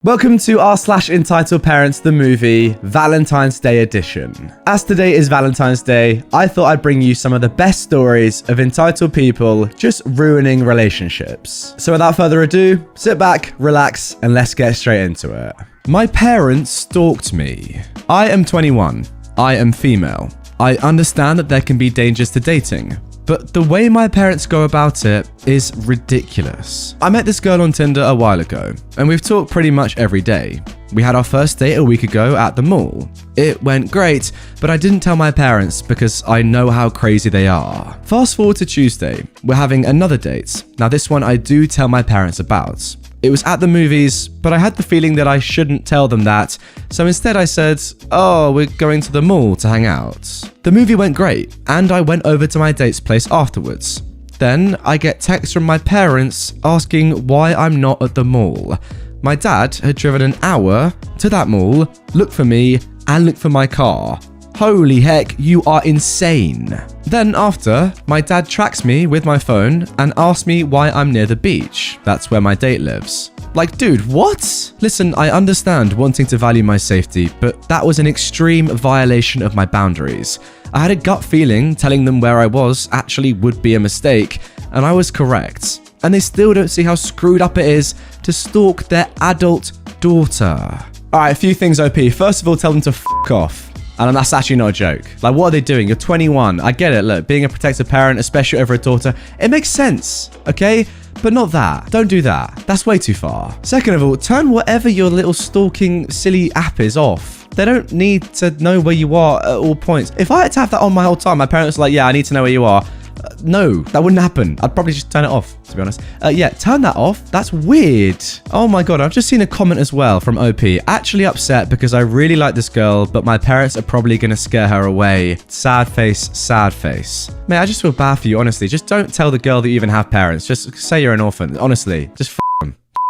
Welcome to r/Entitled Parents the movie, Valentine's Day edition. As today is Valentine's Day, I thought I'd bring you some of the best stories of entitled people just ruining relationships. So without further ado, sit back, relax, and let's get straight into it. My parents stalked me. I am 21. I am female. I understand that there can be dangers to dating, but the way my parents go about it is ridiculous. I met this girl on Tinder a while ago, and we've talked pretty much every day. We had our first date a week ago at the mall. It went great, but I didn't tell my parents because I know how crazy they are. Fast forward to Tuesday, we're having another date. Now this one I do tell my parents about. It was at the movies, but I had the feeling that I shouldn't tell them that, so instead I said, "Oh, we're going to the mall to hang out." The movie went great, and I went over to my date's place afterwards. Then I get texts from my parents asking why I'm not at the mall. My dad had driven an hour to that mall, looked for me, and looked for my car. Holy heck, you are insane. Then after, my dad tracks me with my phone and asks me why I'm near the beach. That's where my date lives. Like, dude, what? Listen, I understand wanting to value my safety, but that was an extreme violation of my boundaries. I had a gut feeling telling them where I was actually would be a mistake, and I was correct. And they still don't see how screwed up it is to stalk their adult daughter. Alright, a few things, OP. First of all, tell them to f*** off. And that's actually not a joke. Like, what are they doing? You're 21. I get it. Look, being a protective parent, especially over a daughter, it makes sense, okay? But not that. Don't do that. That's way too far. Second of all, turn whatever your little stalking silly app is off. They don't need to know where you are at all points. If I had to have that on my whole time, my parents were like, yeah, I need to know where you are. No, that wouldn't happen. I'd probably just turn it off, to be honest. Yeah, turn that off. That's weird. Oh my god, I've just seen a comment as well from OP. Actually upset because I really like this girl, but my parents are probably going to scare her away. Sad face, sad face. Mate, I just feel bad for you, honestly. Just don't tell the girl that you even have parents. Just say you're an orphan. Honestly, just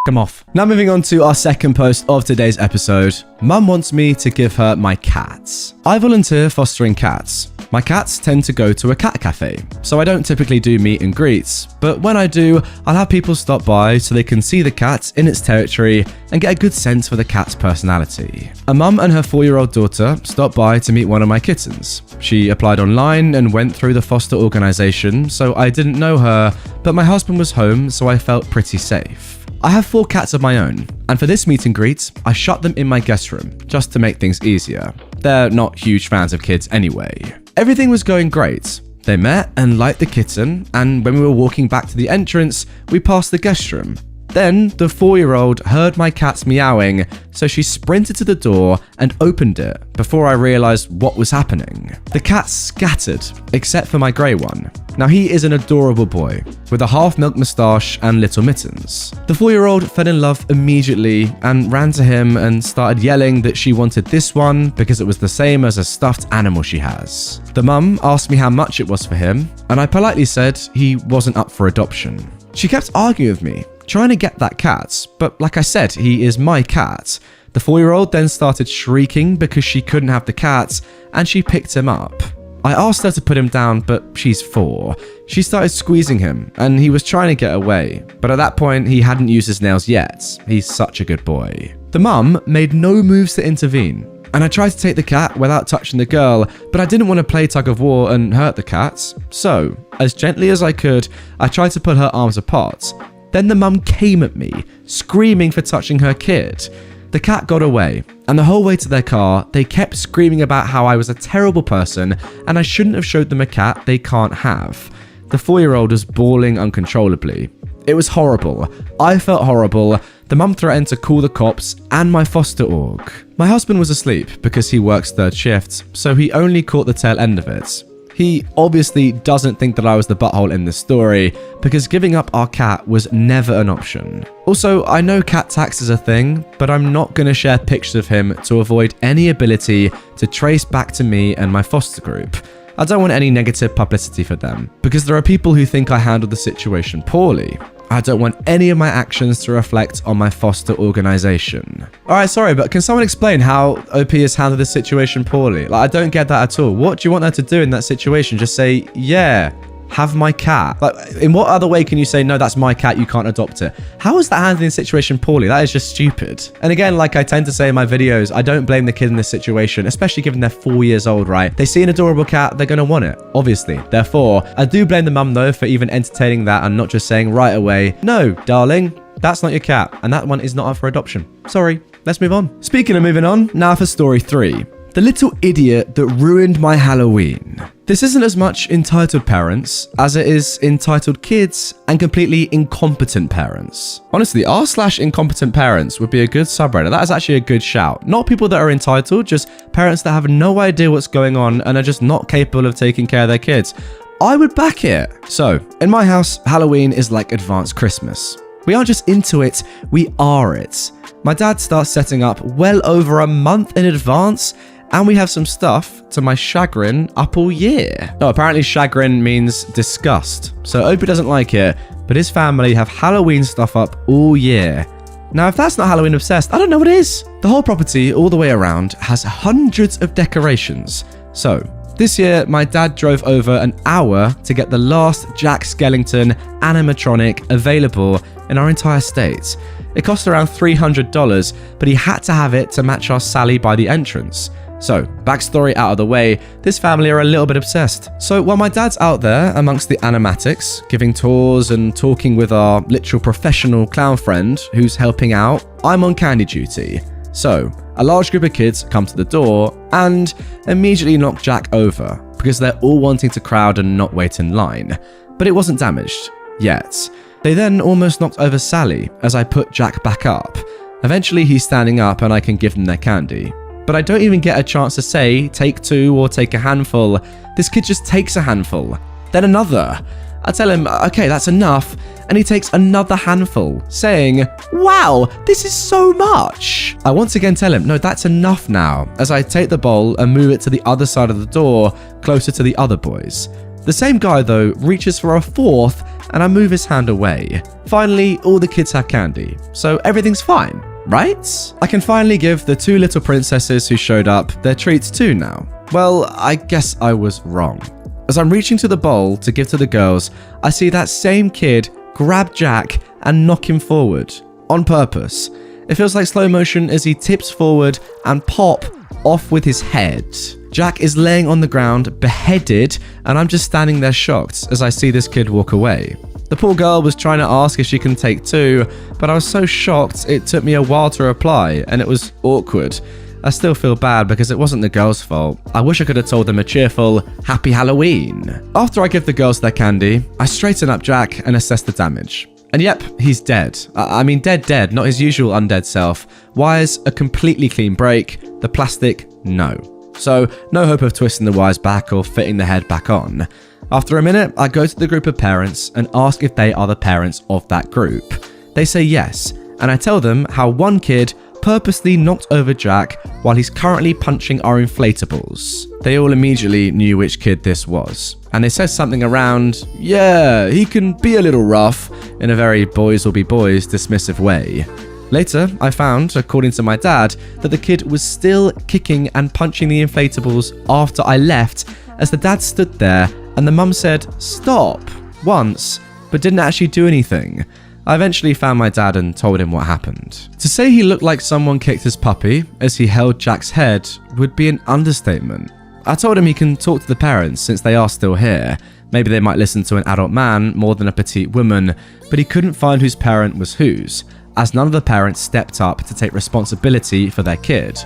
them off. Now moving on to our second post of today's episode. Mum wants me to give her my cats. I volunteer fostering cats. My cats tend to go to a cat cafe, so I don't typically do meet and greets, but when I do, I'll have people stop by so they can see the cat in its territory and get a good sense for the cat's personality. A mum and her 4-year-old daughter stopped by to meet one of my kittens. She applied online and went through the foster organization, so I didn't know her, but my husband was home, so I felt pretty safe. I have 4 cats of my own, and for this meet and greet, I shut them in my guest room, just to make things easier. They're not huge fans of kids anyway. Everything was going great. They met and liked the kitten, and when we were walking back to the entrance, we passed the guest room. Then, the 4-year-old heard my cats meowing, so she sprinted to the door and opened it before I realized what was happening. The cats scattered, except for my grey one. Now he is an adorable boy, with a half-milk moustache and little mittens. The 4-year-old fell in love immediately and ran to him and started yelling that she wanted this one because it was the same as a stuffed animal she has. The mum asked me how much it was for him, and I politely said he wasn't up for adoption. She kept arguing with me, trying to get that cat, but like I said, he is my cat. The 4-year-old then started shrieking because she couldn't have the cat, and she picked him up. I asked her to put him down, but she's 4. She started squeezing him, and he was trying to get away, but at that point, he hadn't used his nails yet. He's such a good boy. The mum made no moves to intervene, and I tried to take the cat without touching the girl, but I didn't want to play tug of war and hurt the cat. So, as gently as I could, I tried to pull her arms apart. Then the mum came at me, screaming for touching her kid. The cat got away, and the whole way to their car, they kept screaming about how I was a terrible person and I shouldn't have showed them a cat they can't have. The 4-year-old was bawling uncontrollably. It was horrible. I felt horrible. The mum threatened to call the cops and my foster org. My husband was asleep because he works 3rd shift, so he only caught the tail end of it. He obviously doesn't think that I was the butthole in this story, because giving up our cat was never an option. Also, I know cat tax is a thing, but I'm not going to share pictures of him to avoid any ability to trace back to me and my foster group. I don't want any negative publicity for them, because there are people who think I handled the situation poorly. I don't want any of my actions to reflect on my foster organization. Alright, sorry, but can someone explain how OP has handled this situation poorly? Like, I don't get that at all. What do you want her to do in that situation? Just say, yeah, have my cat. Like, in what other way can you say, no, that's my cat, you can't adopt it? How is that handling the situation poorly? That is just stupid. And again, like I tend to say in my videos, I don't blame the kid in this situation, especially given they're 4 years old, right? They see an adorable cat, they're gonna want it, obviously. Therefore, I do blame the mum though for even entertaining that and not just saying right away, no, darling, that's not your cat, and that one is not up for adoption. Sorry, let's move on. Speaking of moving on, now for story 3. The little idiot that ruined my Halloween. This isn't as much entitled parents as it is entitled kids and completely incompetent parents. Honestly, r/incompetent parents would be a good subreddit. That is actually a good shout. Not people that are entitled, just parents that have no idea what's going on and are just not capable of taking care of their kids. I would back it. So, in my house, Halloween is like advanced Christmas. We aren't just into it, we are it. My dad starts setting up well over a month in advance, and we have some stuff, to my chagrin, up all year. Oh, apparently chagrin means disgust. So Opie doesn't like it, but his family have Halloween stuff up all year. Now, if that's not Halloween obsessed, I don't know what is. The whole property, all the way around, has hundreds of decorations. So, this year, my dad drove over an hour to get the last Jack Skellington animatronic available in our entire state. It cost around $300, but he had to have it to match our Sally by the entrance. So, backstory out of the way, this family are a little bit obsessed. So while my dad's out there amongst the animatics, giving tours and talking with our literal professional clown friend who's helping out, I'm on candy duty. So, a large group of kids come to the door and immediately knock Jack over because they're all wanting to crowd and not wait in line. But it wasn't damaged, yet. They then almost knocked over Sally as I put Jack back up. Eventually he's standing up and I can give them their candy. But I don't even get a chance to say, take 2 or take a handful. This kid just takes a handful, then another. I tell him, okay, that's enough, and he takes another handful, saying, wow, this is so much. I once again tell him, no, that's enough now, as I take the bowl and move it to the other side of the door, closer to the other boys. The same guy, though, reaches for a 4th, and I move his hand away. Finally, all the kids have candy, so everything's fine. Right? I can finally give the 2 little princesses who showed up their treats too now. Well, I guess I was wrong. As I'm reaching to the bowl to give to the girls, I see that same kid grab Jack and knock him forward. On purpose. It feels like slow motion as he tips forward and pop off with his head. Jack is laying on the ground, beheaded, and I'm just standing there shocked as I see this kid walk away. The poor girl was trying to ask if she can take 2, but I was so shocked it took me a while to reply, and it was awkward. I still feel bad because it wasn't the girls' fault. I wish I could have told them a cheerful, happy Halloween. After I give the girls their candy, I straighten up Jack and assess the damage. And yep, he's dead. I mean dead, not his usual undead self. Wires, a completely clean break. The plastic, no. So, no hope of twisting the wires back or fitting the head back on. After a minute, I go to the group of parents and ask if they are the parents of that group. They say yes, and I tell them how one kid purposely knocked over Jack while he's currently punching our inflatables. They all immediately knew which kid this was, and they said something around, yeah, he can be a little rough, in a very boys will be boys dismissive way. Later, I found, according to my dad, that the kid was still kicking and punching the inflatables after I left, as the dad stood there and the mum said, stop, once, but didn't actually do anything. I eventually found my dad and told him what happened. To say he looked like someone kicked his puppy as he held Jack's head would be an understatement. I told him he can talk to the parents since they are still here. Maybe they might listen to an adult man more than a petite woman, but he couldn't find whose parent was whose, as none of the parents stepped up to take responsibility for their kid.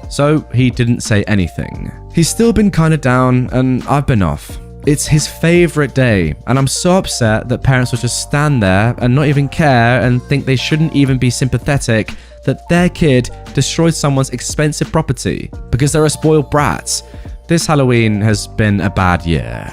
So he didn't say anything. He's still been kinda down and I've been off. It's his favourite day, and I'm so upset that parents will just stand there and not even care and think they shouldn't even be sympathetic that their kid destroyed someone's expensive property because they're a spoiled brat. This Halloween has been a bad year.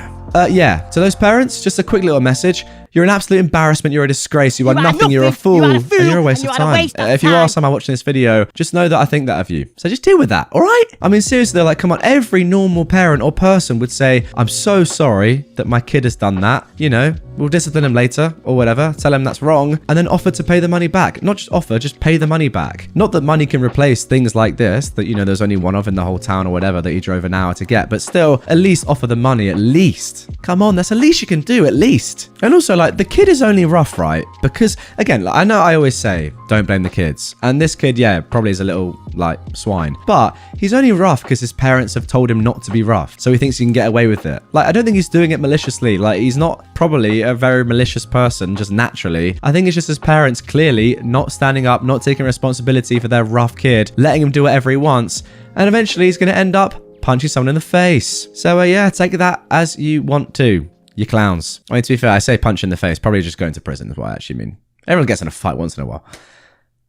Yeah, to those parents, just a quick little message. You're an absolute embarrassment. You're a disgrace. You are nothing. You're a fool. And you're a waste of time. If you are someone watching this video, just know that I think that of you. So just deal with that, all right? I mean, seriously, they're like, come on. Every normal parent or person would say, I'm so sorry that my kid has done that. You know, we'll discipline him later or whatever. Tell him that's wrong. And then offer to pay the money back. Not just offer, just pay the money back. Not that money can replace things like this, that, you know, there's only one of in the whole town or whatever that you drove an hour to get. But still, at least offer the money, at least. Come on, that's the least you can do, at least. And also, like, the kid is only rough, right? Because, again, like, I know I always say, don't blame the kids. And this kid, yeah, probably is a little, like, swine. But he's only rough because his parents have told him not to be rough. So he thinks he can get away with it. Like, I don't think he's doing it maliciously. Like, he's not probably a very malicious person, just naturally. I think it's just his parents clearly not standing up, not taking responsibility for their rough kid, letting him do whatever he wants. And eventually he's going to end up punching someone in the face. So, yeah, take that as you want to. You clowns. I mean, to be fair, I say punch in the face. Probably just going to prison is what I actually mean. Everyone gets in a fight once in a while.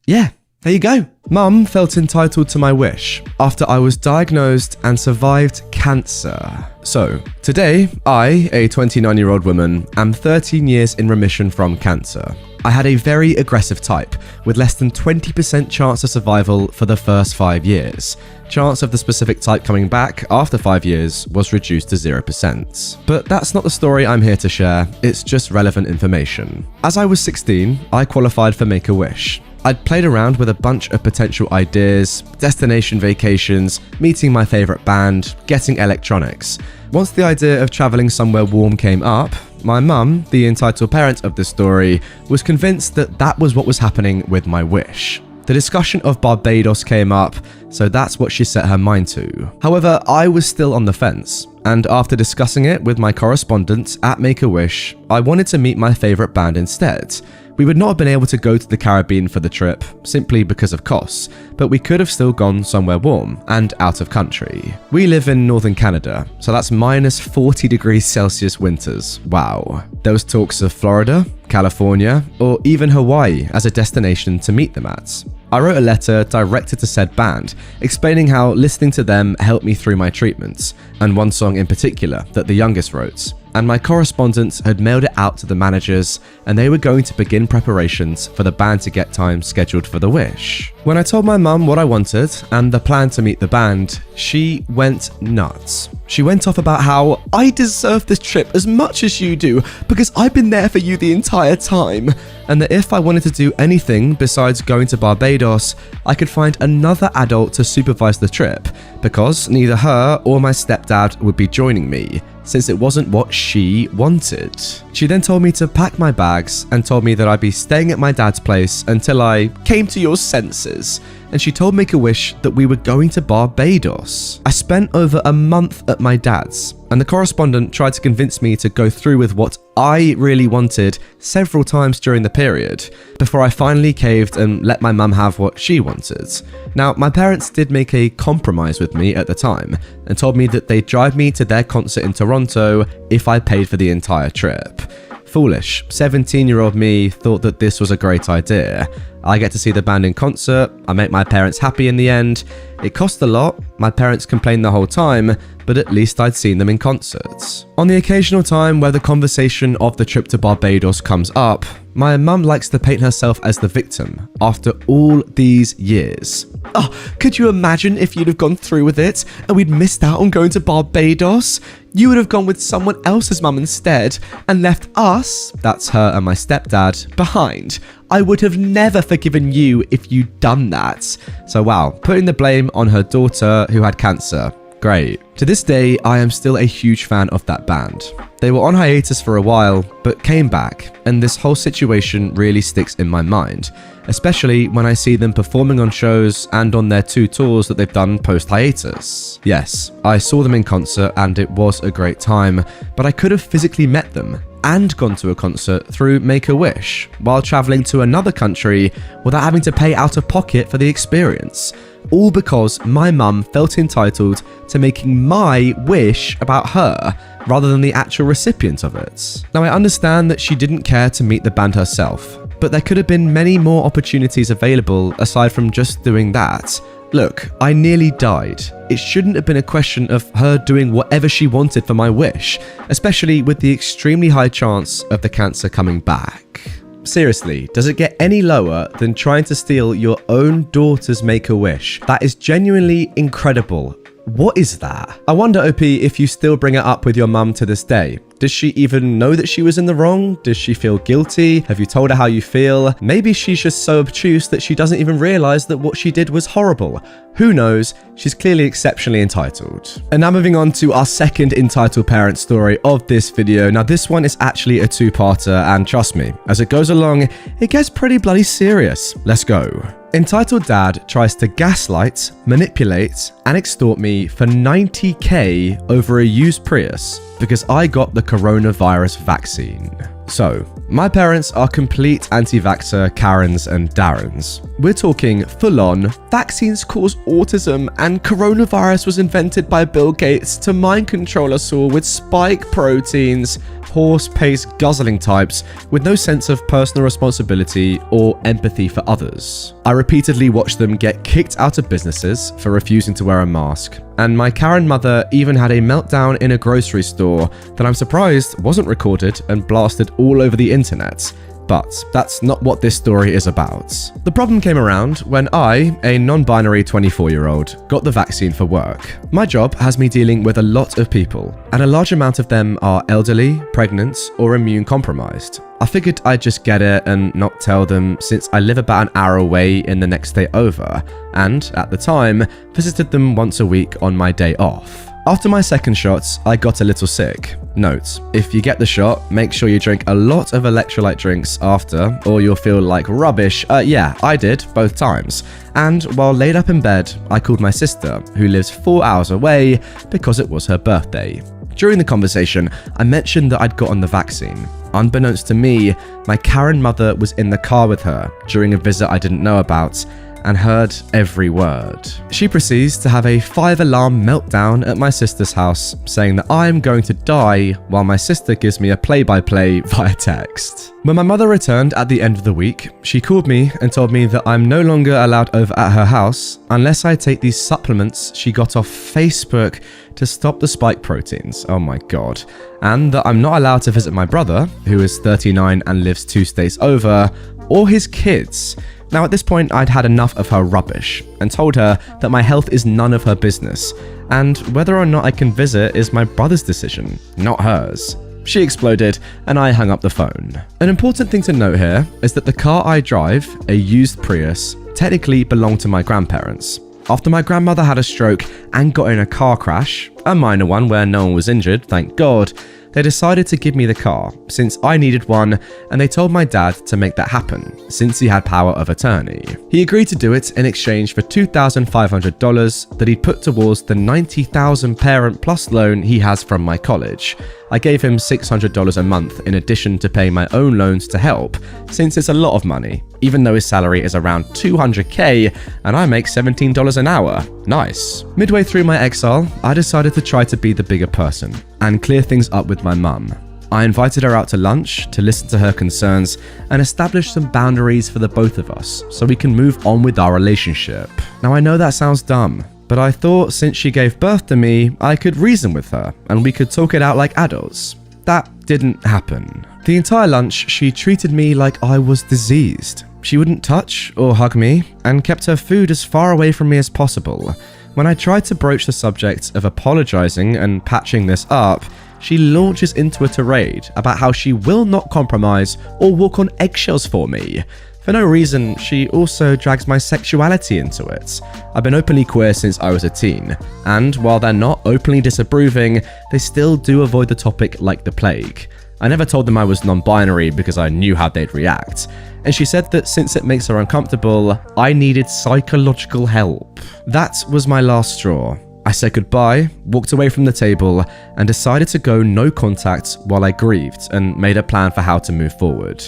Yeah, there you go. Mum felt entitled to my wish after I was diagnosed and survived cancer. So, today, I, a 29-year-old woman, am 13 years in remission from cancer. I had a very aggressive type, with less than 20% chance of survival for the first 5 years. Chance of the specific type coming back after 5 years was reduced to 0%. But that's not the story I'm here to share, it's just relevant information. As I was 16, I qualified for Make-A-Wish. I'd played around with a bunch of potential ideas, destination vacations, meeting my favourite band, getting electronics. Once the idea of travelling somewhere warm came up, my mum, the entitled parent of this story, was convinced that that was what was happening with my wish. The discussion of Barbados came up, so that's what she set her mind to. However, I was still on the fence, and after discussing it with my correspondent at Make-A-Wish, I wanted to meet my favourite band instead. We would not have been able to go to the Caribbean for the trip, simply because of costs, but we could have still gone somewhere warm and out of country. We live in northern Canada, so that's minus 40 degrees Celsius winters. Wow. There was talks of Florida, California, or even Hawaii as a destination to meet them at. I wrote a letter directed to said band, explaining how listening to them helped me through my treatments, and one song in particular that the youngest wrote. And my correspondent had mailed it out to the managers, and they were going to begin preparations for the band to get time scheduled for the wish. When I told my mum what I wanted and the plan to meet the band, she went nuts. She went off about how I deserve this trip as much as you do because I've been there for you the entire time, and that if I wanted to do anything besides going to Barbados, I could find another adult to supervise the trip because neither her or my stepdad would be joining me, since it wasn't what she wanted. She then told me to pack my bags and told me that I'd be staying at my dad's place until I came to your senses. And she told Make-A-Wish that we were going to Barbados. I spent over a month at my dad's, and the correspondent tried to convince me to go through with what I really wanted several times during the period, before I finally caved and let my mum have what she wanted. Now, my parents did make a compromise with me at the time, and told me that they'd drive me to their concert in Toronto if I paid for the entire trip. Foolish, 17-year-old me thought that this was a great idea. I get to see the band in concert, I make my parents happy in the end. It cost a lot, my parents complained the whole time, but at least I'd seen them in concerts. On the occasional time where the conversation of the trip to Barbados comes up, my mum likes to paint herself as the victim after all these years. Oh, could you imagine if you'd have gone through with it and we'd missed out on going to Barbados? You would have gone with someone else's mum instead and left us, that's her and my stepdad, behind. I would have never forgiven you if you'd done that. So wow, putting the blame on her daughter who had cancer. Great. To this day, I am still a huge fan of that band. They were on hiatus for a while, but came back, and this whole situation really sticks in my mind, especially when I see them performing on shows and on their 2 tours that they've done post-hiatus. Yes, I saw them in concert and it was a great time, but I could have physically met them and gone to a concert through Make-A-Wish while traveling to another country without having to pay out of pocket for the experience. All because my mum felt entitled to making my wish about her rather than the actual recipient of it. Now, I understand that she didn't care to meet the band herself, but there could have been many more opportunities available aside from just doing that. Look, I nearly died. It shouldn't have been a question of her doing whatever she wanted for my wish, especially with the extremely high chance of the cancer coming back. Seriously, does it get any lower than trying to steal your own daughter's make-a-wish? That is genuinely incredible. What is that? I wonder, OP, if you still bring it up with your mum to this day. Does she even know that she was in the wrong? Does she feel guilty? Have you told her how you feel? Maybe she's just so obtuse that she doesn't even realize that what she did was horrible. Who knows? She's clearly exceptionally entitled. And now moving on to our second entitled parent story of this video. Now this one is actually a two-parter, and trust me, as it goes along, it gets pretty bloody serious. Let's go. Entitled Dad tries to gaslight, manipulate, and extort me for $90K over a used Prius because I got the coronavirus vaccine. So, my parents are complete anti-vaxxer Karens and Darrens. We're talking full-on, vaccines cause autism and coronavirus was invented by Bill Gates to mind control us all with spike proteins, horse-paced guzzling types with no sense of personal responsibility or empathy for others. I repeatedly watched them get kicked out of businesses for refusing to wear a mask, and my Karen mother even had a meltdown in a grocery store that I'm surprised wasn't recorded and blasted all over the internet. But that's not what this story is about. The problem came around when I, a non-binary 24-year-old, got the vaccine for work. My job has me dealing with a lot of people, and a large amount of them are elderly, pregnant, or immune compromised. I figured I'd just get it and not tell them since I live about an hour away in the next state over, and, at the time, visited them once a week on my day off. After my second shot, I got a little sick. Note, if you get the shot, make sure you drink a lot of electrolyte drinks after, or you'll feel like rubbish. Yeah, I did, both times. And while laid up in bed, I called my sister, who lives 4 hours away, because it was her birthday. During the conversation, I mentioned that I'd gotten the vaccine. Unbeknownst to me, my Karen mother was in the car with her during a visit I didn't know about, and heard every word. She proceeds to have a 5-alarm meltdown at my sister's house, saying that I'm going to die while my sister gives me a play-by-play via text. When my mother returned at the end of the week, she called me and told me that I'm no longer allowed over at her house unless I take these supplements she got off Facebook to stop the spike proteins. Oh my god. And that I'm not allowed to visit my brother, who is 39 and lives 2 states over, or his kids. Now at this point I'd had enough of her rubbish and told her that my health is none of her business and whether or not I can visit is my brother's decision, not hers. She exploded and I hung up the phone. An important thing to note here is that the car I drive, a used Prius, technically belonged to my grandparents. After my grandmother had a stroke and got in a car crash, a minor one where no one was injured, thank God, they decided to give me the car since I needed one, and they told my dad to make that happen since he had power of attorney. He agreed to do it in exchange for $2,500 that he'd put towards the $90,000 Parent Plus loan he has from my college. I gave him $600 a month in addition to paying my own loans to help, since it's a lot of money, even though his salary is around $200K and I make $17 an hour. Nice. Midway through my exile, I decided to try to be the bigger person and clear things up with my mum. I invited her out to lunch to listen to her concerns and establish some boundaries for the both of us so we can move on with our relationship. Now I know that sounds dumb, but I thought since she gave birth to me, I could reason with her and we could talk it out like adults. That didn't happen. The entire lunch, she treated me like I was diseased. She wouldn't touch or hug me and kept her food as far away from me as possible. When I tried to broach the subject of apologizing and patching this up, she launches into a tirade about how she will not compromise or walk on eggshells for me. For no reason, she also drags my sexuality into it. I've been openly queer since I was a teen, and while they're not openly disapproving, they still do avoid the topic like the plague. I never told them I was non-binary because I knew how they'd react, and she said that since it makes her uncomfortable, I needed psychological help. That was my last straw. I said goodbye, walked away from the table, and decided to go no contact while I grieved and made a plan for how to move forward.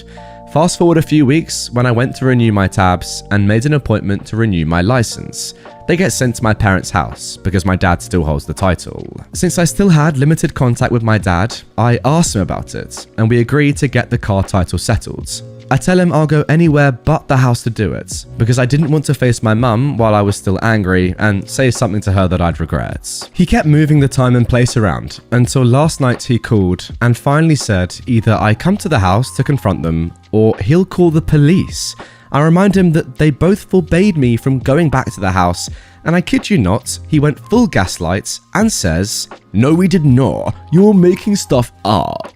Fast forward a few weeks when I went to renew my tabs and made an appointment to renew my license. They get sent to my parents' house because my dad still holds the title. Since I still had limited contact with my dad, I asked him about it and we agreed to get the car title settled. I tell him I'll go anywhere but the house to do it, because I didn't want to face my mum while I was still angry and say something to her that I'd regret. He kept moving the time and place around until last night he called and finally said either I come to the house to confront them or he'll call the police. I remind him that they both forbade me from going back to the house, and I kid you not, he went full gaslight and says, "No, we did not. You're making stuff up."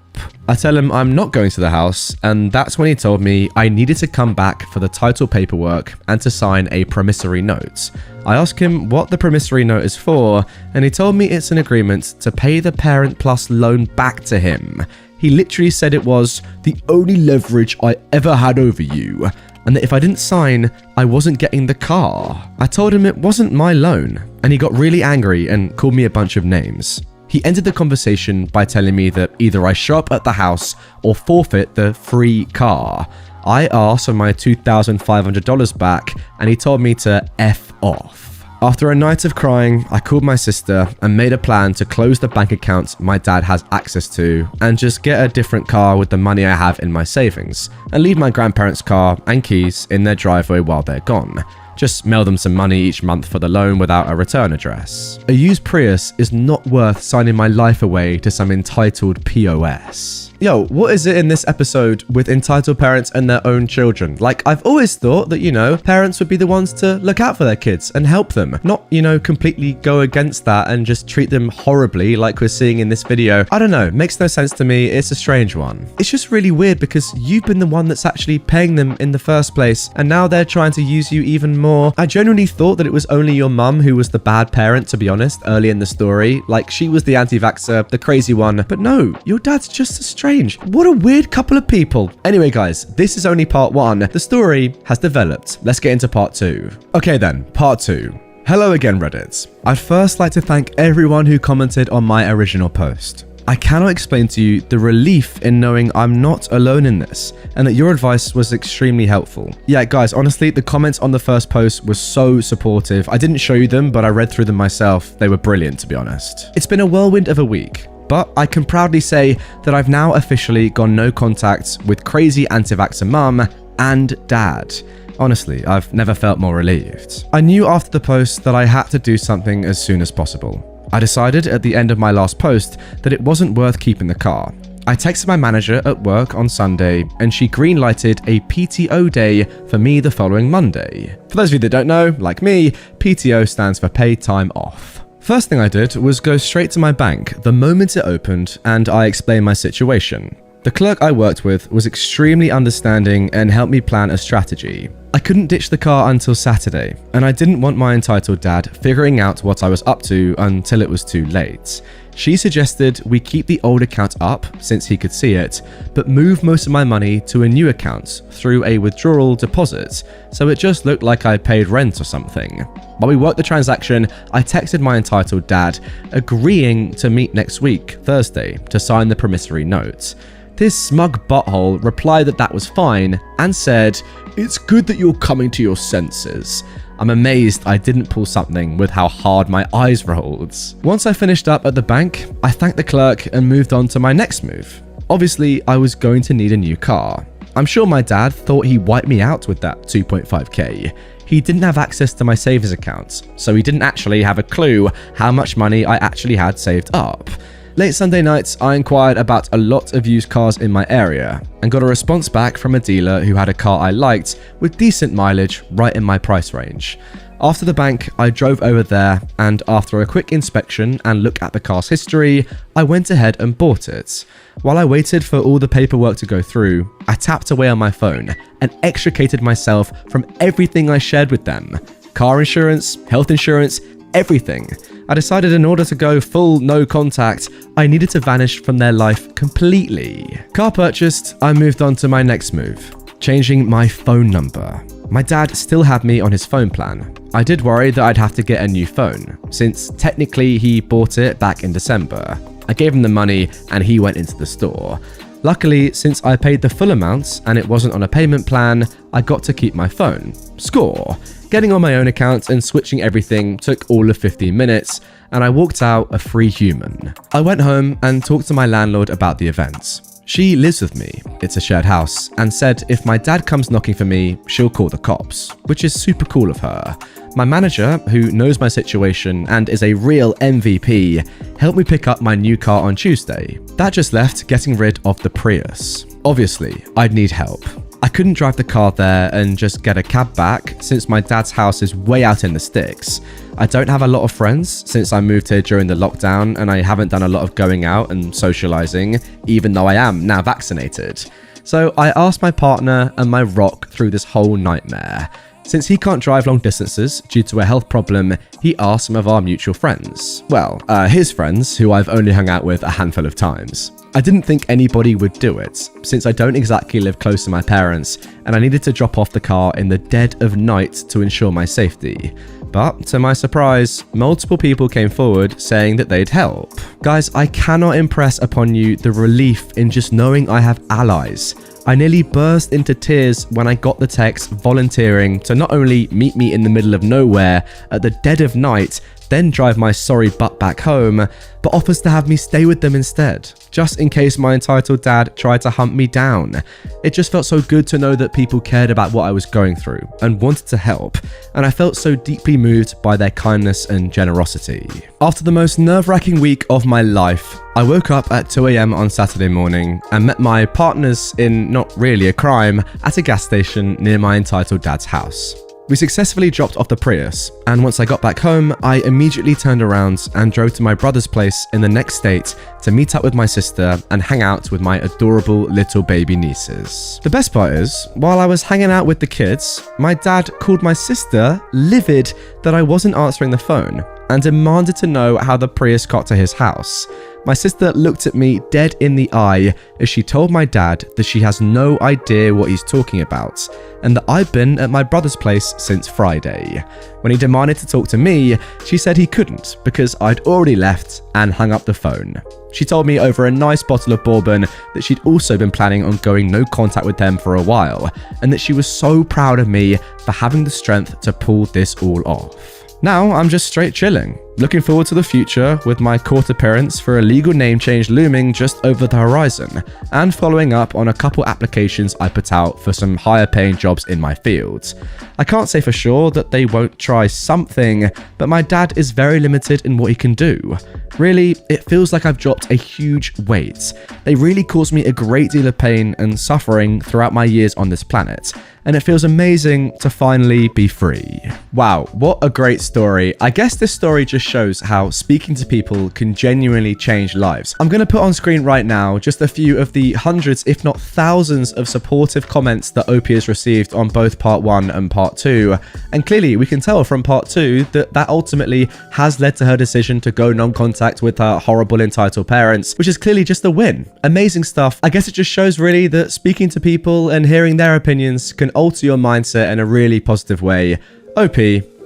I tell him I'm not going to the house, and that's when he told me I needed to come back for the title paperwork and to sign a promissory note. I asked him what the promissory note is for, and he told me it's an agreement to pay the Parent Plus loan back to him. He literally said it was the only leverage I ever had over you, and that if I didn't sign, I wasn't getting the car. I told him it wasn't my loan, and he got really angry and called me a bunch of names. He ended the conversation by telling me that either I show up at the house or forfeit the free car. I asked for my $2,500 back, and he told me to F off. After a night of crying, I called my sister and made a plan to close the bank account my dad has access to and just get a different car with the money I have in my savings and leave my grandparents' car and keys in their driveway while they're gone. Just mail them some money each month for the loan without a return address. A used Prius is not worth signing my life away to some entitled POS. Yo, what is it in this episode with entitled parents and their own children? Like, I've always thought that, parents would be the ones to look out for their kids and help them. Not, completely go against that and just treat them horribly like we're seeing in this video. I don't know, makes no sense to me. It's a strange one. It's just really weird because you've been the one that's actually paying them in the first place, and now they're trying to use you even more. I genuinely thought that it was only your mum who was the bad parent, to be honest, early in the story. Like, she was the anti-vaxxer, the crazy one. But no, your dad's just as strange. What a weird couple of people. Anyway, guys, this is only part 1. The story has developed. Let's get into part 2. Okay then, part 2. Hello again, Reddit. I'd first like to thank everyone who commented on my original post. I cannot explain to you the relief in knowing I'm not alone in this, and that your advice was extremely helpful. Yeah, guys, honestly, the comments on the first post were so supportive. I didn't show you them, but I read through them myself. They were brilliant, to be honest. It's been a whirlwind of a week, but I can proudly say that I've now officially gone no contact with crazy anti-vaxxer mum and dad. Honestly, I've never felt more relieved. I knew after the post that I had to do something as soon as possible. I decided at the end of my last post that it wasn't worth keeping the car. I texted my manager at work on Sunday, and she green-lighted a PTO day for me the following Monday. For those of you that don't know, like me, PTO stands for paid time off. First thing I did was go straight to my bank the moment it opened, and I explained my situation. The clerk I worked with was extremely understanding and helped me plan a strategy. I couldn't ditch the car until Saturday, and I didn't want my entitled dad figuring out what I was up to until it was too late. She suggested we keep the old account up since he could see it, but move most of my money to a new account through a withdrawal deposit, so it just looked like I paid rent or something. While we worked the transaction, I texted my entitled dad, agreeing to meet next week, Thursday, to sign the promissory note. This smug butthole replied that was fine and said, "It's good that you're coming to your senses." I'm amazed I didn't pull something with how hard my eyes rolled. Once I finished up at the bank, I thanked the clerk and moved on to my next move. Obviously, I was going to need a new car. I'm sure my dad thought he wiped me out with that 2.5k. He didn't have access to my savings account, so he didn't actually have a clue how much money I actually had saved up. Late Sunday night, I inquired about a lot of used cars in my area and got a response back from a dealer who had a car I liked with decent mileage right in my price range. After the bank, I drove over there, and after a quick inspection and look at the car's history, I went ahead and bought it. While I waited for all the paperwork to go through, I tapped away on my phone and extricated myself from everything I shared with them. Car insurance, health insurance, everything. I decided in order to go full no contact, I needed to vanish from their life completely. Car purchased, I moved on to my next move, changing my phone number. My dad still had me on his phone plan. I did worry that I'd have to get a new phone, since technically he bought it back in December. I gave him the money and he went into the store. Luckily, since I paid the full amount and it wasn't on a payment plan, I got to keep my phone. Score! Getting on my own account and switching everything took all of 15 minutes, and I walked out a free human. I went home and talked to my landlord about the event. She lives with me, it's a shared house, and said if my dad comes knocking for me, she'll call the cops, which is super cool of her. My manager, who knows my situation and is a real MVP, helped me pick up my new car on Tuesday. That just left getting rid of the Prius. Obviously, I'd need help. I couldn't drive the car there and just get a cab back since my dad's house is way out in the sticks. I don't have a lot of friends since I moved here during the lockdown, and I haven't done a lot of going out and socializing, even though I am now vaccinated. So I asked my partner and my rock through this whole nightmare. Since he can't drive long distances due to a health problem, he asked some of our mutual friends. Well, his friends, who I've only hung out with a handful of times. I didn't think anybody would do it, since I don't exactly live close to my parents, and I needed to drop off the car in the dead of night to ensure my safety. But, to my surprise, multiple people came forward saying that they'd help. Guys, I cannot impress upon you the relief in just knowing I have allies. I nearly burst into tears when I got the text volunteering to not only meet me in the middle of nowhere at the dead of night, then drive my sorry butt back home, but offers to have me stay with them instead, just in case my entitled dad tried to hunt me down. It just felt so good to know that people cared about what I was going through and wanted to help, and I felt so deeply moved by their kindness and generosity. After the most nerve-wracking week of my life, I woke up at 2 AM on Saturday morning and met my partners in not really a crime at a gas station near my entitled dad's house. We successfully dropped off the Prius, and once I got back home, I immediately turned around and drove to my brother's place in the next state to meet up with my sister and hang out with my adorable little baby nieces. The best part is, while I was hanging out with the kids, my dad called my sister livid that I wasn't answering the phone and demanded to know how the Prius got to his house. My sister looked at me dead in the eye as she told my dad that she has no idea what he's talking about, and that I've been at my brother's place since Friday. When he demanded to talk to me, she said he couldn't because I'd already left and hung up the phone. She told me over a nice bottle of bourbon that she'd also been planning on going no contact with them for a while, and that she was so proud of me for having the strength to pull this all off. Now I'm just straight chilling, looking forward to the future with my court appearance for a legal name change looming just over the horizon, and following up on a couple applications I put out for some higher paying jobs in my field. I can't say for sure that they won't try something, but my dad is very limited in what he can do. Really, it feels like I've dropped a huge weight. They really caused me a great deal of pain and suffering throughout my years on this planet, and it feels amazing to finally be free. Wow, what a great story. I guess this story just shows how speaking to people can genuinely change lives. I'm going to put on screen right now just a few of the hundreds, if not thousands, of supportive comments that OP has received on both part 1 and part 2. And clearly we can tell from part 2 that ultimately has led to her decision to go non-contact with her horrible entitled parents, which is clearly just a win. Amazing stuff. I guess it just shows really that speaking to people and hearing their opinions can alter your mindset in a really positive way. OP,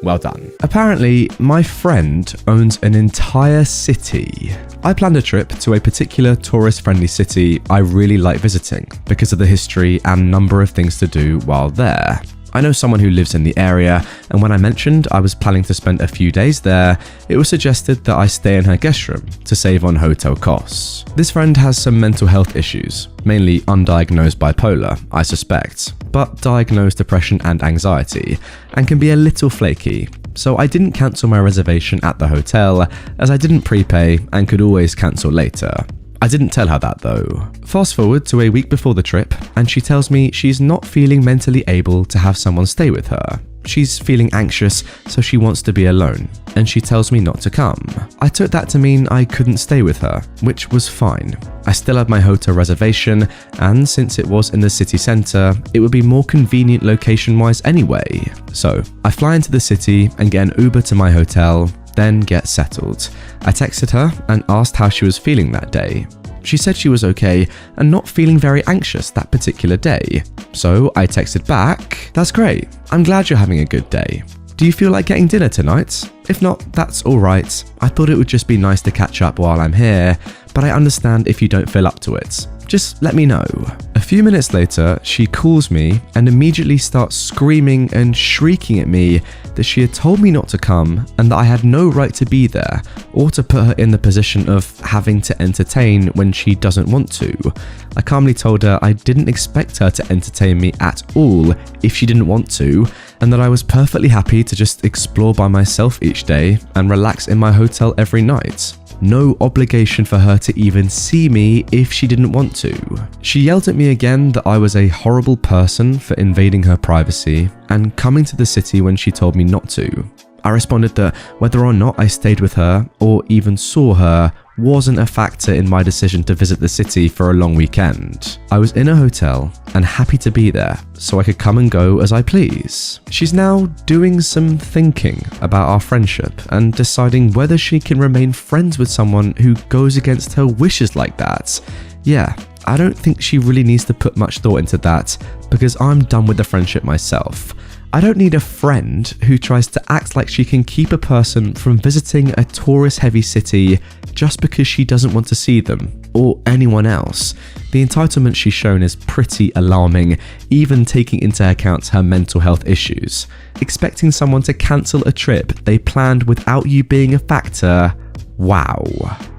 well done. Apparently, my friend owns an entire city. I planned a trip to a particular tourist-friendly city I really like visiting because of the history and number of things to do while there. I know someone who lives in the area, and when I mentioned I was planning to spend a few days there, it was suggested that I stay in her guest room to save on hotel costs. This friend has some mental health issues, mainly undiagnosed bipolar, I suspect, but diagnosed depression and anxiety, and can be a little flaky. So I didn't cancel my reservation at the hotel, as I didn't prepay and could always cancel later. I didn't tell her that though. Fast forward to a week before the trip, and she tells me she's not feeling mentally able to have someone stay with her. She's feeling anxious, so she wants to be alone, and she tells me not to come. I took that to mean I couldn't stay with her, which was fine. I still had my hotel reservation, and since it was in the city centre, it would be more convenient location-wise anyway. So I fly into the city and get an Uber to my hotel, then get settled. I texted her and asked how she was feeling that day. She said she was okay and not feeling very anxious that particular day. So I texted back, "That's great. I'm glad you're having a good day. Do you feel like getting dinner tonight? If not, that's alright. I thought it would just be nice to catch up while I'm here, but I understand if you don't feel up to it. just let me know. A few minutes later, she calls me and immediately starts screaming and shrieking at me that she had told me not to come and that I had no right to be there or to put her in the position of having to entertain when she doesn't want to. I calmly told her I didn't expect her to entertain me at all if she didn't want to, and that I was perfectly happy to just explore by myself each day and relax in my hotel every night. No obligation for her to even see me if she didn't want to. She yelled at me again that I was a horrible person for invading her privacy and coming to the city when she told me not to. I responded that whether or not I stayed with her or even saw her wasn't a factor in my decision to visit the city for a long weekend. I was in a hotel and happy to be there, so I could come and go as I please. She's now doing some thinking about our friendship and deciding whether she can remain friends with someone who goes against her wishes like that. Yeah, I don't think she really needs to put much thought into that because I'm done with the friendship myself. I don't need a friend who tries to act like she can keep a person from visiting a tourist-heavy city just because she doesn't want to see them, or anyone else. The entitlement she's shown is pretty alarming, even taking into account her mental health issues. Expecting someone to cancel a trip they planned without you being a factor? Wow.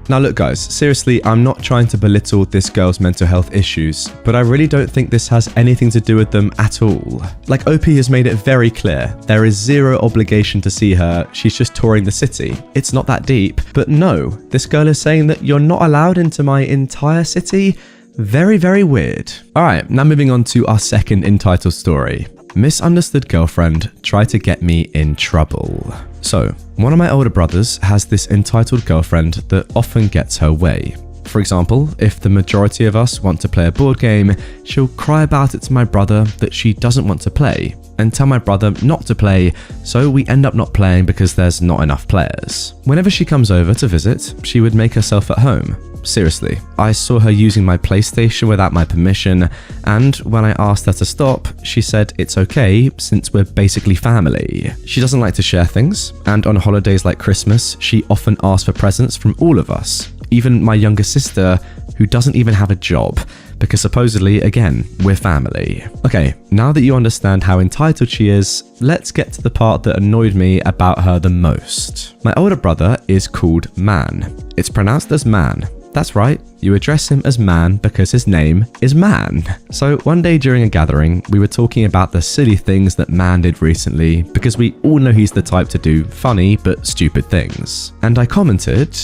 Now look guys, seriously, I'm not trying to belittle this girl's mental health issues, but I really don't think this has anything to do with them at all. Like OP has made it very clear, there is zero obligation to see her, she's just touring the city. It's not that deep, but no, this girl is saying that you're not allowed into my entire city? Very, very weird. Alright, now moving on to our second entitled story. Misunderstood girlfriend tried to get me in trouble. So, one of my older brothers has this entitled girlfriend that often gets her way. For example, if the majority of us want to play a board game, she'll cry about it to my brother that she doesn't want to play, and tell my brother not to play, so we end up not playing because there's not enough players. Whenever she comes over to visit, she would make herself at home. Seriously, I saw her using my PlayStation without my permission, and when I asked her to stop, she said it's okay since we're basically family. She doesn't like to share things, and on holidays like Christmas, she often asks for presents from all of us, even my younger sister, who doesn't even have a job, because supposedly, again, we're family. Okay, now that you understand how entitled she is, let's get to the part that annoyed me about her the most. My older brother is called Man. It's pronounced as man. That's right, you address him as Man because his name is Man. So one day during a gathering, we were talking about the silly things that Man did recently because we all know he's the type to do funny but stupid things. And I commented,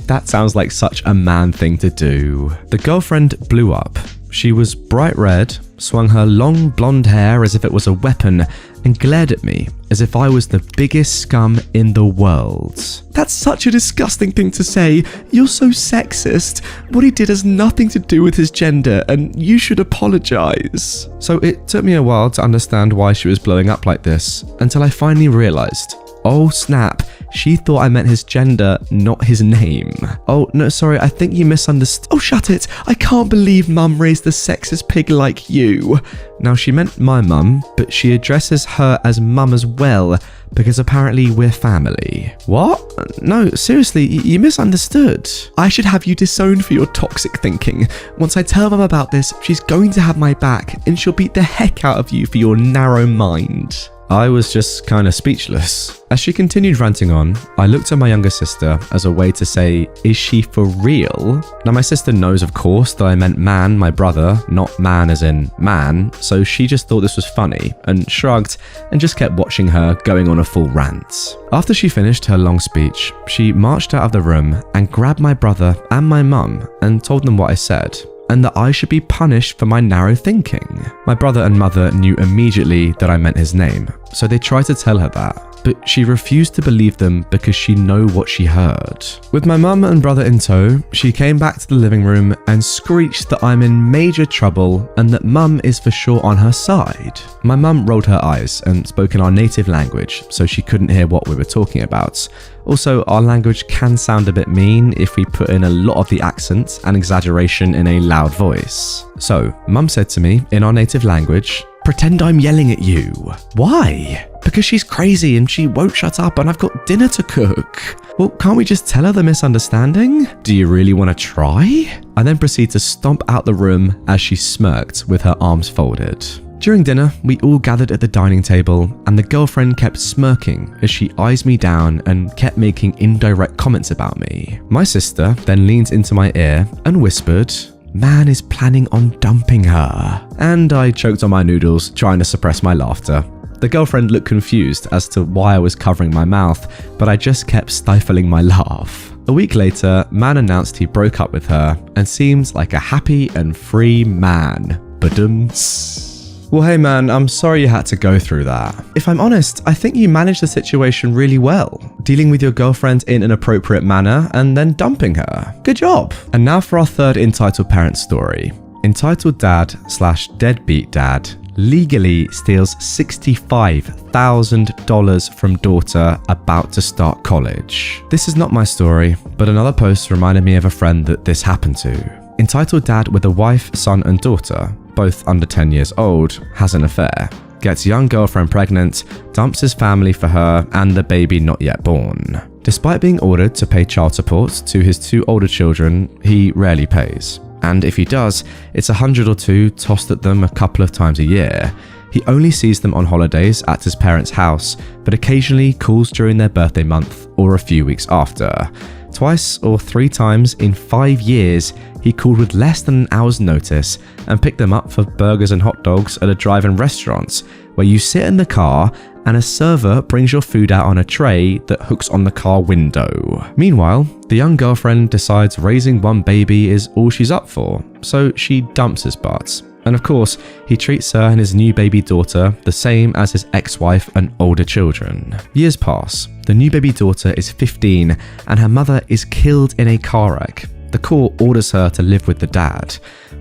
that sounds like such a Man thing to do. The girlfriend blew up. She was bright red, swung her long blonde hair as if it was a weapon, and glared at me as if I was the biggest scum in the world. That's such a disgusting thing to say. You're so sexist. What he did has nothing to do with his gender, and you should apologize. So it took me a while to understand why she was blowing up like this, until I finally realized, oh snap, she thought I meant his gender, not his name. Oh, no, sorry, I think you misunderstood. Oh, shut it. I can't believe Mum raised a sexist pig like you. Now, she meant my mum, but she addresses her as Mum as well, because apparently we're family. What? No, seriously, you misunderstood. I should have you disowned for your toxic thinking. Once I tell Mum about this, she's going to have my back, and she'll beat the heck out of you for your narrow mind. I was just kind of speechless. As she continued ranting on, I looked at my younger sister as a way to say, is she for real? Now my sister knows of course that I meant Man, my brother, not man as in man, so she just thought this was funny and shrugged and just kept watching her going on a full rant. After she finished her long speech, she marched out of the room and grabbed my brother and my mum and told them what I said, and that I should be punished for my narrow thinking. My brother and mother knew immediately that I meant his name, so they tried to tell her that, but she refused to believe them because she knew what she heard. With my mum and brother in tow, she came back to the living room and screeched that I'm in major trouble and that Mum is for sure on her side. My mum rolled her eyes and spoke in our native language, so she couldn't hear what we were talking about. Also, our language can sound a bit mean if we put in a lot of the accent and exaggeration in a loud voice. So, Mum said to me in our native language, "Pretend I'm yelling at you." Why? Because she's crazy and she won't shut up and I've got dinner to cook. Well, can't we just tell her the misunderstanding? Do you really want to try? I then proceed to stomp out the room as she smirked with her arms folded. During dinner, we all gathered at the dining table and the girlfriend kept smirking as she eyes me down and kept making indirect comments about me. My sister then leans into my ear and whispered, "Man is planning on dumping her." And I choked on my noodles, trying to suppress my laughter. The girlfriend looked confused as to why I was covering my mouth, but I just kept stifling my laugh. A week later, Man announced he broke up with her and seems like a happy and free man. Badums. Well, hey man, I'm sorry you had to go through that. If I'm honest, I think you managed the situation really well, dealing with your girlfriend in an appropriate manner and then dumping her. Good job. And now for our third entitled parent story. Entitled Dad / Deadbeat Dad legally steals $65,000 from daughter about to start college. This is not my story, but another post reminded me of a friend that this happened to. Entitled Dad with a wife, son and daughter, both under 10 years old, has an affair, gets young girlfriend pregnant, dumps his family for her and the baby not yet born. Despite being ordered to pay child support to his 2 older children, he rarely pays. And if he does, it's $100 or $2 tossed at them a couple of times a year. He only sees them on holidays at his parents' house, but occasionally calls during their birthday month or a few weeks after. Twice or 3 times in 5 years, he called with less than an hour's notice and picked them up for burgers and hot dogs at a drive-in restaurant where you sit in the car and a server brings your food out on a tray that hooks on the car window. Meanwhile, the young girlfriend decides raising one baby is all she's up for, so she dumps his butt. And of course, he treats her and his new baby daughter the same as his ex-wife and older children. Years pass. The new baby daughter is 15 and her mother is killed in a car wreck. The court orders her to live with the dad.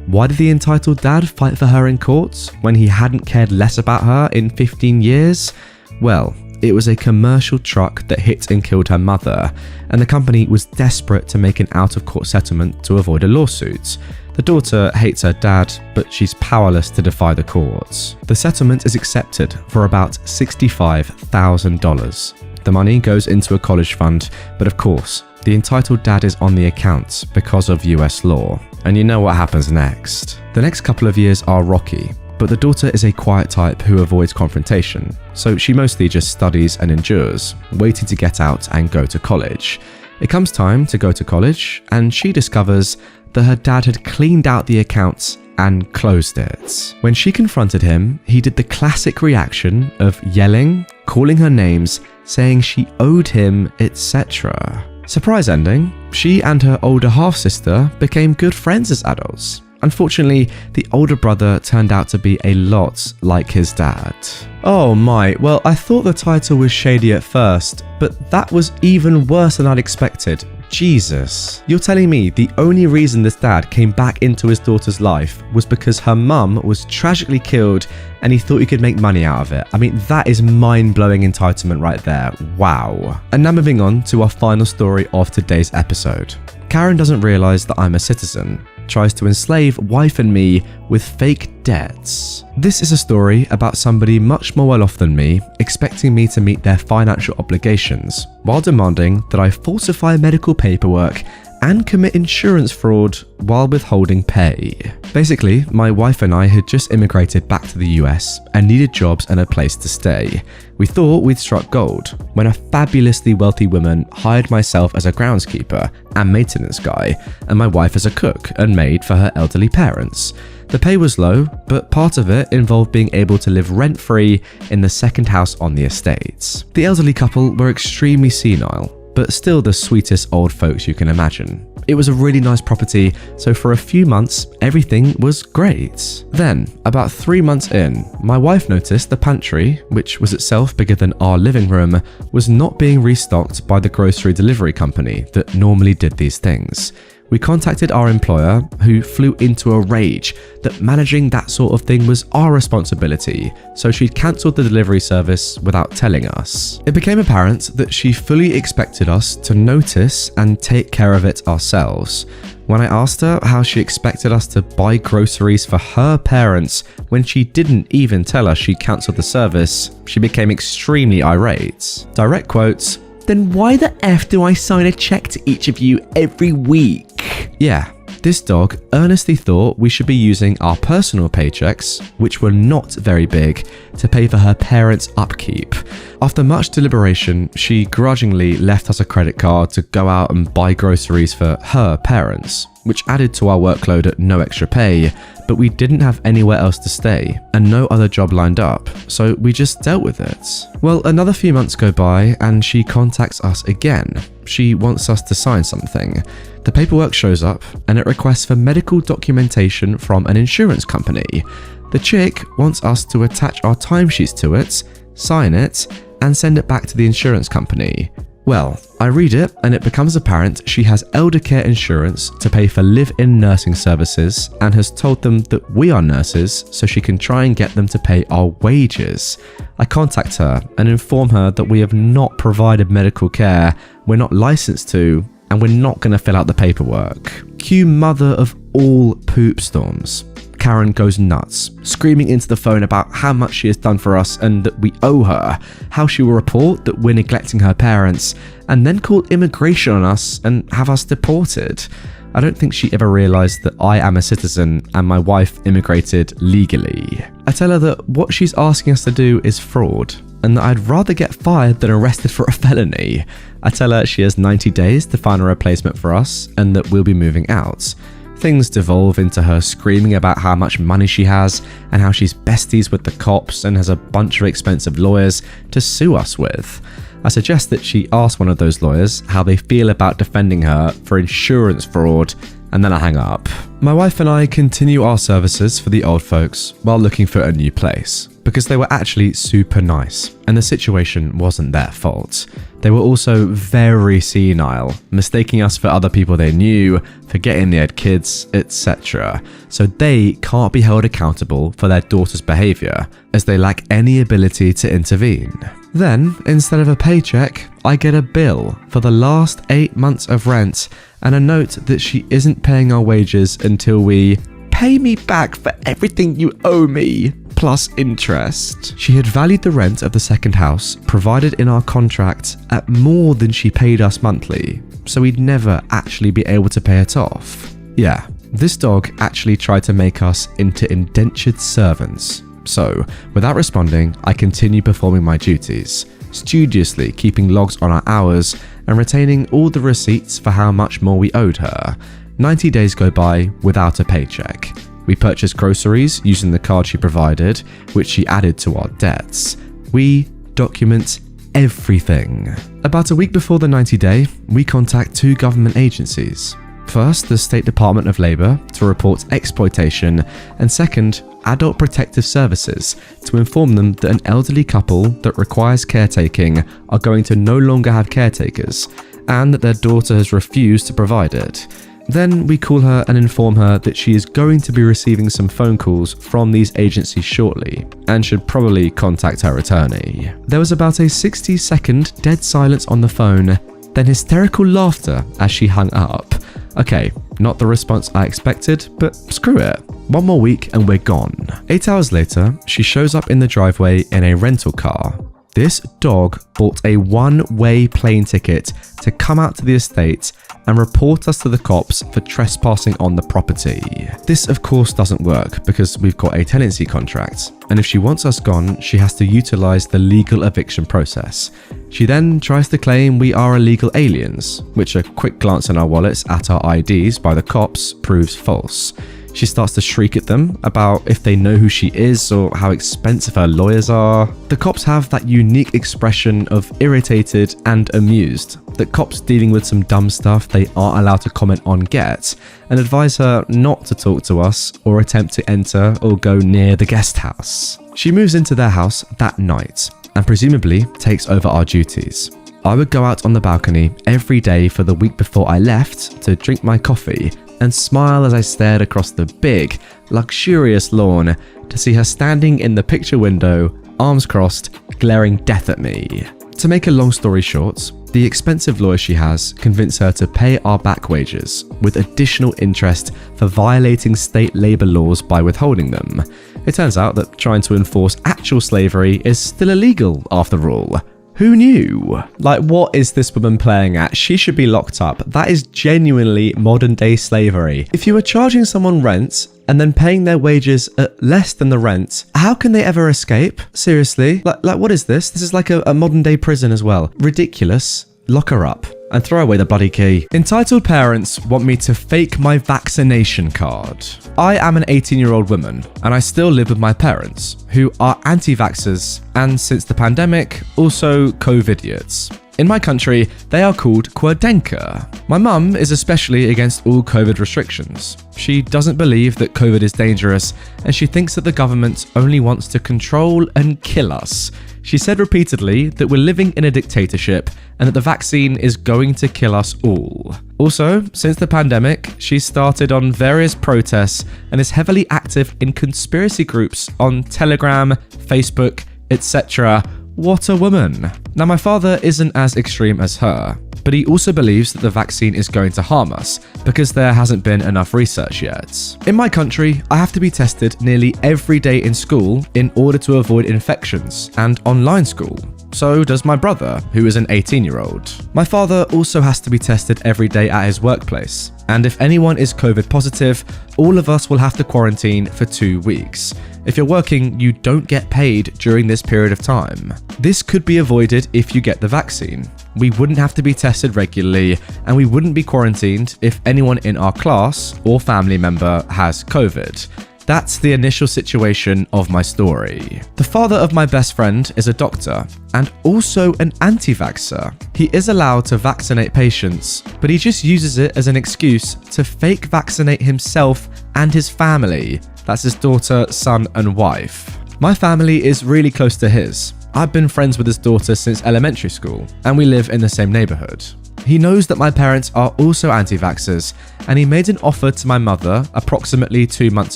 Why did the entitled dad fight for her in court when he hadn't cared less about her in 15 years? Well, it was a commercial truck that hit and killed her mother, and the company was desperate to make an out-of-court settlement to avoid a lawsuit. The daughter hates her dad, but she's powerless to defy the courts. The settlement is accepted for about $65,000. The money goes into a college fund, but of course, the entitled dad is on the account because of US law. And you know what happens next. The next couple of years are rocky, but the daughter is a quiet type who avoids confrontation, so she mostly just studies and endures, waiting to get out and go to college. It comes time to go to college, and she discovers that her dad had cleaned out the accounts and closed it. When she confronted him, he did the classic reaction of yelling, calling her names, saying she owed him, etc. Surprise ending, she and her older half-sister became good friends as adults. Unfortunately, the older brother turned out to be a lot like his dad. Oh my, well I thought the title was shady at first, but that was even worse than I'd expected. Jesus. You're telling me the only reason this dad came back into his daughter's life was because her mum was tragically killed and he thought he could make money out of it? I mean, that is mind-blowing entitlement right there. Wow. And now moving on to our final story of today's episode. Karen doesn't realise that I'm a citizen, tries to enslave wife and me with fake debts. This is a story about somebody much more well off than me, expecting me to meet their financial obligations, while demanding that I falsify medical paperwork and commit insurance fraud while withholding pay. Basically, my wife and I had just immigrated back to the US and needed jobs and a place to stay. We thought we'd struck gold when a fabulously wealthy woman hired myself as a groundskeeper and maintenance guy, and my wife as a cook and maid for her elderly parents. The pay was low, but part of it involved being able to live rent-free in the second house on the estate. The elderly couple were extremely senile, but still the sweetest old folks you can imagine. It was a really nice property, so for a few months, everything was great. Then, about 3 months in, my wife noticed the pantry, which was itself bigger than our living room, was not being restocked by the grocery delivery company that normally did these things. We contacted our employer, who flew into a rage that managing that sort of thing was our responsibility, so she'd cancelled the delivery service without telling us. It became apparent that she fully expected us to notice and take care of it ourselves. When I asked her how she expected us to buy groceries for her parents when she didn't even tell us she cancelled the service, she became extremely irate. Direct quotes, "Then why the F do I sign a check to each of you every week?" Yeah, this dog earnestly thought we should be using our personal paychecks, which were not very big, to pay for her parents' upkeep. After much deliberation, she grudgingly left us a credit card to go out and buy groceries for her parents, which added to our workload at no extra pay, but we didn't have anywhere else to stay and no other job lined up, so we just dealt with it. Well, another few months go by and she contacts us again. She wants us to sign something. The paperwork shows up and it requests for medical documentation from an insurance company. The chick wants us to attach our timesheets to it, sign it, and send it back to the insurance company. Well, I read it and it becomes apparent she has elder care insurance to pay for live-in nursing services and has told them that we are nurses so she can try and get them to pay our wages. I contact her and inform her that we have not provided medical care, we're not licensed to, and we're not going to fill out the paperwork. Cue mother of all poop storms. Karen goes nuts, screaming into the phone about how much she has done for us and that we owe her, how she will report that we're neglecting her parents, and then call immigration on us and have us deported. I don't think she ever realised that I am a citizen and my wife immigrated legally. I tell her that what she's asking us to do is fraud, and that I'd rather get fired than arrested for a felony. I tell her she has 90 days to find a replacement for us and that we'll be moving out. Things devolve into her screaming about how much money she has and how she's besties with the cops and has a bunch of expensive lawyers to sue us with. I suggest that she ask one of those lawyers how they feel about defending her for insurance fraud, and then I hang up. My wife and I continue our services for the old folks while looking for a new place, because they were actually super nice and the situation wasn't their fault. They were also very senile, mistaking us for other people they knew, forgetting they had kids, etc. So they can't be held accountable for their daughter's behaviour, as they lack any ability to intervene. Then, instead of a paycheck, I get a bill for the last 8 months of rent and a note that she isn't paying our wages until we pay me back for everything you owe me, plus interest. She had valued the rent of the second house provided in our contract at more than she paid us monthly, so we'd never actually be able to pay it off. Yeah, this dog actually tried to make us into indentured servants. So, without responding, I continue performing my duties, studiously keeping logs on our hours and retaining all the receipts for how much more we owed her. 90 days go by without a paycheck. We purchased groceries using the card she provided, which she added to our debts. We document everything. About a week before the 90-day, we contact 2 government agencies. First, the State Department of Labour to report exploitation, and second, Adult Protective Services to inform them that an elderly couple that requires caretaking are going to no longer have caretakers, and that their daughter has refused to provide it. Then we call her and inform her that she is going to be receiving some phone calls from these agencies shortly, and should probably contact her attorney. There was about a 60-second dead silence on the phone, then hysterical laughter as she hung up. Okay, not the response I expected, but screw it. One more week and we're gone. 8 hours later, she shows up in the driveway in a rental car. This dog bought a one-way plane ticket to come out to the estate and report us to the cops for trespassing on the property. This of course doesn't work because we've got a tenancy contract, and if she wants us gone, she has to utilize the legal eviction process. She then tries to claim we are illegal aliens, which a quick glance in our wallets at our IDs by the cops proves false. She starts to shriek at them about if they know who she is or how expensive her lawyers are. The cops have that unique expression of irritated and amused that cops dealing with some dumb stuff they aren't allowed to comment on get, and advise her not to talk to us or attempt to enter or go near the guest house. She moves into their house that night and presumably takes over our duties. I would go out on the balcony every day for the week before I left to drink my coffee and smile as I stared across the big, luxurious lawn to see her standing in the picture window, arms crossed, glaring death at me. To make a long story short, the expensive lawyer she has convinced her to pay our back wages with additional interest for violating state labor laws by withholding them. It turns out that trying to enforce actual slavery is still illegal after all. Who knew? Like, what is this woman playing at? She should be locked up. That is genuinely modern day slavery. If you are charging someone rent and then paying their wages at less than the rent, how can they ever escape? Seriously? Like what is this? This is like a modern day prison as well. Ridiculous. Lock her up and throw away the bloody key. Entitled parents want me to fake my vaccination card. I am an 18-year-old woman and I still live with my parents, who are anti-vaxxers and since the pandemic, also COVID-idiots. In my country, they are called Kwodenka. My mum is especially against all COVID restrictions. She doesn't believe that COVID is dangerous and she thinks that the government only wants to control and kill us. She said repeatedly that we're living in a dictatorship and that the vaccine is going to kill us all. Also, since the pandemic, she's started on various protests and is heavily active in conspiracy groups on Telegram, Facebook, etc. What a woman. Now, my father isn't as extreme as her, but he also believes that the vaccine is going to harm us because there hasn't been enough research yet. In my country, I have to be tested nearly every day in school in order to avoid infections and online school. So does my brother, who is an 18-year-old. My father also has to be tested every day at his workplace, and if anyone is COVID positive, all of us will have to quarantine for 2 weeks. If you're working, you don't get paid during this period of time. This could be avoided if you get the vaccine. We wouldn't have to be tested regularly, and we wouldn't be quarantined if anyone in our class or family member has COVID. That's the initial situation of my story. The father of my best friend is a doctor and also an anti-vaxxer. He is allowed to vaccinate patients, but he just uses it as an excuse to fake vaccinate himself and his family. That's his daughter, son, and wife. My family is really close to his. I've been friends with his daughter since elementary school, and we live in the same neighborhood. He knows that my parents are also anti-vaxxers, and he made an offer to my mother approximately 2 months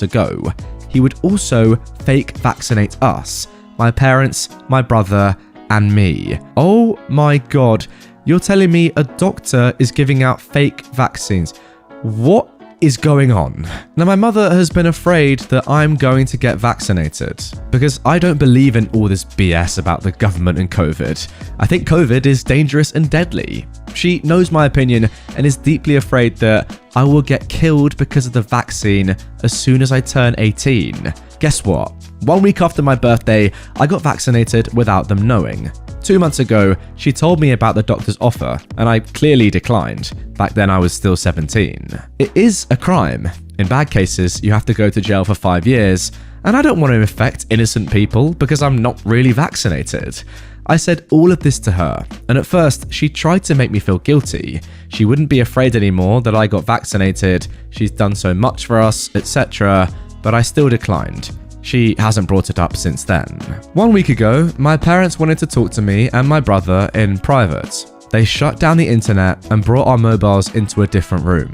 ago. He would also fake vaccinate us, my parents, my brother, and me. Oh my god, you're telling me a doctor is giving out fake vaccines? What is going on? Now, my mother has been afraid that I'm going to get vaccinated because I don't believe in all this BS about the government and COVID. I think COVID is dangerous and deadly. She knows my opinion and is deeply afraid that I will get killed because of the vaccine as soon as I turn 18. Guess what? 1 week after my birthday, I got vaccinated without them knowing. 2 months ago, she told me about the doctor's offer, and I clearly declined. Back then, I was still 17. It is a crime. In bad cases, you have to go to jail for 5 years, and I don't want to infect innocent people because I'm not really vaccinated. I said all of this to her, and at first, she tried to make me feel guilty. She wouldn't be afraid anymore that I got vaccinated, she's done so much for us, etc., but I still declined. She hasn't brought it up since then. 1 week ago, my parents wanted to talk to me and my brother in private. They shut down the internet and brought our mobiles into a different room.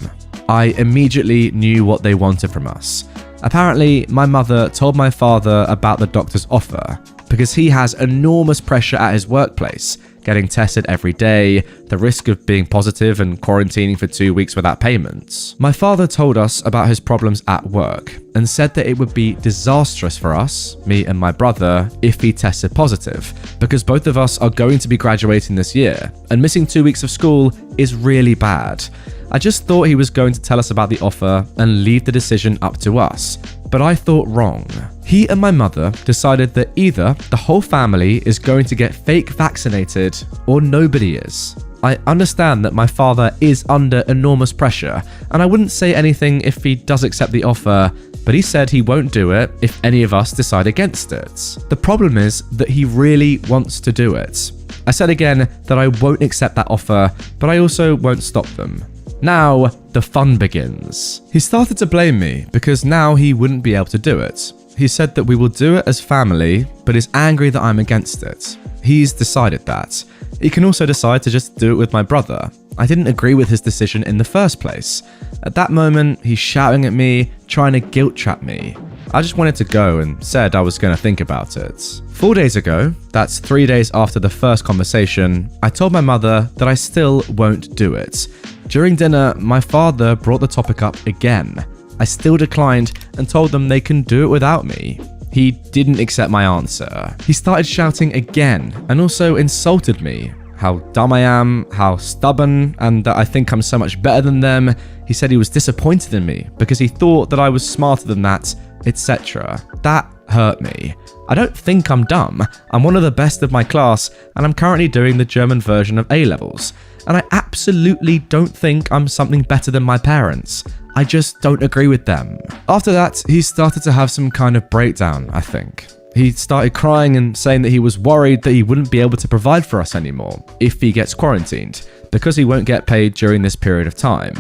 I immediately knew what they wanted from us. Apparently, my mother told my father about the doctor's offer because he has enormous pressure at his workplace, getting tested every day, the risk of being positive and quarantining for 2 weeks without payments. My father told us about his problems at work and said that it would be disastrous for us, me and my brother, if he tested positive, because both of us are going to be graduating this year, and missing 2 weeks of school is really bad. I just thought he was going to tell us about the offer and leave the decision up to us, but I thought wrong. He and my mother decided that either the whole family is going to get fake vaccinated or nobody is. I understand that my father is under enormous pressure, and I wouldn't say anything if he does accept the offer, but he said he won't do it if any of us decide against it. The problem is that he really wants to do it. I said again that I won't accept that offer, but I also won't stop them. Now, the fun begins. He started to blame me because now he wouldn't be able to do it. He said that we will do it as family, but is angry that I'm against it. He's decided that. He can also decide to just do it with my brother. I didn't agree with his decision in the first place. At that moment, he's shouting at me, trying to guilt trap me. I just wanted to go and said I was going to think about it. 4 days ago, that's 3 days after the first conversation, I told my mother that I still won't do it. During dinner, my father brought the topic up again. I still declined and told them they can do it without me. He didn't accept my answer. He started shouting again and also insulted me. How dumb I am, how stubborn, and that I think I'm so much better than them. He said he was disappointed in me because he thought that I was smarter than that, etc. That hurt me. I don't think I'm dumb. I'm one of the best of my class, and I'm currently doing the German version of A-levels. And I absolutely don't think I'm something better than my parents. I just don't agree with them. After that, he started to have some kind of breakdown, I think. He started crying and saying that he was worried that he wouldn't be able to provide for us anymore if he gets quarantined, because he won't get paid during this period of time.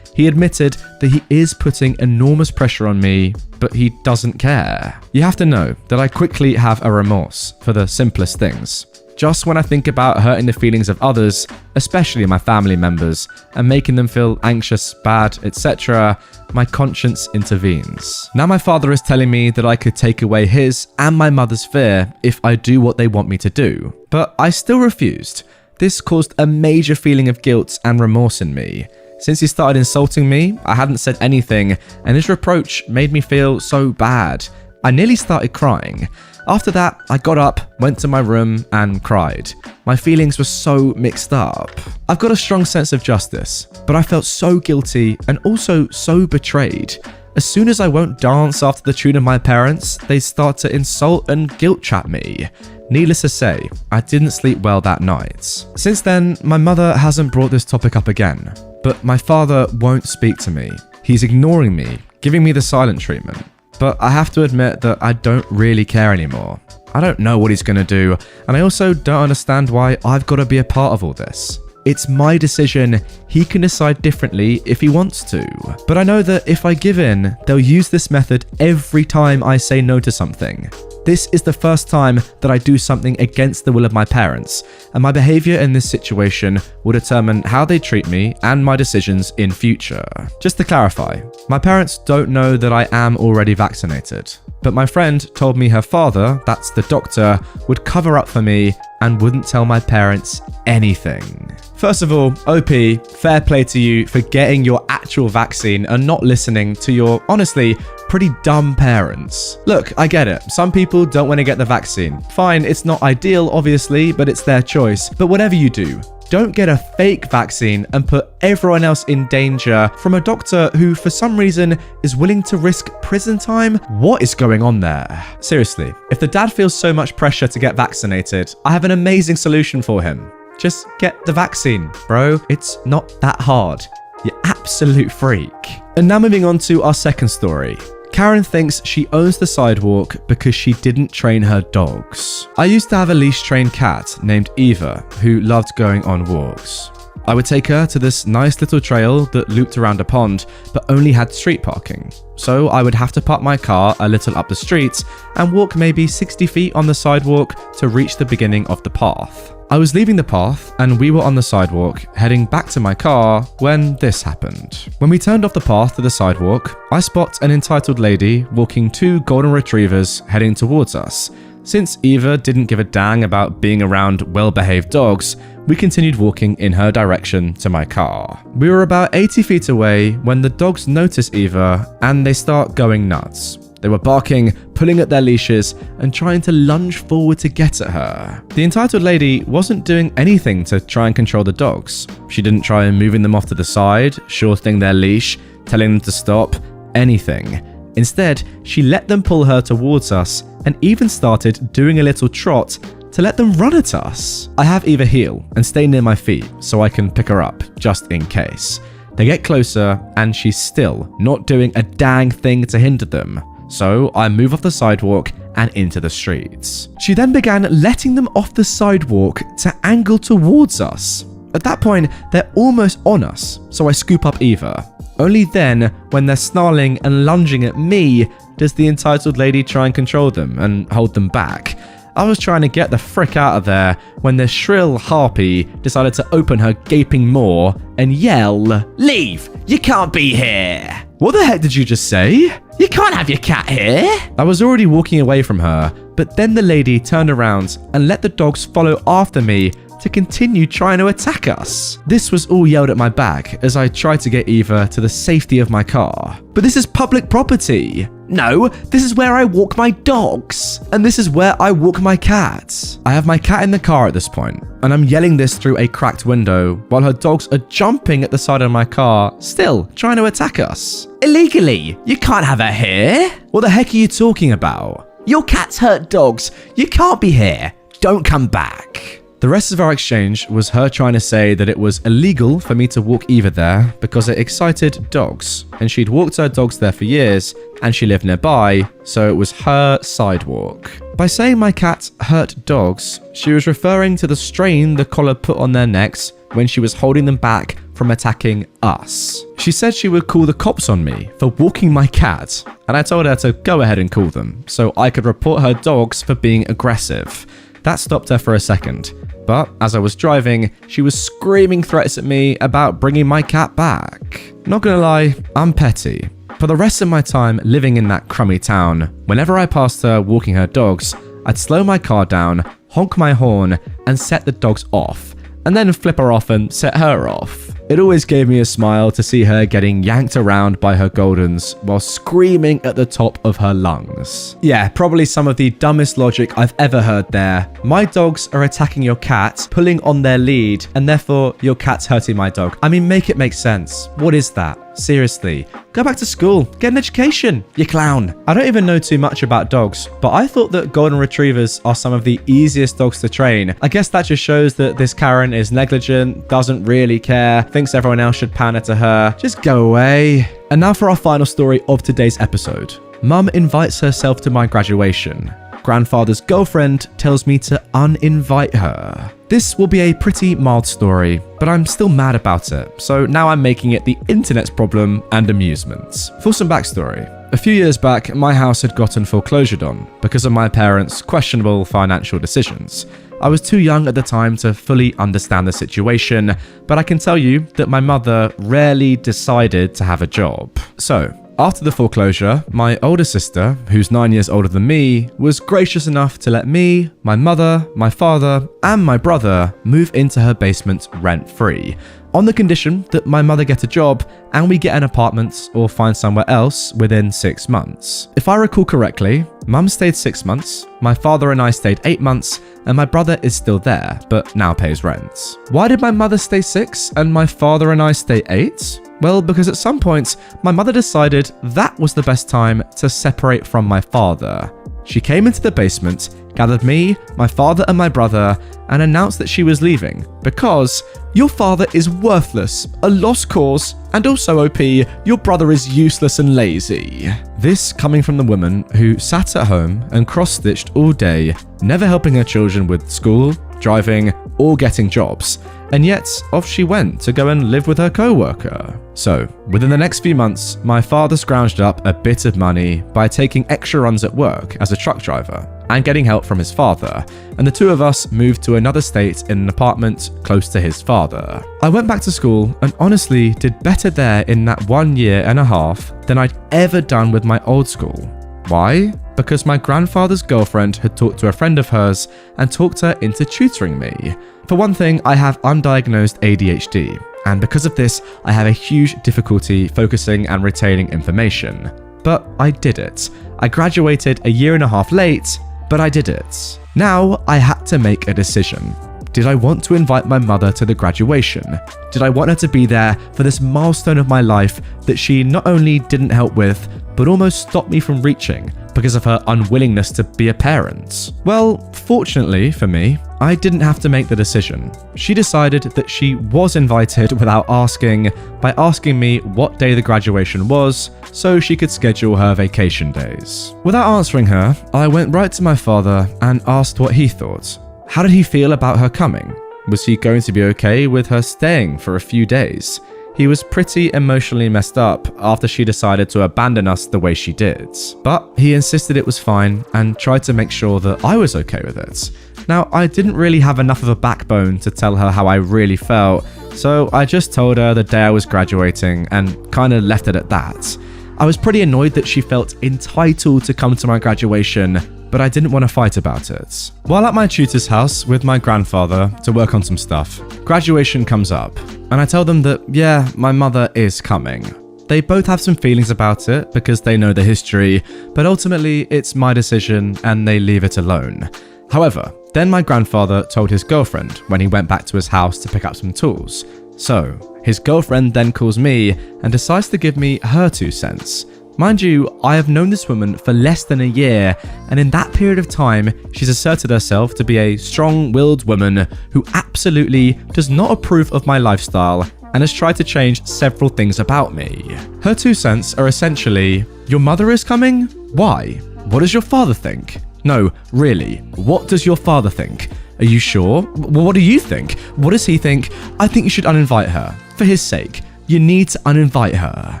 He admitted that he is putting enormous pressure on me, but he doesn't care. You have to know that I quickly have a remorse for the simplest things. Just when I think about hurting the feelings of others, especially my family members, and making them feel anxious, bad, etc., my conscience intervenes. Now my father is telling me that I could take away his and my mother's fear if I do what they want me to do. But I still refused. This caused a major feeling of guilt and remorse in me. Since he started insulting me, I hadn't said anything, and his reproach made me feel so bad. I nearly started crying. After that, I got up, went to my room, and cried. My feelings were so mixed up. I've got a strong sense of justice, but I felt so guilty and also so betrayed. As soon as I won't dance after the tune of my parents, they start to insult and guilt trap me. Needless to say, I didn't sleep well that night. Since then, my mother hasn't brought this topic up again, but my father won't speak to me. He's ignoring me, giving me the silent treatment. But I have to admit that I don't really care anymore. I don't know what he's going to do, and I also don't understand why I've got to be a part of all this. It's my decision. He can decide differently if he wants to. But I know that if I give in, they'll use this method every time I say no to something. This is the first time that I do something against the will of my parents, and my behavior in this situation will determine how they treat me and my decisions in future. Just to clarify, my parents don't know that I am already vaccinated, but my friend told me her father, that's the doctor, would cover up for me and wouldn't tell my parents anything. First of all, OP, fair play to you for getting your actual vaccine and not listening to your, honestly, pretty dumb parents. Look, I get it. Some people don't want to get the vaccine. Fine, it's not ideal, obviously, but it's their choice. But whatever you do, don't get a fake vaccine and put everyone else in danger from a doctor who, for some reason, is willing to risk prison time. What is going on there? Seriously, if the dad feels so much pressure to get vaccinated, I have an amazing solution for him. Just get the vaccine, bro. It's not that hard. You absolute freak. And now moving on to our second story. Karen thinks she owns the sidewalk because she didn't train her dogs. I used to have a leash-trained cat named Eva who loved going on walks. I would take her to this nice little trail that looped around a pond but only had street parking. So I would have to park my car a little up the street and walk maybe 60 feet on the sidewalk to reach the beginning of the path. I was leaving the path and we were on the sidewalk heading back to my car when this happened. When we turned off the path to the sidewalk, I spot an entitled lady walking 2 golden retrievers heading towards us. Since Eva didn't give a dang about being around well-behaved dogs, we continued walking in her direction to my car. We were about 80 feet away when the dogs notice Eva and they start going nuts. They were barking, pulling at their leashes, and trying to lunge forward to get at her. The entitled lady wasn't doing anything to try and control the dogs. She didn't try moving them off to the side, shortening their leash, telling them to stop, anything. Instead, she let them pull her towards us and even started doing a little trot to let them run at us. I have Eva heel and stay near my feet so I can pick her up, just in case. They get closer and she's still not doing a dang thing to hinder them. So I move off the sidewalk and into the streets. She then began letting them off the sidewalk to angle towards us. At that point, they're almost on us, so I scoop up Eva. Only then, when they're snarling and lunging at me, does the entitled lady try and control them and hold them back. I was trying to get the frick out of there when this shrill harpy decided to open her gaping maw and yell, "Leave! You can't be here!" What the heck did you just say? You can't have your cat here! I was already walking away from her, but then the lady turned around and let the dogs follow after me to continue trying to attack us. This was all yelled at my back as I tried to get Eva to the safety of my car. But this is public property. No, this is where I walk my dogs. And this is where I walk my cat. I have my cat in the car at this point, and I'm yelling this through a cracked window while her dogs are jumping at the side of my car, still trying to attack us. Illegally. You can't have her here. What the heck are you talking about? Your cat's hurt dogs. You can't be here. Don't come back. The rest of our exchange was her trying to say that it was illegal for me to walk Eva there because it excited dogs, and she'd walked her dogs there for years and she lived nearby, so it was her sidewalk. By saying my cat hurt dogs, she was referring to the strain the collar put on their necks when she was holding them back from attacking us. She said she would call the cops on me for walking my cat, and I told her to go ahead and call them so I could report her dogs for being aggressive. That stopped her for a second, but as I was driving, she was screaming threats at me about bringing my cat back. Not gonna lie, I'm petty. For the rest of my time living in that crummy town, whenever I passed her walking her dogs, I'd slow my car down, honk my horn, and set the dogs off, and then flip her off and set her off. It always gave me a smile to see her getting yanked around by her Goldens while screaming at the top of her lungs. Yeah, probably some of the dumbest logic I've ever heard there. My dogs are attacking your cat, pulling on their lead, and therefore your cat's hurting my dog. I mean, make it make sense. What is that? Seriously. Go back to school. Get an education, you clown. I don't even know too much about dogs, but I thought that golden retrievers are some of the easiest dogs to train. I guess that just shows that this Karen is negligent, doesn't really care, thinks everyone else should pander to her. Just go away. And now for our final story of today's episode. Mum invites herself to my graduation. Grandfather's girlfriend tells me to uninvite her. This will be a pretty mild story, but I'm still mad about it, so now I'm making it the internet's problem and amusement. For some backstory, a few years back, my house had gotten foreclosured on because of my parents' questionable financial decisions. I was too young at the time to fully understand the situation, but I can tell you that my mother rarely decided to have a job. So, after the foreclosure, my older sister, who's 9 years older than me, was gracious enough to let me, my mother, my father, and my brother move into her basement rent-free, on the condition that my mother get a job and we get an apartment or find somewhere else within 6 months. If I recall correctly, Mum stayed 6 months, my father and I stayed 8 months, and my brother is still there, but now pays rent. Why did my mother stay 6 and my father and I stay 8? Well, because at some point, my mother decided that was the best time to separate from my father. She came into the basement, gathered me, my father and my brother, and announced that she was leaving because your father is worthless, a lost cause, and also OP, your brother is useless and lazy. This coming from the woman who sat at home and cross-stitched all day, never helping her children with school, driving, or getting jobs. And yet, off she went to go and live with her co-worker. So, within the next few months, my father scrounged up a bit of money by taking extra runs at work as a truck driver and getting help from his father, and the two of us moved to another state in an apartment close to his father. I went back to school and honestly did better there in that 1 year and a half than I'd ever done with my old school. Why? Because my grandfather's girlfriend had talked to a friend of hers and talked her into tutoring me. For one thing, I have undiagnosed ADHD, and because of this, I have a huge difficulty focusing and retaining information. But I did it. I graduated a year and a half late, but I did it. Now, I had to make a decision. Did I want to invite my mother to the graduation? Did I want her to be there for this milestone of my life that she not only didn't help with, but almost stopped me from reaching because of her unwillingness to be a parent? Well, fortunately for me, I didn't have to make the decision. She decided that she was invited without asking, by asking me what day the graduation was, so she could schedule her vacation days. Without answering her, I went right to my father and asked what he thought. How did he feel about her coming? Was he going to be okay with her staying for a few days? He was pretty emotionally messed up after she decided to abandon us the way she did. But he insisted it was fine and tried to make sure that I was okay with it. Now, I didn't really have enough of a backbone to tell her how I really felt, so I just told her the day I was graduating and kind of left it at that. I was pretty annoyed that she felt entitled to come to my graduation, but I didn't want to fight about it. While at my tutor's house with my grandfather to work on some stuff, graduation comes up, and I tell them that, yeah, my mother is coming. They both have some feelings about it because they know the history, but ultimately it's my decision and they leave it alone. However, then my grandfather told his girlfriend when he went back to his house to pick up some tools. So, his girlfriend then calls me and decides to give me her 2 cents. Mind you, I have known this woman for less than a year, and in that period of time, she's asserted herself to be a strong-willed woman who absolutely does not approve of my lifestyle and has tried to change several things about me. Her 2 cents are essentially, your mother is coming? Why? What does your father think? No, really, what does your father think? Are you sure? Well, what do you think? What does he think? I think you should uninvite her. For his sake, you need to uninvite her.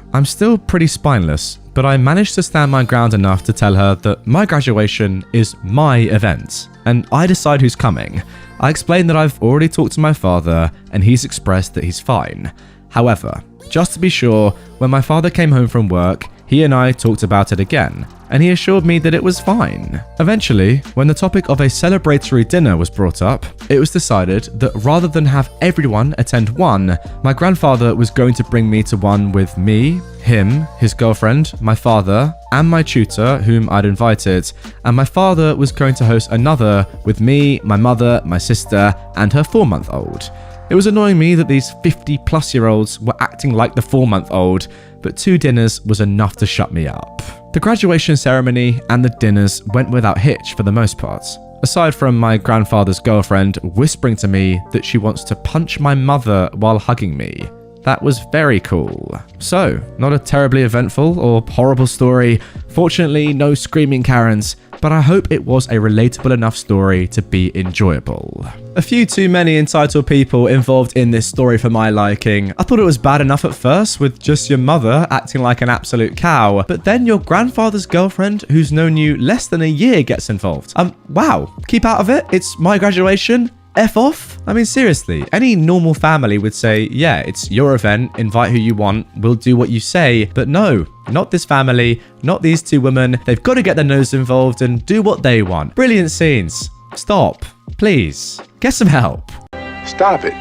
I'm still pretty spineless, but I managed to stand my ground enough to tell her that my graduation is my event, and I decide who's coming. I explained that I've already talked to my father, and he's expressed that he's fine. However, just to be sure, when my father came home from work, he and I talked about it again, and he assured me that it was fine. Eventually, when the topic of a celebratory dinner was brought up, it was decided that rather than have everyone attend one, my grandfather was going to bring me to one with me, him, his girlfriend, my father, and my tutor, whom I'd invited, and my father was going to host another with me, my mother, my sister, and her 4-month-old. It was annoying me that these 50-plus-year-olds were acting like the 4-month-old, but 2 dinners was enough to shut me up. The graduation ceremony and the dinners went without hitch for the most part, aside from my grandfather's girlfriend whispering to me that she wants to punch my mother while hugging me. That was very cool. So, not a terribly eventful or horrible story. Fortunately, no screaming Karens, but I hope it was a relatable enough story to be enjoyable. A few too many entitled people involved in this story for my liking. I thought it was bad enough at first with just your mother acting like an absolute cow, but then your grandfather's girlfriend who's known you less than a year gets involved. Wow, keep out of it. It's my graduation. F off? I mean, seriously, any normal family would say, yeah, it's your event, invite who you want, we'll do what you say. But no, not this family, not these 2 women. They've got to get their nose involved and do what they want. Brilliant scenes. Stop. Please. Get some help. Stop it.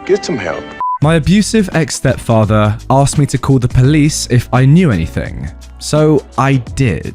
Get some help. My abusive ex-stepfather asked me to call the police if I knew anything. So I did.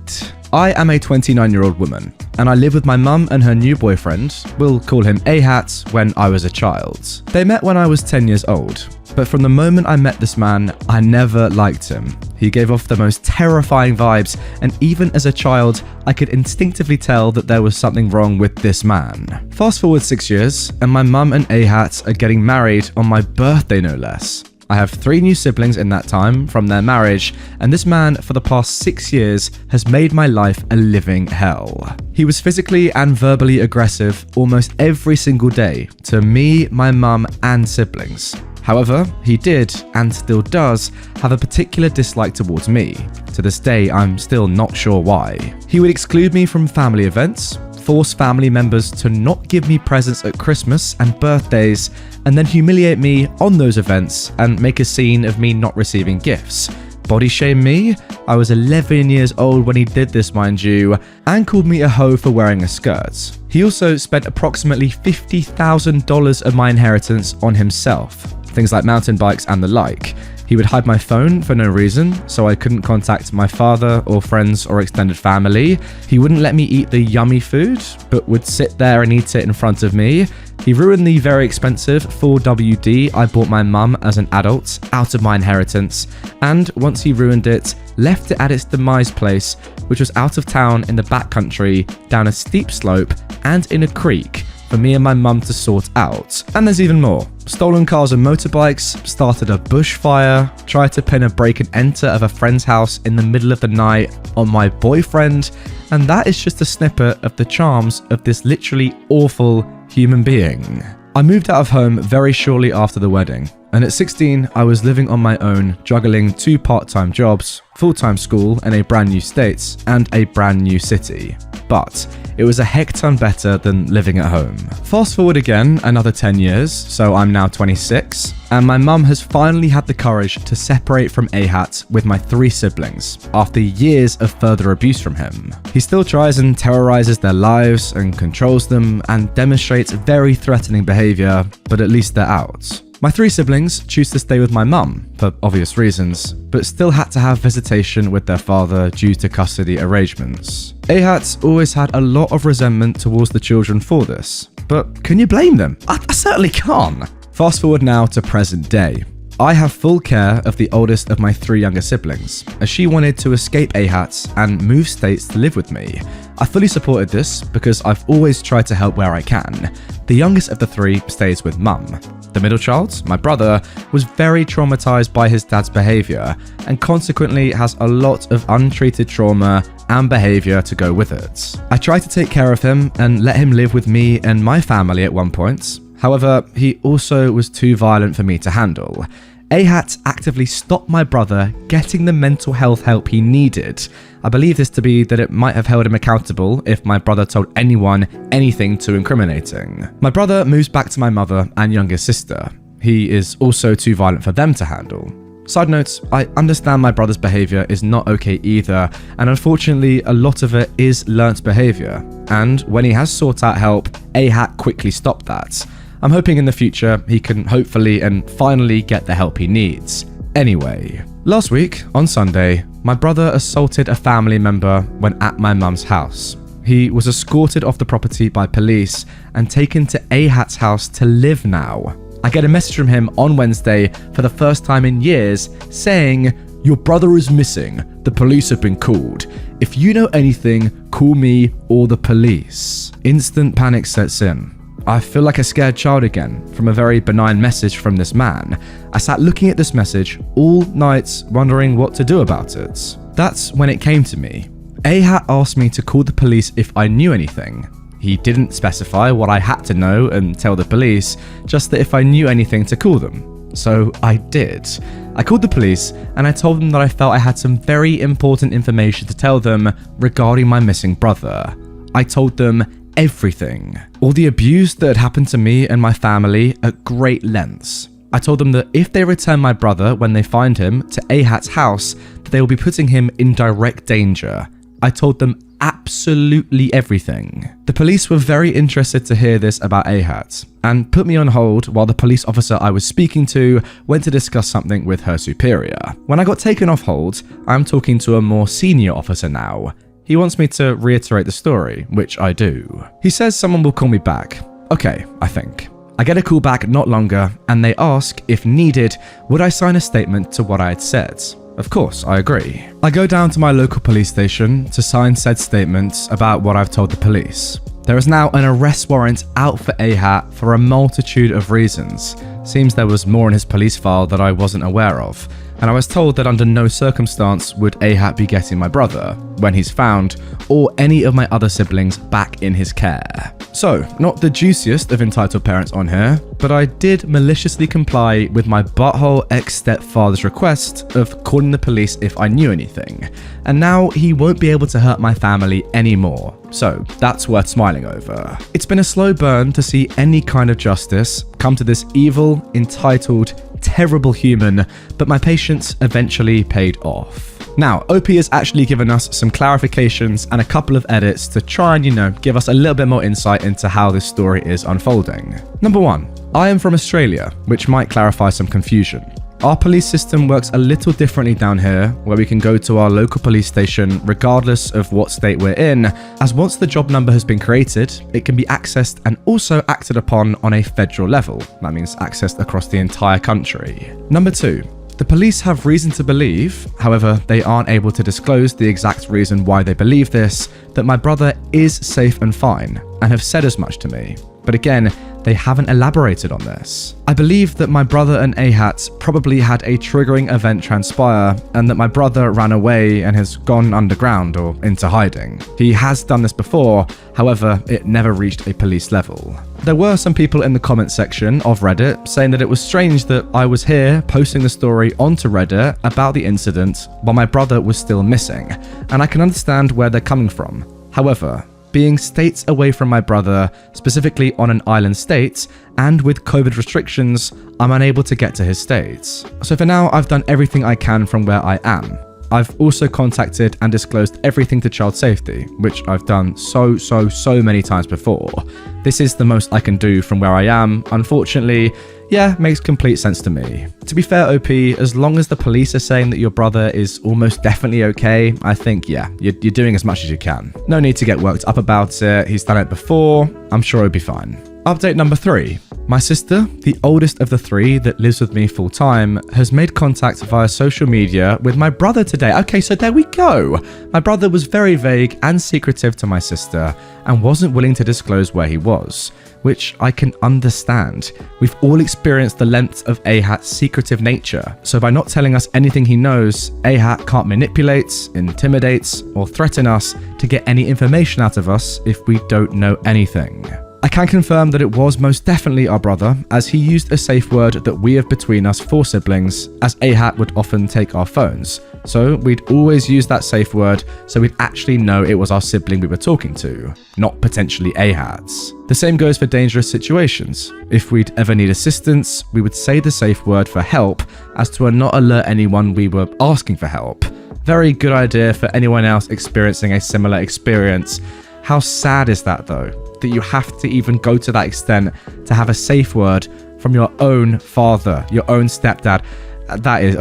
I am a 29-year-old woman, and I live with my mum and her new boyfriend, we'll call him A-Hat, when I was a child. They met when I was 10 years old, but from the moment I met this man, I never liked him. He gave off the most terrifying vibes, and even as a child, I could instinctively tell that there was something wrong with this man. Fast forward 6 years, and my mum and A-Hat are getting married on my birthday no less. I have 3 new siblings in that time from their marriage, and this man for the past 6 years has made my life a living hell. He was physically and verbally aggressive almost every single day to me, my mum, and siblings. However, he did, and still does, have a particular dislike towards me. To this day, I'm still not sure why. He would exclude me from family events, force family members to not give me presents at Christmas and birthdays, and then humiliate me on those events and make a scene of me not receiving gifts. Body shame me? I was 11 years old when he did this, mind you, and called me a hoe for wearing a skirt. He also spent approximately $50,000 of my inheritance on himself, things like mountain bikes and the like. He would hide my phone for no reason, so I couldn't contact my father or friends or extended family. He wouldn't let me eat the yummy food, but would sit there and eat it in front of me. He ruined the very expensive 4WD I bought my mum as an adult out of my inheritance, and once he ruined it, left it at its demise place, which was out of town in the backcountry, down a steep slope, and in a creek, for me and my mum to sort out. And there's even more. Stolen cars and motorbikes, started a bushfire, tried to pin a break and enter of a friend's house in the middle of the night on my boyfriend, and that is just a snippet of the charms of this literally awful human being. I moved out of home very shortly after the wedding, and at 16, I was living on my own, juggling 2 part-time jobs, full-time school in a brand new state, and a brand new city. But it was a heck ton better than living at home. Fast forward again another 10 years, so I'm now 26, and my mum has finally had the courage to separate from Ahat with my 3 siblings after years of further abuse from him. He still tries and terrorizes their lives and controls them and demonstrates very threatening behavior, but at least they're out. My 3 siblings choose to stay with my mum, for obvious reasons, but still had to have visitation with their father due to custody arrangements. Ahat's always had a lot of resentment towards the children for this, but can you blame them? I certainly can't. Fast forward now to present day. I have full care of the oldest of my 3 younger siblings, as she wanted to escape Ahat and move states to live with me. I fully supported this because I've always tried to help where I can. The youngest of the 3 stays with mum. The middle child, my brother, was very traumatized by his dad's behavior and consequently has a lot of untreated trauma and behavior to go with it. I tried to take care of him and let him live with me and my family at one point. However, he also was too violent for me to handle. Ahat actively stopped my brother getting the mental health help he needed. I believe this to be that it might have held him accountable if my brother told anyone anything too incriminating. My brother moves back to my mother and younger sister. He is also too violent for them to handle. Side notes, I understand my brother's behavior is not okay either, and unfortunately a lot of it is learnt behavior. And when he has sought out help, Ahat quickly stopped that. I'm hoping in the future he can hopefully and finally get the help he needs. Anyway, last week, on Sunday, my brother assaulted a family member when at my mum's house. He was escorted off the property by police and taken to Ahat's house to live now. I get a message from him on Wednesday for the first time in years saying, "Your brother is missing. The police have been called. If you know anything, call me or the police." Instant panic sets in. I feel like a scared child again from a very benign message from this man. I sat looking at this message all night wondering what to do about it. That's when it came to me. Ahat asked me to call the police if I knew anything. He didn't specify what I had to know and tell the police, just that if I knew anything to call them. So I did. I called the police and I told them that I felt I had some very important information to tell them regarding my missing brother. I told them everything. All the abuse that had happened to me and my family at great lengths. I told them that if they return my brother when they find him to Ahat's house, that they will be putting him in direct danger. I told them absolutely everything. The police were very interested to hear this about Ahat and put me on hold while the police officer I was speaking to went to discuss something with her superior. When I got taken off hold, I'm talking to a more senior officer now. He wants me to reiterate the story, which I do. He says someone will call me back. Okay, I think. I get a call back not longer, and they ask, if needed, would I sign a statement to what I had said? Of course, I agree. I go down to my local police station to sign said statement about what I've told the police. There is now an arrest warrant out for Ahat for a multitude of reasons. Seems there was more in his police file that I wasn't aware of, and I was told that under no circumstance would Ahat be getting my brother, when he's found, or any of my other siblings back in his care. So, not the juiciest of entitled parents on here, but I did maliciously comply with my butthole ex-stepfather's request of calling the police if I knew anything, and now he won't be able to hurt my family anymore. So, that's worth smiling over. It's been a slow burn to see any kind of justice come to this evil, entitled, terrible human, but my patience eventually paid off. Now, OP has actually given us some clarifications and a couple of edits to try and, give us a little bit more insight into how this story is unfolding. Number 1, I am from Australia, which might clarify some confusion. Our police system works a little differently down here, where we can go to our local police station regardless of what state we're in, as once the job number has been created, it can be accessed and also acted upon on a federal level. That means accessed across the entire country. Number 2, the police have reason to believe, however, they aren't able to disclose the exact reason why they believe this, that my brother is safe and fine, and have said as much to me. But again, they haven't elaborated on this. I believe that my brother and Ahat probably had a triggering event transpire, and that my brother ran away and has gone underground or into hiding. He has done this before, however, it never reached a police level. There were some people in the comment section of Reddit saying that it was strange that I was here posting the story onto Reddit about the incident while my brother was still missing, and I can understand where they're coming from. However, being states away from my brother, specifically on an island state, and with COVID restrictions, I'm unable to get to his states. So for now, I've done everything I can from where I am. I've also contacted and disclosed everything to child safety, which I've done so many times before. This is the most I can do from where I am. Unfortunately, yeah, makes complete sense to me. To be fair, OP, as long as the police are saying that your brother is almost definitely okay, I think, yeah, you're doing as much as you can. No need to get worked up about it. He's done it before. I'm sure he'll be fine. Update number 3. My sister, the oldest of the 3 that lives with me full time, has made contact via social media with my brother today. Okay, so there we go. My brother was very vague and secretive to my sister and wasn't willing to disclose where he was, which I can understand. We've all experienced the length of Ahat's secretive nature, so by not telling us anything he knows, Ahat can't manipulate, intimidate, or threaten us to get any information out of us if we don't know anything. I can confirm that it was most definitely our brother, as he used a safe word that we have between us 4 siblings, as Ahat would often take our phones. So we'd always use that safe word so we'd actually know it was our sibling we were talking to, not potentially Ahat's. The same goes for dangerous situations. If we'd ever need assistance, we would say the safe word for help as to not alert anyone we were asking for help. Very good idea for anyone else experiencing a similar experience. How sad is that though? That you have to even go to that extent to have a safe word from your own father, your own stepdad. That is,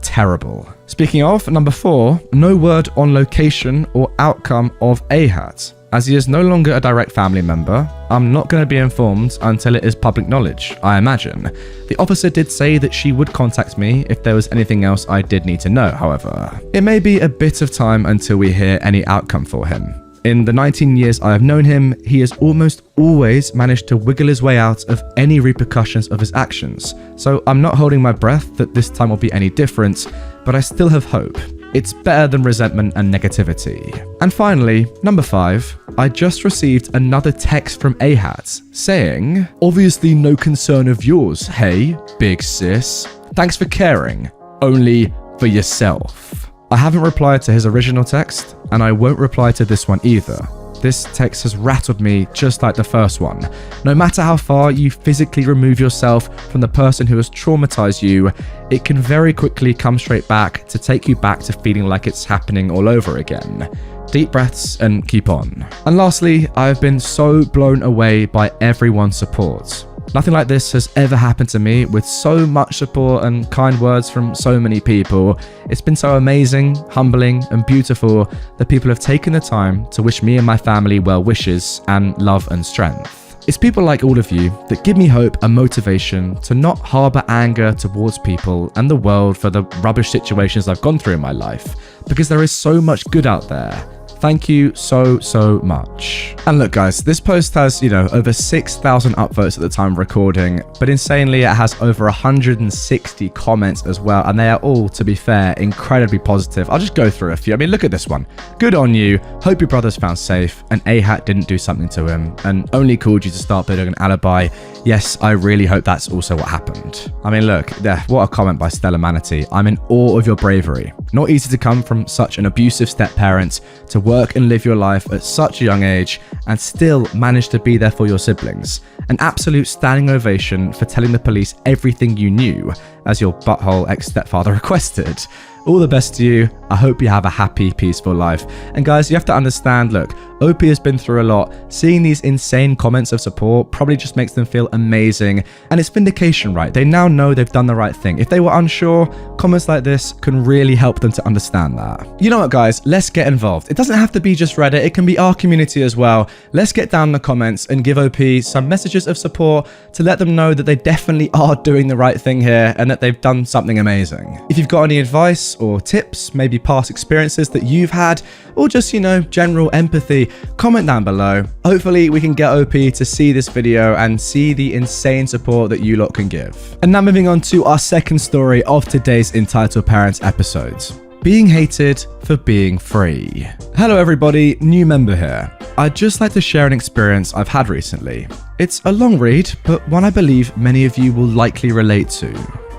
terrible. Speaking of, number 4, no word on location or outcome of Ahat. As he is no longer a direct family member, I'm not going to be informed until it is public knowledge, I imagine. The officer did say that she would contact me if there was anything else I did need to know, however. It may be a bit of time until we hear any outcome for him. In the 19 years I have known him, he has almost always managed to wiggle his way out of any repercussions of his actions. So I'm not holding my breath that this time will be any different, but I still have hope. It's better than resentment and negativity. And finally, number 5, I just received another text from Ahat saying, "Obviously no concern of yours, hey, big sis. Thanks for caring, only for yourself." I haven't replied to his original text, and I won't reply to this one either. This text has rattled me just like the first one. No matter how far you physically remove yourself from the person who has traumatized you, it can very quickly come straight back to take you back to feeling like it's happening all over again. Deep breaths and keep on. And lastly, I have been so blown away by everyone's support. Nothing like this has ever happened to me, with so much support and kind words from so many people. It's been so amazing, humbling, and beautiful that people have taken the time to wish me and my family well wishes and love and strength. It's people like all of you that give me hope and motivation to not harbour anger towards people and the world for the rubbish situations I've gone through in my life, because there is so much good out there. Thank you so much. And look guys, this post has, over 6,000 upvotes at the time of recording, but insanely it has over 160 comments as well, and they are all, to be fair, incredibly positive. I'll just go through a few. I mean, look at this one. Good on you. Hope your brother's found safe, and Ahat didn't do something to him, and only called you to start building an alibi. Yes, I really hope that's also what happened. I mean, look, what a comment by Stellar Manatee. I'm in awe of your bravery. Not easy to come from such an abusive step-parent to work and live your life at such a young age and still manage to be there for your siblings. An absolute standing ovation for telling the police everything you knew, as your butthole ex-stepfather requested. All the best to you. I hope you have a happy, peaceful life. And guys, you have to understand, look, OP has been through a lot. Seeing these insane comments of support probably just makes them feel amazing. And it's vindication, right? They now know they've done the right thing. If they were unsure, comments like this can really help them to understand that. You know what, guys? Let's get involved. It doesn't have to be just Reddit. It can be our community as well. Let's get down in the comments and give OP some messages of support to let them know that they definitely are doing the right thing here and that they've done something amazing. If you've got any advice or tips, maybe past experiences that you've had, or just, general empathy, comment down below. Hopefully we can get OP to see this video and see the insane support that you lot can give. And now moving on to our second story of today's Entitled Parents episodes. Being hated for being free. Hello everybody, new member here. I'd just like to share an experience I've had recently. It's a long read, but one I believe many of you will likely relate to.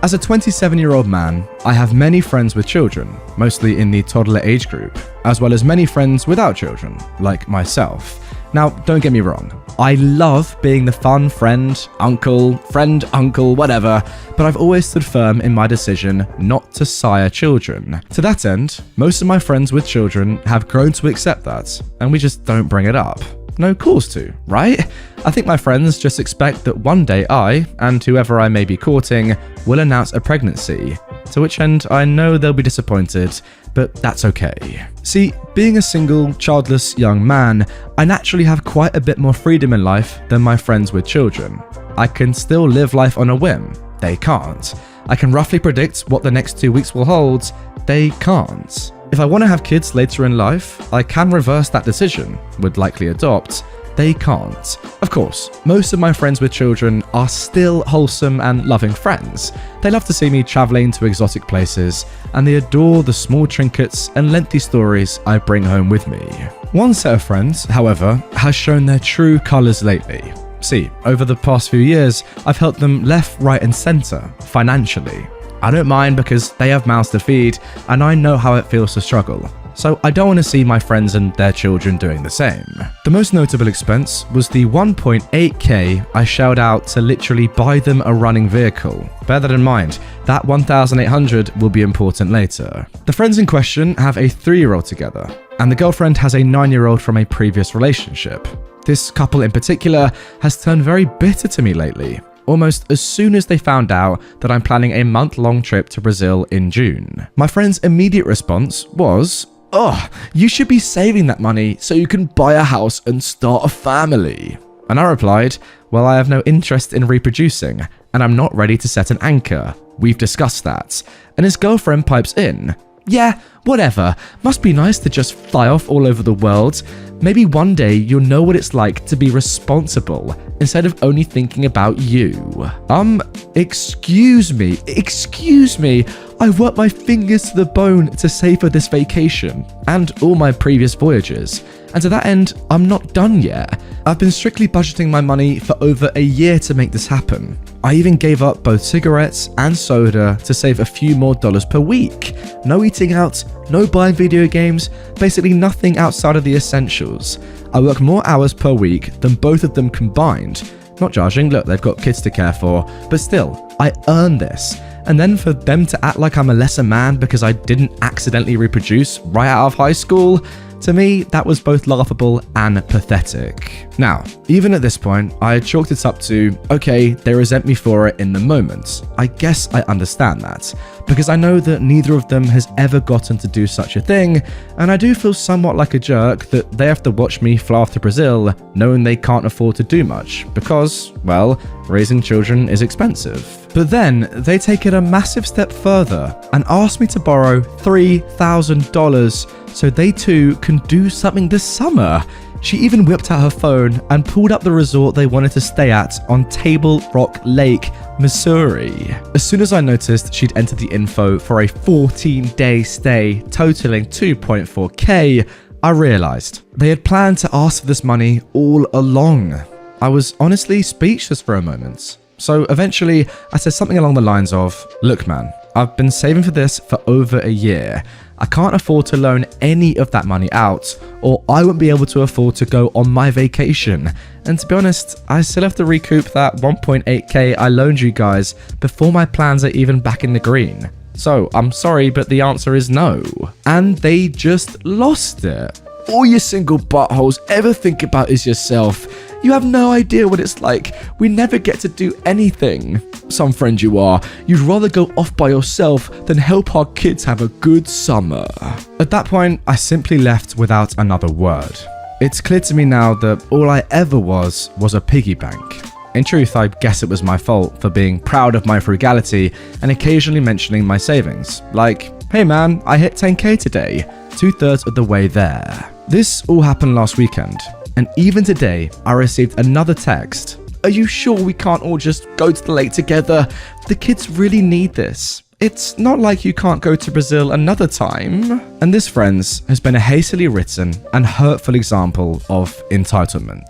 As a 27-year-old man, I have many friends with children, mostly in the toddler age group, as well as many friends without children, like myself. Now, don't get me wrong, I love being the fun friend, uncle, whatever, but I've always stood firm in my decision not to sire children. To that end, most of my friends with children have grown to accept that, and we just don't bring it up. No cause to, right? I think my friends just expect that one day I, and whoever I may be courting, will announce a pregnancy, to which end I know they'll be disappointed, but that's okay. See, being a single, childless young man, I naturally have quite a bit more freedom in life than my friends with children. I can still live life on a whim. They can't. I can roughly predict what the next 2 weeks will hold. They can't. If I want to have kids later in life, I can reverse that decision, would likely adopt. They can't. Of course, most of my friends with children are still wholesome and loving friends. They love to see me traveling to exotic places, and they adore the small trinkets and lengthy stories I bring home with me. One set of friends, however, has shown their true colors lately. See, over the past few years, I've helped them left, right, and center, financially. I don't mind because they have mouths to feed, and I know how it feels to struggle. So I don't want to see my friends and their children doing the same. The most notable expense was the 1.8k I shelled out to literally buy them a running vehicle. Bear that in mind, that 1,800 will be important later. The friends in question have a 3-year-old together, and the girlfriend has a 9-year-old from a previous relationship. This couple in particular has turned very bitter to me lately, almost as soon as they found out that I'm planning a month-long trip to Brazil in June. My friend's immediate response was, "Oh, you should be saving that money so you can buy a house and start a family." And I replied, "Well, I have no interest in reproducing, and I'm not ready to set an anchor. We've discussed that." And his girlfriend pipes in, "Yeah, whatever. Must be nice to just fly off all over the world. Maybe one day you'll know what it's like to be responsible instead of only thinking about you." Excuse me. I've worked my fingers to the bone to save for this vacation and all my previous voyages. And to that end, I'm not done yet. I've been strictly budgeting my money for over a year to make this happen. I even gave up both cigarettes and soda to save a few more dollars per week. No eating out, no buying video games, basically nothing outside of the essentials. I work more hours per week than both of them combined. Not judging, look, they've got kids to care for, but still, I earned this. And then for them to act like I'm a lesser man because I didn't accidentally reproduce right out of high school, to me, that was both laughable and pathetic. Now, even at this point, I had chalked it up to, okay, they resent me for it in the moment. I guess I understand that, because I know that neither of them has ever gotten to do such a thing, and I do feel somewhat like a jerk that they have to watch me fly off to Brazil knowing they can't afford to do much, because, well, raising children is expensive. But then, they take it a massive step further and ask me to borrow $3,000 so they too can do something this summer. She even whipped out her phone and pulled up the resort they wanted to stay at on Table Rock Lake, Missouri. As soon as I noticed she'd entered the info for a 14-day stay totaling 2.4k, I realized they had planned to ask for this money all along. I was honestly speechless for a moment. So eventually, I said something along the lines of, "Look man, I've been saving for this for over a year. I can't afford to loan any of that money out, or I won't be able to afford to go on my vacation. And to be honest, I still have to recoup that 1.8k I loaned you guys before my plans are even back in the green. So I'm sorry, but the answer is no." And they just lost it. All you single buttholes ever think about is yourself. You have no idea what it's like. We never get to do anything. Some friend you are. You'd rather go off by yourself than help our kids have a good summer. At that point, I simply left without another word. It's clear to me now that all I ever was a piggy bank. In truth, I guess it was my fault for being proud of my frugality and occasionally mentioning my savings. Like, Hey man, I hit 10k today, 2/3 of the way there. This all happened last weekend, and even today I received another text. Are you sure we can't all just go to the lake together? The kids really need this. It's not like you can't go to Brazil another time. And this, friends, has been a hastily written and hurtful example of entitlement.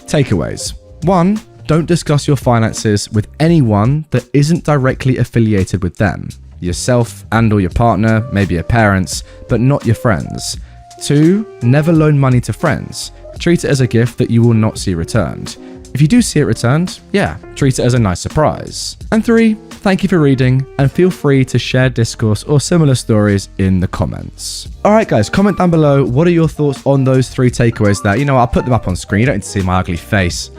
Takeaways. 1. Don't discuss your finances with anyone that isn't directly affiliated with them. Yourself and or your partner, maybe your parents, but not your friends. 2. Never loan money to friends. Treat it as a gift that you will not see returned. If you do see it returned, yeah, treat it as a nice surprise. And 3, thank you for reading, and feel free to share discourse or similar stories in the comments. Alright guys, comment down below, what are your thoughts on those 3 takeaways there? You know, I'll put them up on screen, you don't need to see my ugly face.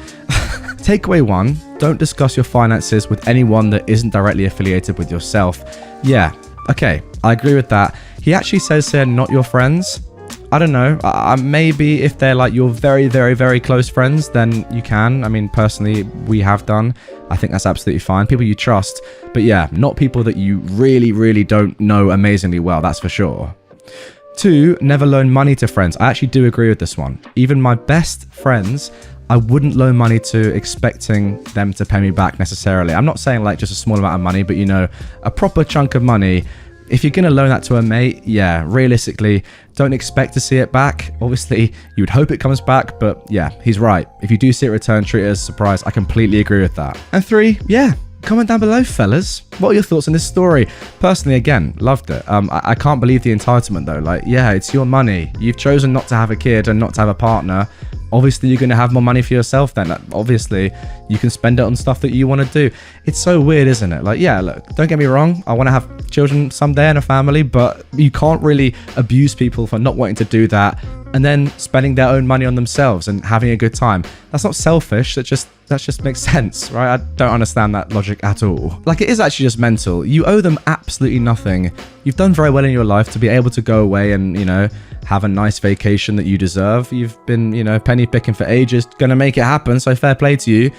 Takeaway 1, don't discuss your finances with anyone that isn't directly affiliated with yourself. Yeah, okay, I agree with that. He actually says here, not your friends. I don't know, maybe if they're like your very, very, very close friends, then you can. I mean, personally, we have done. I think that's absolutely fine. People you trust. But yeah, not people that you really, really don't know amazingly well, that's for sure. 2, never loan money to friends. I actually do agree with this one. Even my best friends, I wouldn't loan money to expecting them to pay me back necessarily. I'm not saying like just a small amount of money, but you know, a proper chunk of money. If you're going to loan that to a mate, yeah, realistically, don't expect to see it back. Obviously, you would hope it comes back, but yeah, he's right. If you do see it return, treat it as a surprise. I completely agree with that. And 3, yeah, comment down below, fellas. What are your thoughts on this story? Personally, again, loved it. I can't believe the entitlement, though. Like, yeah, it's your money. You've chosen not to have a kid and not to have a partner. Obviously, you're going to have more money for yourself then. Obviously, you can spend it on stuff that you want to do. It's so weird, isn't it? Like, yeah, look, don't get me wrong. I want to have children someday and a family, but you can't really abuse people for not wanting to do that and then spending their own money on themselves and having a good time. That's not selfish. That just makes sense, right? I don't understand that logic at all. Like, it is actually just mental. You owe them absolutely nothing. You've done very well in your life to be able to go away and, you know, have a nice vacation that you deserve. You've been, you know, penny picking for ages, gonna make it happen, so fair play to you.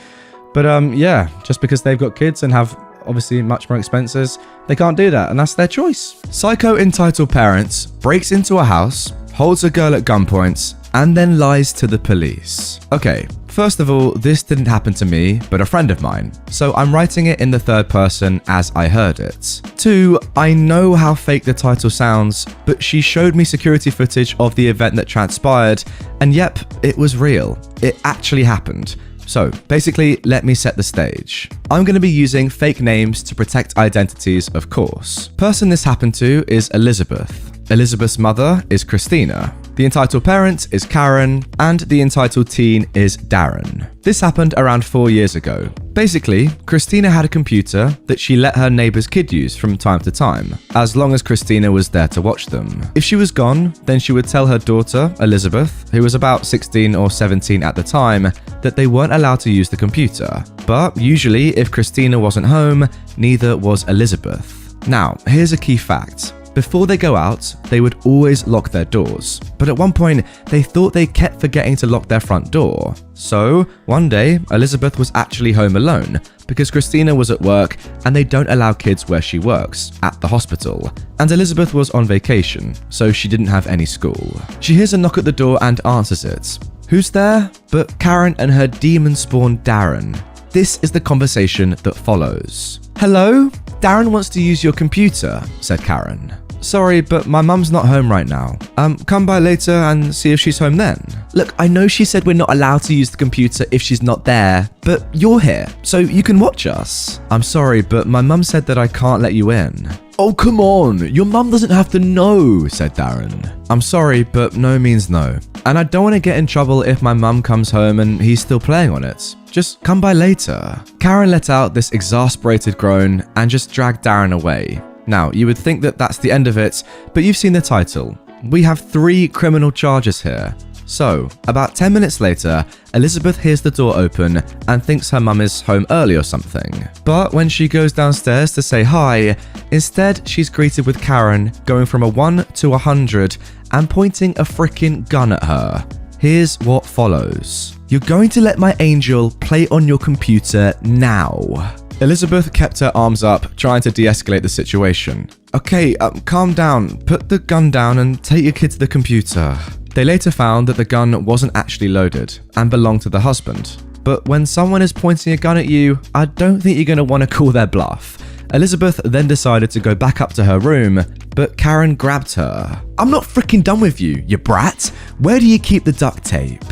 But yeah, just because they've got kids and have obviously much more expenses, they can't do that, and that's their choice. Psycho entitled parents breaks into a house, holds a girl at gunpoint, and then lies to the police. Okay, first of all, this didn't happen to me, but a friend of mine, so I'm writing it in the third person as I heard it. 2, I know how fake the title sounds, but she showed me security footage of the event that transpired, and yep, it was real. It actually happened. So basically, let me set the stage. I'm going to be using fake names to protect identities, of course. Person this happened to is Elizabeth. Elizabeth's mother is Christina. The entitled parent is Karen, and the entitled teen is Darren. This happened around 4 years ago. Basically, Christina had a computer that she let her neighbor's kid use from time to time, as long as Christina was there to watch them. If she was gone, then she would tell her daughter, Elizabeth, who was about 16 or 17 at the time, that they weren't allowed to use the computer. But usually, if Christina wasn't home, neither was Elizabeth. Now, here's a key fact. Before they go out, they would always lock their doors. But at one point, they thought they kept forgetting to lock their front door. So, one day, Elizabeth was actually home alone because Christina was at work and they don't allow kids where she works, at the hospital. And Elizabeth was on vacation, so she didn't have any school. She hears a knock at the door and answers it. Who's there? But Karen and her demon-spawned Darren. This is the conversation that follows. Hello? Darren wants to use your computer, said Karen. Sorry, but my mum's not home right now. Come by later and see if she's home then. Look, I know she said we're not allowed to use the computer if she's not there, but you're here, so you can watch us. I'm sorry, but my mum said that I can't let you in. Oh, come on, your mum doesn't have to know, said Darren. I'm sorry, but no means no. And I don't want to get in trouble if my mum comes home and he's still playing on it. Just come by later. Karen let out this exasperated groan and just dragged Darren away. Now, you would think that that's the end of it, but you've seen the title. We have 3 criminal charges here. So, about 10 minutes later, Elizabeth hears the door open and thinks her mum is home early or something. But when she goes downstairs to say hi, instead she's greeted with Karen going from a 1 to 100 and pointing a freaking gun at her. Here's what follows. You're going to let my angel play on your computer now. Elizabeth kept her arms up, trying to de-escalate the situation. Okay, calm down, put the gun down and take your kid to the computer. They later found that the gun wasn't actually loaded and belonged to the husband. But when someone is pointing a gun at you, I don't think you're going to want to call their bluff. Elizabeth then decided to go back up to her room, but Karen grabbed her. I'm not freaking done with you, you brat. Where do you keep the duct tape?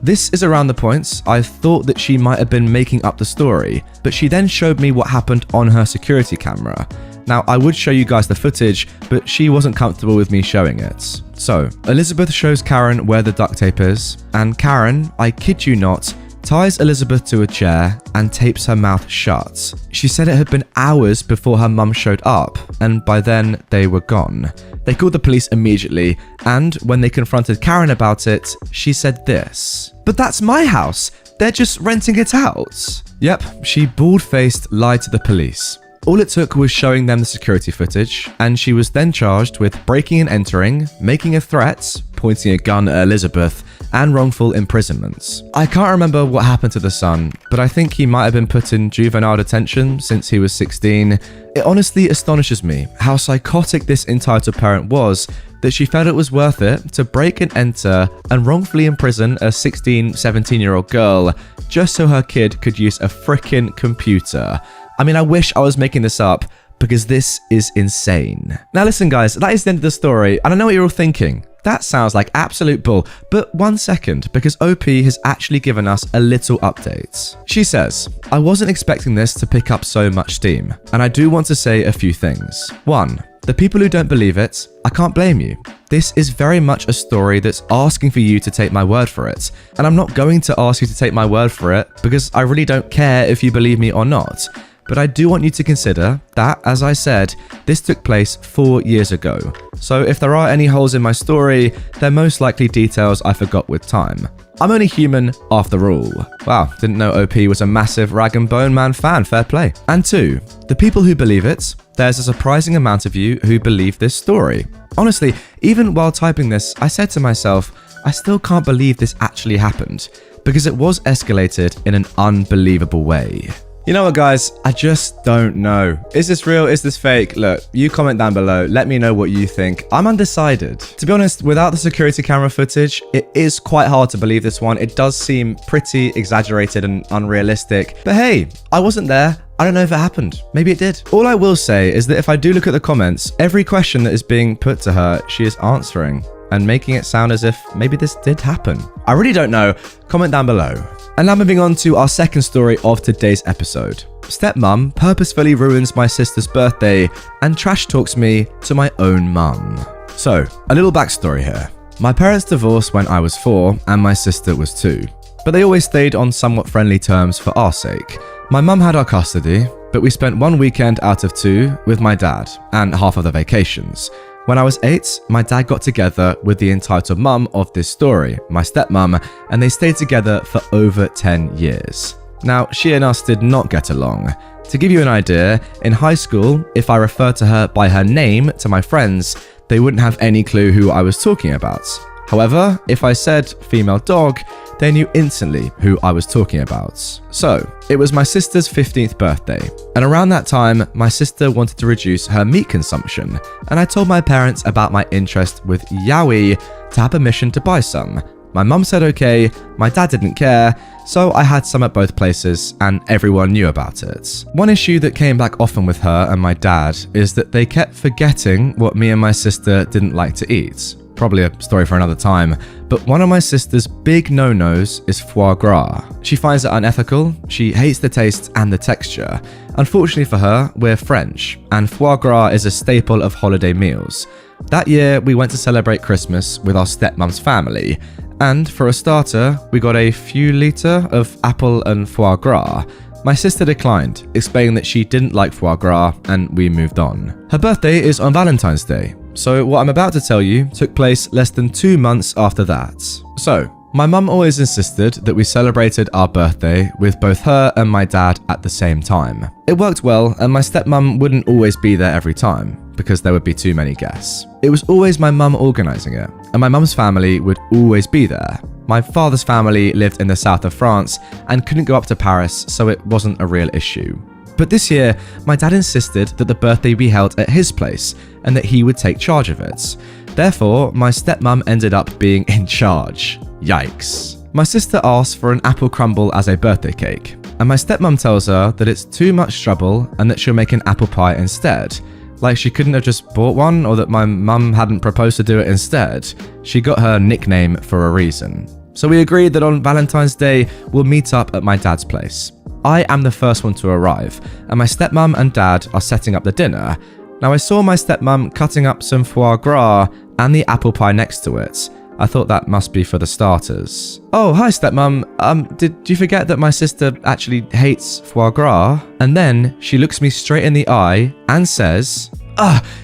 This is around the points I thought that she might have been making up the story, but she then showed me what happened on her security camera. Now, I would show you guys the footage, but she wasn't comfortable with me showing it. So, Elizabeth shows Karen where the duct tape is, and Karen, I kid you not, ties Elizabeth to a chair and tapes her mouth shut. She said it had been hours before her mum showed up, and by then they were gone. They called the police immediately, and when they confronted Karen about it, she said this: "But that's my house, they're just renting it out." Yep, she bald-faced lied to the police. All it took was showing them the security footage, and she was then charged with breaking and entering, making a threat, pointing a gun at Elizabeth, and wrongful imprisonment. I can't remember what happened to the son, but I think he might have been put in juvenile detention since he was 16. It honestly astonishes me how psychotic this entitled parent was that she felt it was worth it to break and enter and wrongfully imprison a 16, 17-year-old girl just so her kid could use a frickin' computer. I mean, I wish I was making this up, because this is insane. Now listen guys, that is the end of the story, and I know what you're all thinking. That sounds like absolute bull, but 1 second, because OP has actually given us a little update. She says, I wasn't expecting this to pick up so much steam, and I do want to say a few things. 1, the people who don't believe it, I can't blame you. This is very much a story that's asking for you to take my word for it, and I'm not going to ask you to take my word for it because I really don't care if you believe me or not. But I do want you to consider that, as I said, this took place 4 years ago. So if there are any holes in my story, they're most likely details I forgot with time. I'm only human after all. Wow, didn't know OP was a massive Rag and Bone Man fan, fair play. And 2, the people who believe it, there's a surprising amount of you who believe this story. Honestly, even while typing this, I said to myself, I still can't believe this actually happened, because it was escalated in an unbelievable way. You know what guys, I just don't know. Is this real? Is this fake? Look, you comment down below, let me know what you think. I'm undecided. To be honest, without the security camera footage, it is quite hard to believe this one. It does seem pretty exaggerated and unrealistic. But hey, I wasn't there. I don't know if it happened. Maybe it did. All I will say is that if I do look at the comments, every question that is being put to her, she is answering and making it sound as if maybe this did happen. I really don't know. Comment down below. And now moving on to our second story of today's episode. Stepmom purposefully ruins my sister's birthday and trash talks me to my own mum. So, a little backstory here. My parents divorced when I was 4 and my sister was 2, but they always stayed on somewhat friendly terms for our sake. My mum had our custody, but we spent 1 weekend out of 2 with my dad and half of the vacations. When I was 8, my dad got together with the entitled mum of this story, my stepmom, and they stayed together for over 10 years. Now, she and us did not get along. To give you an idea, in high school, if I referred to her by her name to my friends, they wouldn't have any clue who I was talking about. However, if I said female dog, they knew instantly who I was talking about. So, it was my sister's 15th birthday, and around that time, my sister wanted to reduce her meat consumption, and I told my parents about my interest with yaoi to have permission to buy some. My mum said okay, my dad didn't care, so I had some at both places, and everyone knew about it. One issue that came back often with her and my dad is that they kept forgetting what me and my sister didn't like to eat. Probably a story for another time, but one of my sister's big no-nos is foie gras. She finds it unethical, she hates the taste and the texture. Unfortunately for her, we're French, and foie gras is a staple of holiday meals. That year, we went to celebrate Christmas with our stepmom's family, and for a starter, we got a few litre of apple and foie gras. My sister declined, explaining that she didn't like foie gras, and we moved on. Her birthday is on Valentine's Day, so what I'm about to tell you took place less than 2 months after that. So, my mum always insisted that we celebrated our birthday with both her and my dad at the same time. It worked well, and my stepmum wouldn't always be there every time, because there would be too many guests. It was always my mum organising it, and my mum's family would always be there. My father's family lived in the south of France and couldn't go up to Paris, so it wasn't a real issue. But this year, my dad insisted that the birthday be held at his place and that he would take charge of it. Therefore, my stepmom ended up being in charge. Yikes. My sister asked for an apple crumble as a birthday cake, and my stepmom tells her that it's too much trouble and that she'll make an apple pie instead. Like she couldn't have just bought one, or that my mum hadn't proposed to do it instead. She got her nickname for a reason. So we agreed that on Valentine's Day, we'll meet up at my dad's place. I am the first one to arrive, and my stepmom and dad are setting up the dinner. Now I saw my stepmom cutting up some foie gras and the apple pie next to it. I thought that must be for the starters. Oh, hi stepmom. Did you forget that my sister actually hates foie gras? And then she looks me straight in the eye and says,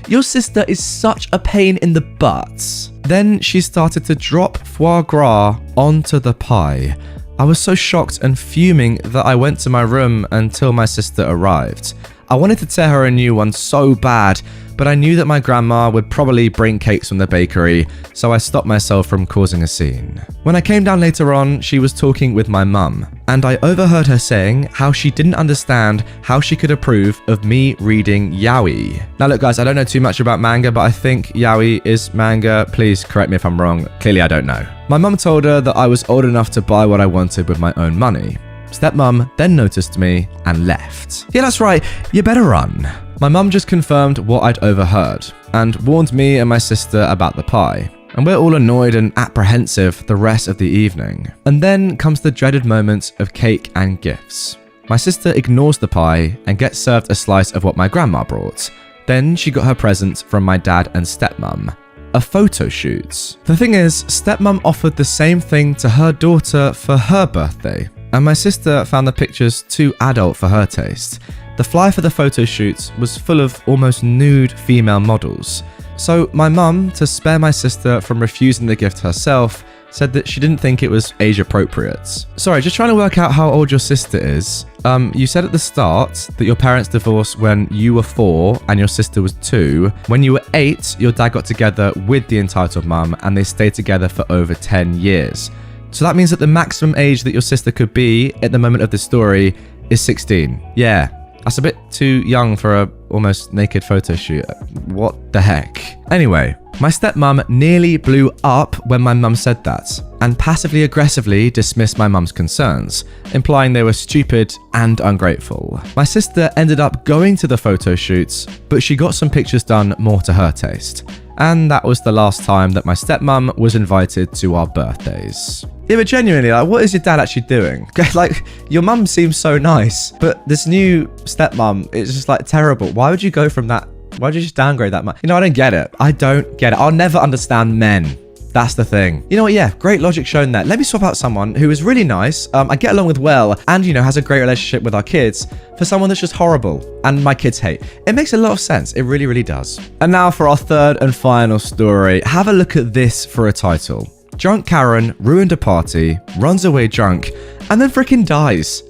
your sister is such a pain in the butt. Then she started to drop foie gras onto the pie. I was so shocked and fuming that I went to my room until my sister arrived. I wanted to tear her a new one so bad, but I knew that my grandma would probably bring cakes from the bakery, so I stopped myself from causing a scene. When I came down later on, she was talking with my mum, and I overheard her saying how she didn't understand how she could approve of me reading yaoi. Now look guys, I don't know too much about manga, but I think yaoi is manga. Please correct me if I'm wrong. Clearly I don't know. My mum told her that I was old enough to buy what I wanted with my own money. Stepmom then noticed me and left. Yeah, that's right, you better run. My mum just confirmed what I'd overheard and warned me and my sister about the pie. And we're all annoyed and apprehensive the rest of the evening. And then comes the dreaded moment of cake and gifts. My sister ignores the pie and gets served a slice of what my grandma brought. Then she got her present from my dad and stepmom. A photo shoot. The thing is, stepmom offered the same thing to her daughter for her birthday. And my sister found the pictures too adult for her taste. The flyer for the photo shoot was full of almost nude female models. So my mum, to spare my sister from refusing the gift herself, said that she didn't think it was age appropriate. Sorry, just trying to work out how old your sister is. You said at the start that your parents divorced when you were 4 and your sister was 2. When you were 8, your dad got together with the entitled mum and they stayed together for over 10 years. So that means that the maximum age that your sister could be at the moment of this story is 16. Yeah, that's a bit too young for a almost naked photo shoot. What the heck? Anyway, my stepmom nearly blew up when my mum said that and passively aggressively dismissed my mum's concerns, implying they were stupid and ungrateful. My sister ended up going to the photo shoots, but she got some pictures done more to her taste. And that was the last time that my stepmom was invited to our birthdays. Yeah, but genuinely, like, what is your dad actually doing? Like, your mum seems so nice, but this new stepmom is just like terrible. Why would you go from that? Why would you just downgrade that much? You know, I don't get it. I don't get it. I'll never understand men. That's the thing. You know what? Yeah, great logic shown there. Let me swap out someone who is really nice, I get along with well, and, you know, has a great relationship with our kids for someone that's just horrible and my kids hate. It makes a lot of sense. It really, really does. And now for our third and final story. Have a look at this for a title. Drunk Karen ruined a party, runs away drunk, and then freaking dies.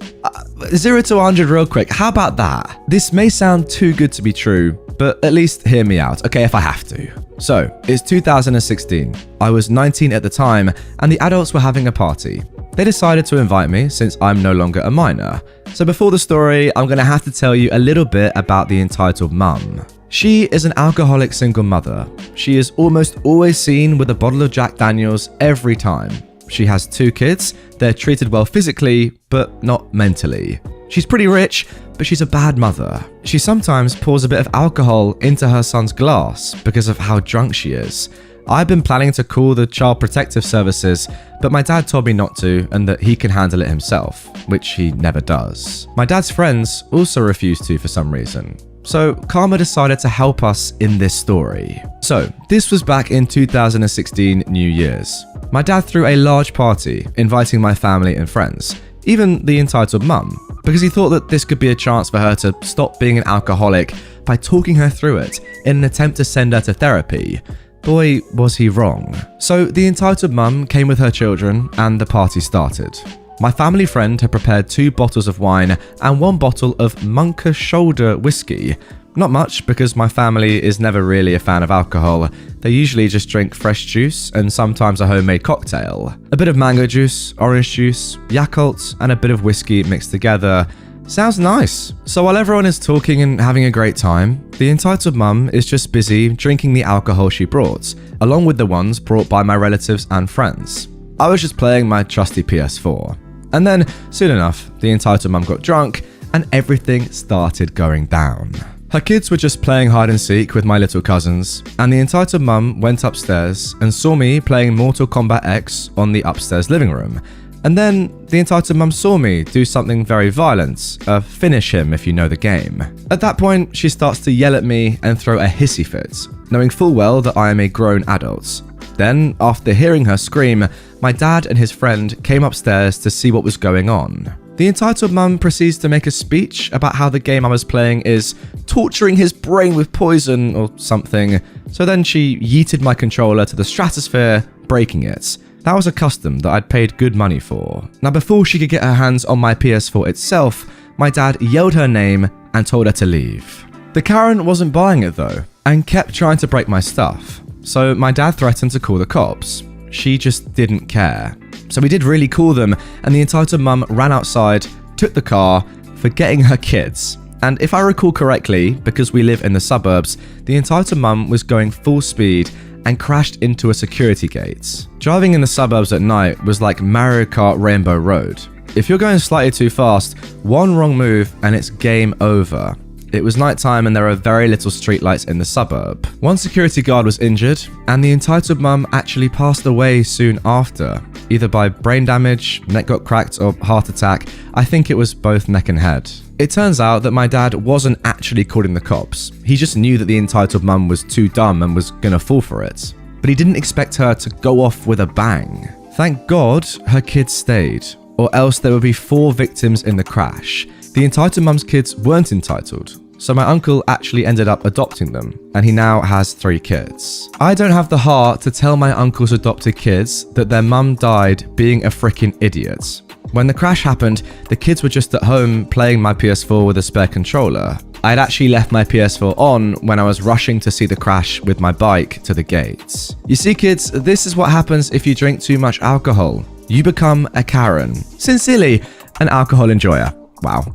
0 to 100 real quick. How about that? This may sound too good to be true, but at least hear me out, okay, if I have to. So, it's 2016. I was 19 at the time, and the adults were having a party. They decided to invite me since I'm no longer a minor. So before the story, I'm gonna have to tell you a little bit about the entitled mum. She is an alcoholic single mother. She is almost always seen with a bottle of Jack Daniels every time. She has 2 kids. They're treated well physically, but not mentally. She's pretty rich, but she's a bad mother. She sometimes pours a bit of alcohol into her son's glass because of how drunk she is. I've been planning to call the Child Protective Services, but my dad told me not to and that he can handle it himself, which he never does. My dad's friends also refuse to for some reason. So Karma decided to help us in this story. So this was back in 2016 New Year's. My dad threw a large party, inviting my family and friends, even the entitled mum, because he thought that this could be a chance for her to stop being an alcoholic by talking her through it in an attempt to send her to therapy. Boy, was he wrong. So the entitled mum came with her children and the party started. My family friend had prepared 2 bottles of wine and 1 bottle of Munker Shoulder whiskey. Not much, because my family is never really a fan of alcohol. They usually just drink fresh juice and sometimes a homemade cocktail. A bit of mango juice, orange juice, Yakult, and a bit of whiskey mixed together. Sounds nice. So while everyone is talking and having a great time, the entitled mum is just busy drinking the alcohol she brought, along with the ones brought by my relatives and friends. I was just playing my trusty PS4. And then, soon enough, the entitled mum got drunk and everything started going down. Her kids were just playing hide and seek with my little cousins, and the entitled mum went upstairs and saw me playing Mortal Kombat X on the upstairs living room. And then the entitled mum saw me do something very violent, finish him if you know the game. At that point, she starts to yell at me and throw a hissy fit, knowing full well that I am a grown adult. Then, after hearing her scream, my dad and his friend came upstairs to see what was going on. The entitled mum proceeds to make a speech about how the game I was playing is torturing his brain with poison or something, so then she yeeted my controller to the stratosphere, breaking it. That was a custom that I'd paid good money for. Now, before she could get her hands on my PS4 itself, my dad yelled her name and told her to leave. The Karen wasn't buying it though, and kept trying to break my stuff, so my dad threatened to call the cops. She just didn't care. So we did really call them, and the entitled mum ran outside, took the car, forgetting her kids. And if I recall correctly, because we live in the suburbs, the entitled mum was going full speed and crashed into a security gate. Driving in the suburbs at night was like Mario Kart Rainbow Road. If you're going slightly too fast, one wrong move and it's game over. It was nighttime and there are very little streetlights in the suburb. One security guard was injured, and the entitled mum actually passed away soon after, either by brain damage, neck got cracked, or heart attack. I think it was both neck and head. It turns out that my dad wasn't actually calling the cops. He just knew that the entitled mum was too dumb and was gonna fall for it. But he didn't expect her to go off with a bang. Thank God her kids stayed, or else there would be 4 victims in the crash. The entitled mum's kids weren't entitled, so my uncle actually ended up adopting them, and he now has 3 kids. I don't have the heart to tell my uncle's adopted kids that their mum died being a freaking idiot. When the crash happened, the kids were just at home playing my PS4 with a spare controller. I had actually left my PS4 on when I was rushing to see the crash with my bike to the gates. You see kids, this is what happens if you drink too much alcohol. You become a Karen. Sincerely, an alcohol enjoyer. Wow.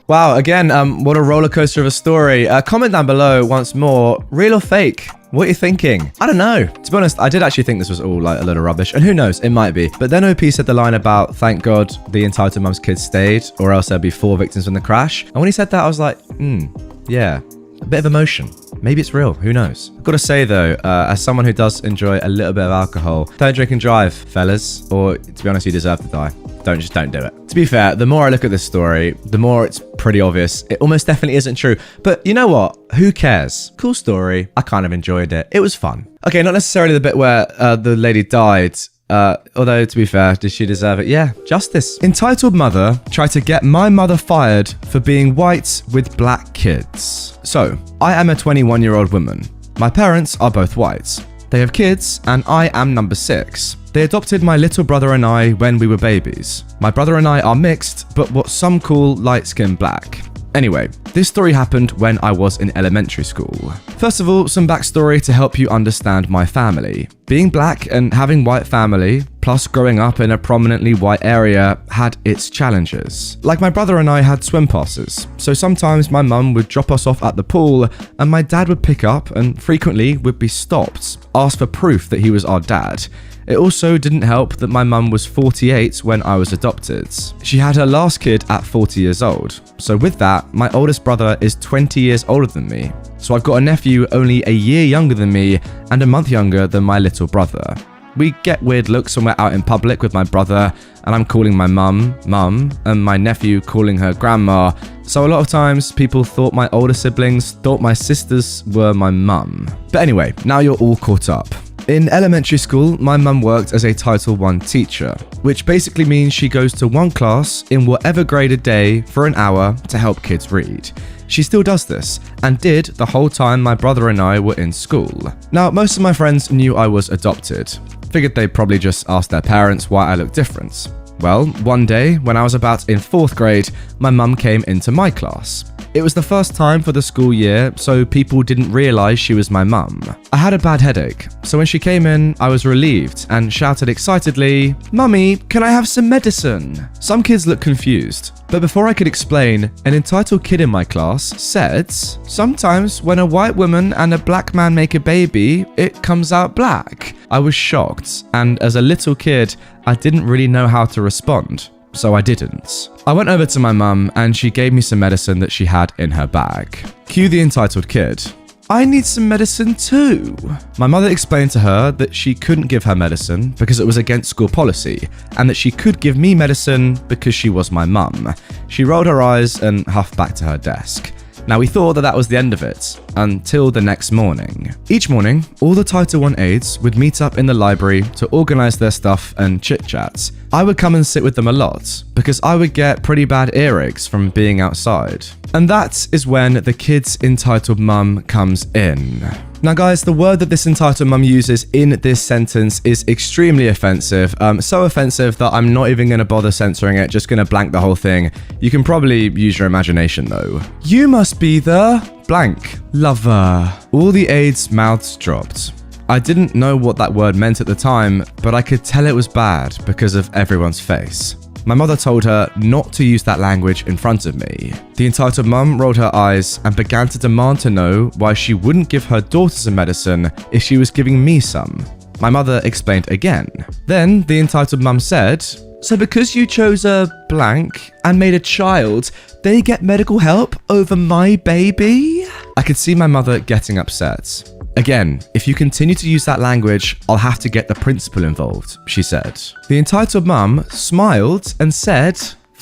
Wow, again, what a roller coaster of a story. Comment down below once more, real or fake? What are you thinking? I don't know. To be honest, I did actually think this was all like a load of rubbish, and who knows, it might be. But then OP said the line about, thank God the entitled mum's kids stayed, or else there'd be 4 victims from the crash. And when he said that, I was like, yeah, a bit of emotion. Maybe it's real, who knows? I've got to say though, as someone who does enjoy a little bit of alcohol, don't drink and drive, fellas, or to be honest, you deserve to die. Don't do it. To be fair, the more I look at this story, the more it's pretty obvious. It almost definitely isn't true. But you know what? Who cares? Cool story. I kind of enjoyed it. It was fun. Okay, not necessarily the bit where the lady died. Although, to be fair, did she deserve it? Yeah, justice. Entitled mother tried to get my mother fired for being white with black kids. So, I am a 21-year-old woman. My parents are both white. They have kids, and I am number 6. They adopted my little brother and I when we were babies. My brother and I are mixed, but what some call light-skinned black. Anyway, this story happened when I was in elementary school. First of all, some backstory to help you understand my family. Being black and having white family, plus growing up in a prominently white area, had its challenges. Like my brother and I had swim passes, so sometimes my mum would drop us off at the pool and my dad would pick up and frequently would be stopped, asked for proof that he was our dad. It also didn't help that my mum was 48 when I was adopted. She had her last kid at 40 years old. So with that, my oldest brother is 20 years older than me. So I've got a nephew only a year younger than me and a month younger than my little brother. We get weird looks when we're out in public with my brother, and I'm calling my mum, and my nephew calling her grandma. So a lot of times people thought my older siblings thought my sisters were my mum. But anyway, now you're all caught up. In elementary school, my mum worked as a Title I teacher, which basically means she goes to one class in whatever grade a day for an hour to help kids read. She still does this, and did the whole time my brother and I were in school. Now, most of my friends knew I was adopted. Figured they'd probably just ask their parents why I look different. Well, one day, when I was about in 4th grade, my mum came into my class. It was the first time for the school year, so people didn't realise she was my mum. I had a bad headache, so when she came in, I was relieved and shouted excitedly, "Mummy, can I have some medicine?" Some kids looked confused, but before I could explain, an entitled kid in my class said, "Sometimes when a white woman and a black man make a baby, it comes out black." I was shocked, and as a little kid, I didn't really know how to respond. So I didn't. I went over to my mum and she gave me some medicine that she had in her bag. Cue the entitled kid. "I need some medicine too." My mother explained to her that she couldn't give her medicine because it was against school policy, and that she could give me medicine because she was my mum. She rolled her eyes and huffed back to her desk. Now, we thought that was the end of it, until the next morning. Each morning, all the Title I aides would meet up in the library to organise their stuff and chit-chat. I would come and sit with them a lot, because I would get pretty bad earaches from being outside. And that is when the kid's entitled mum comes in. Now guys, the word that this entitled mum uses in this sentence is extremely offensive. So offensive that I'm not even going to bother censoring it, just going to blank the whole thing. You can probably use your imagination though. "You must be the blank lover." All the aides' mouths dropped. I didn't know what that word meant at the time, but I could tell it was bad because of everyone's face. My mother told her not to use that language in front of me. The entitled mum rolled her eyes and began to demand to know why she wouldn't give her daughter some medicine if she was giving me some. My mother explained again. Then the entitled mum said, "So because you chose a blank and made a child, they get medical help over my baby?" I could see my mother getting upset. "Again, if you continue to use that language, I'll have to get the principal involved," she said. The entitled mum smiled and said,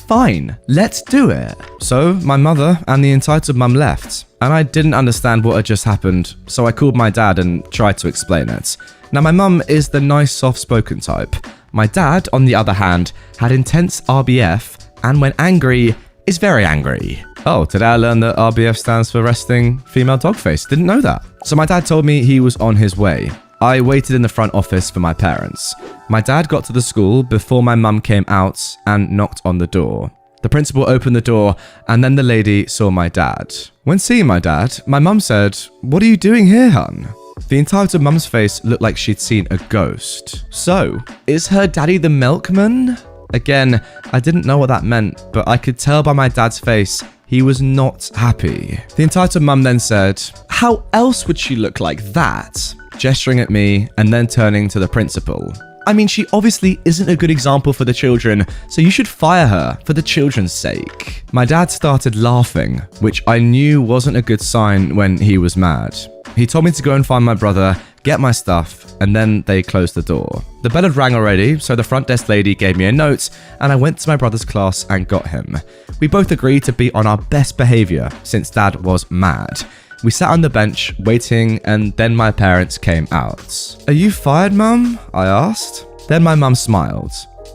"Fine, let's do it." So my mother and the entitled mum left, and I didn't understand what had just happened, so I called my dad and tried to explain it. Now my mum is the nice soft-spoken type. My dad, on the other hand, had intense RBF, and when angry, is very angry. Oh, today I learned that RBF stands for resting female dog face. Didn't know that. So my dad told me he was on his way. I waited in the front office for my parents. My dad got to the school before my mum came out and knocked on the door. The principal opened the door, and then the lady saw my dad. When seeing my dad, my mum said, "What are you doing here, hun?" The entitled mum's face looked like she'd seen a ghost. So, is her daddy the milkman? Again, I didn't know what that meant, but I could tell by my dad's face he was not happy. The entitled mum then said, "How else would she look like that?" gesturing at me and then turning to the principal. "I mean, she obviously isn't a good example for the children, so you should fire her for the children's sake." My dad started laughing, which I knew wasn't a good sign when he was mad. He told me to go and find my brother, get my stuff, and then they closed the door. The bell had rang already, so the front desk lady gave me a note, and I went to my brother's class and got him. We both agreed to be on our best behaviour, since Dad was mad. We sat on the bench, waiting, and then my parents came out. "Are you fired, Mum?" I asked. Then my mum smiled.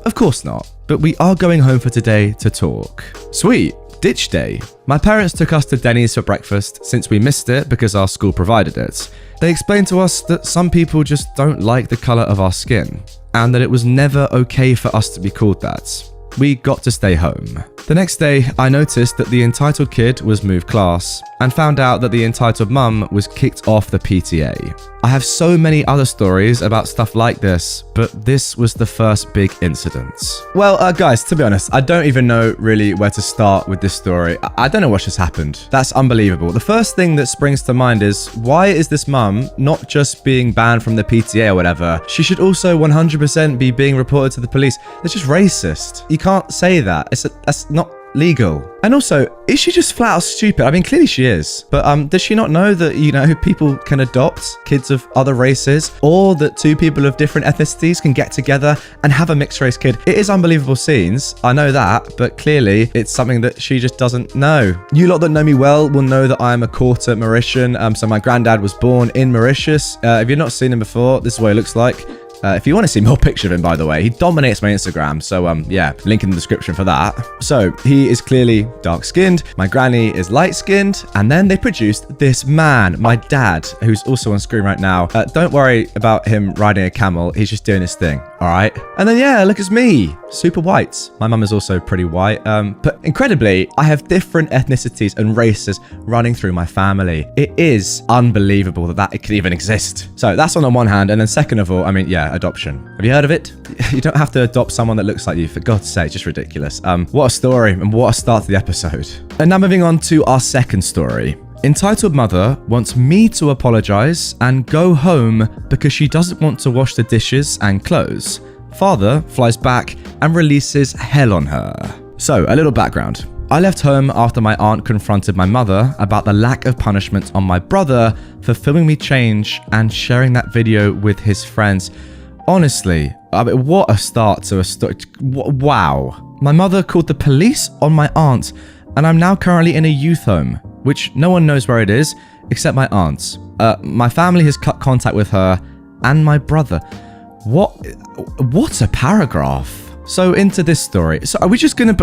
"Of course not, but we are going home for today to talk." Sweet. Ditch day. My parents took us to Denny's for breakfast since we missed it because our school provided it. They explained to us that some people just don't like the colour of our skin, and that it was never okay for us to be called that. We got to stay home. The next day, I noticed that the entitled kid was moved class, and found out that the entitled mum was kicked off the PTA. I have so many other stories about stuff like this, but this was the first big incident. Well, guys, to be honest, I don't even know really where to start with this story. I don't know what just happened. That's unbelievable. The first thing that springs to mind is, why is this mum not just being banned from the PTA or whatever? She should also 100% be being reported to the police. That's just racist. You can't say that. That's not legal. And also, is she just flat out stupid? I mean, clearly she is. But does she not know that, you know, people can adopt kids of other races, or that two people of different ethnicities can get together and have a mixed race kid? It is unbelievable scenes. I know that, but clearly it's something that she just doesn't know. You lot that know me well will know that I am a quarter Mauritian. So my granddad was born in Mauritius. If you've not seen him before, this is what he looks like. If you want to see more pictures of him, by the way, he dominates my Instagram. So, yeah, link in the description for that. So, he is clearly dark-skinned. My granny is light-skinned. And then they produced this man, my dad, who's also on screen right now. Don't worry about him riding a camel. He's just doing his thing. All right. And then, yeah, look, it's me. Super white. My mum is also pretty white. But incredibly, I have different ethnicities and races running through my family. It is unbelievable that it could even exist. So that's on one hand. And then second of all, I mean, yeah, adoption. Have you heard of it? You don't have to adopt someone that looks like you. For God's sake, just ridiculous. What a story and what a start to the episode. And now moving on to our second story. Entitled mother wants me to apologize and go home because she doesn't want to wash the dishes and clothes. Father flies back and releases hell on her. So, a little background. I left home after my aunt confronted my mother about the lack of punishment on my brother for filming me change and sharing that video with his friends. Honestly, I mean, what a start to a story. Wow. My mother called the police on my aunt, and I'm now currently in a youth home, which no one knows where it is except my aunt. My family has cut contact with her and my brother. What a paragraph. So into this story. So are we just gonna...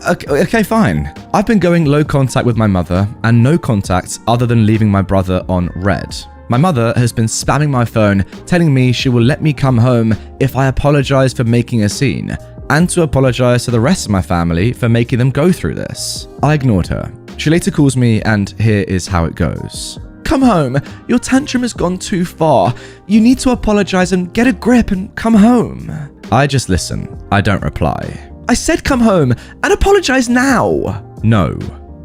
Okay, fine. I've been going low contact with my mother and no contact other than leaving my brother on red. My mother has been spamming my phone, telling me she will let me come home if I apologize for making a scene, and to apologize to the rest of my family for making them go through this. I ignored her. She later calls me, and here is how it goes. Come home. Your tantrum has gone too far. You need to apologize and get a grip and come home. I just listen. I don't reply. I said come home and apologize now. No.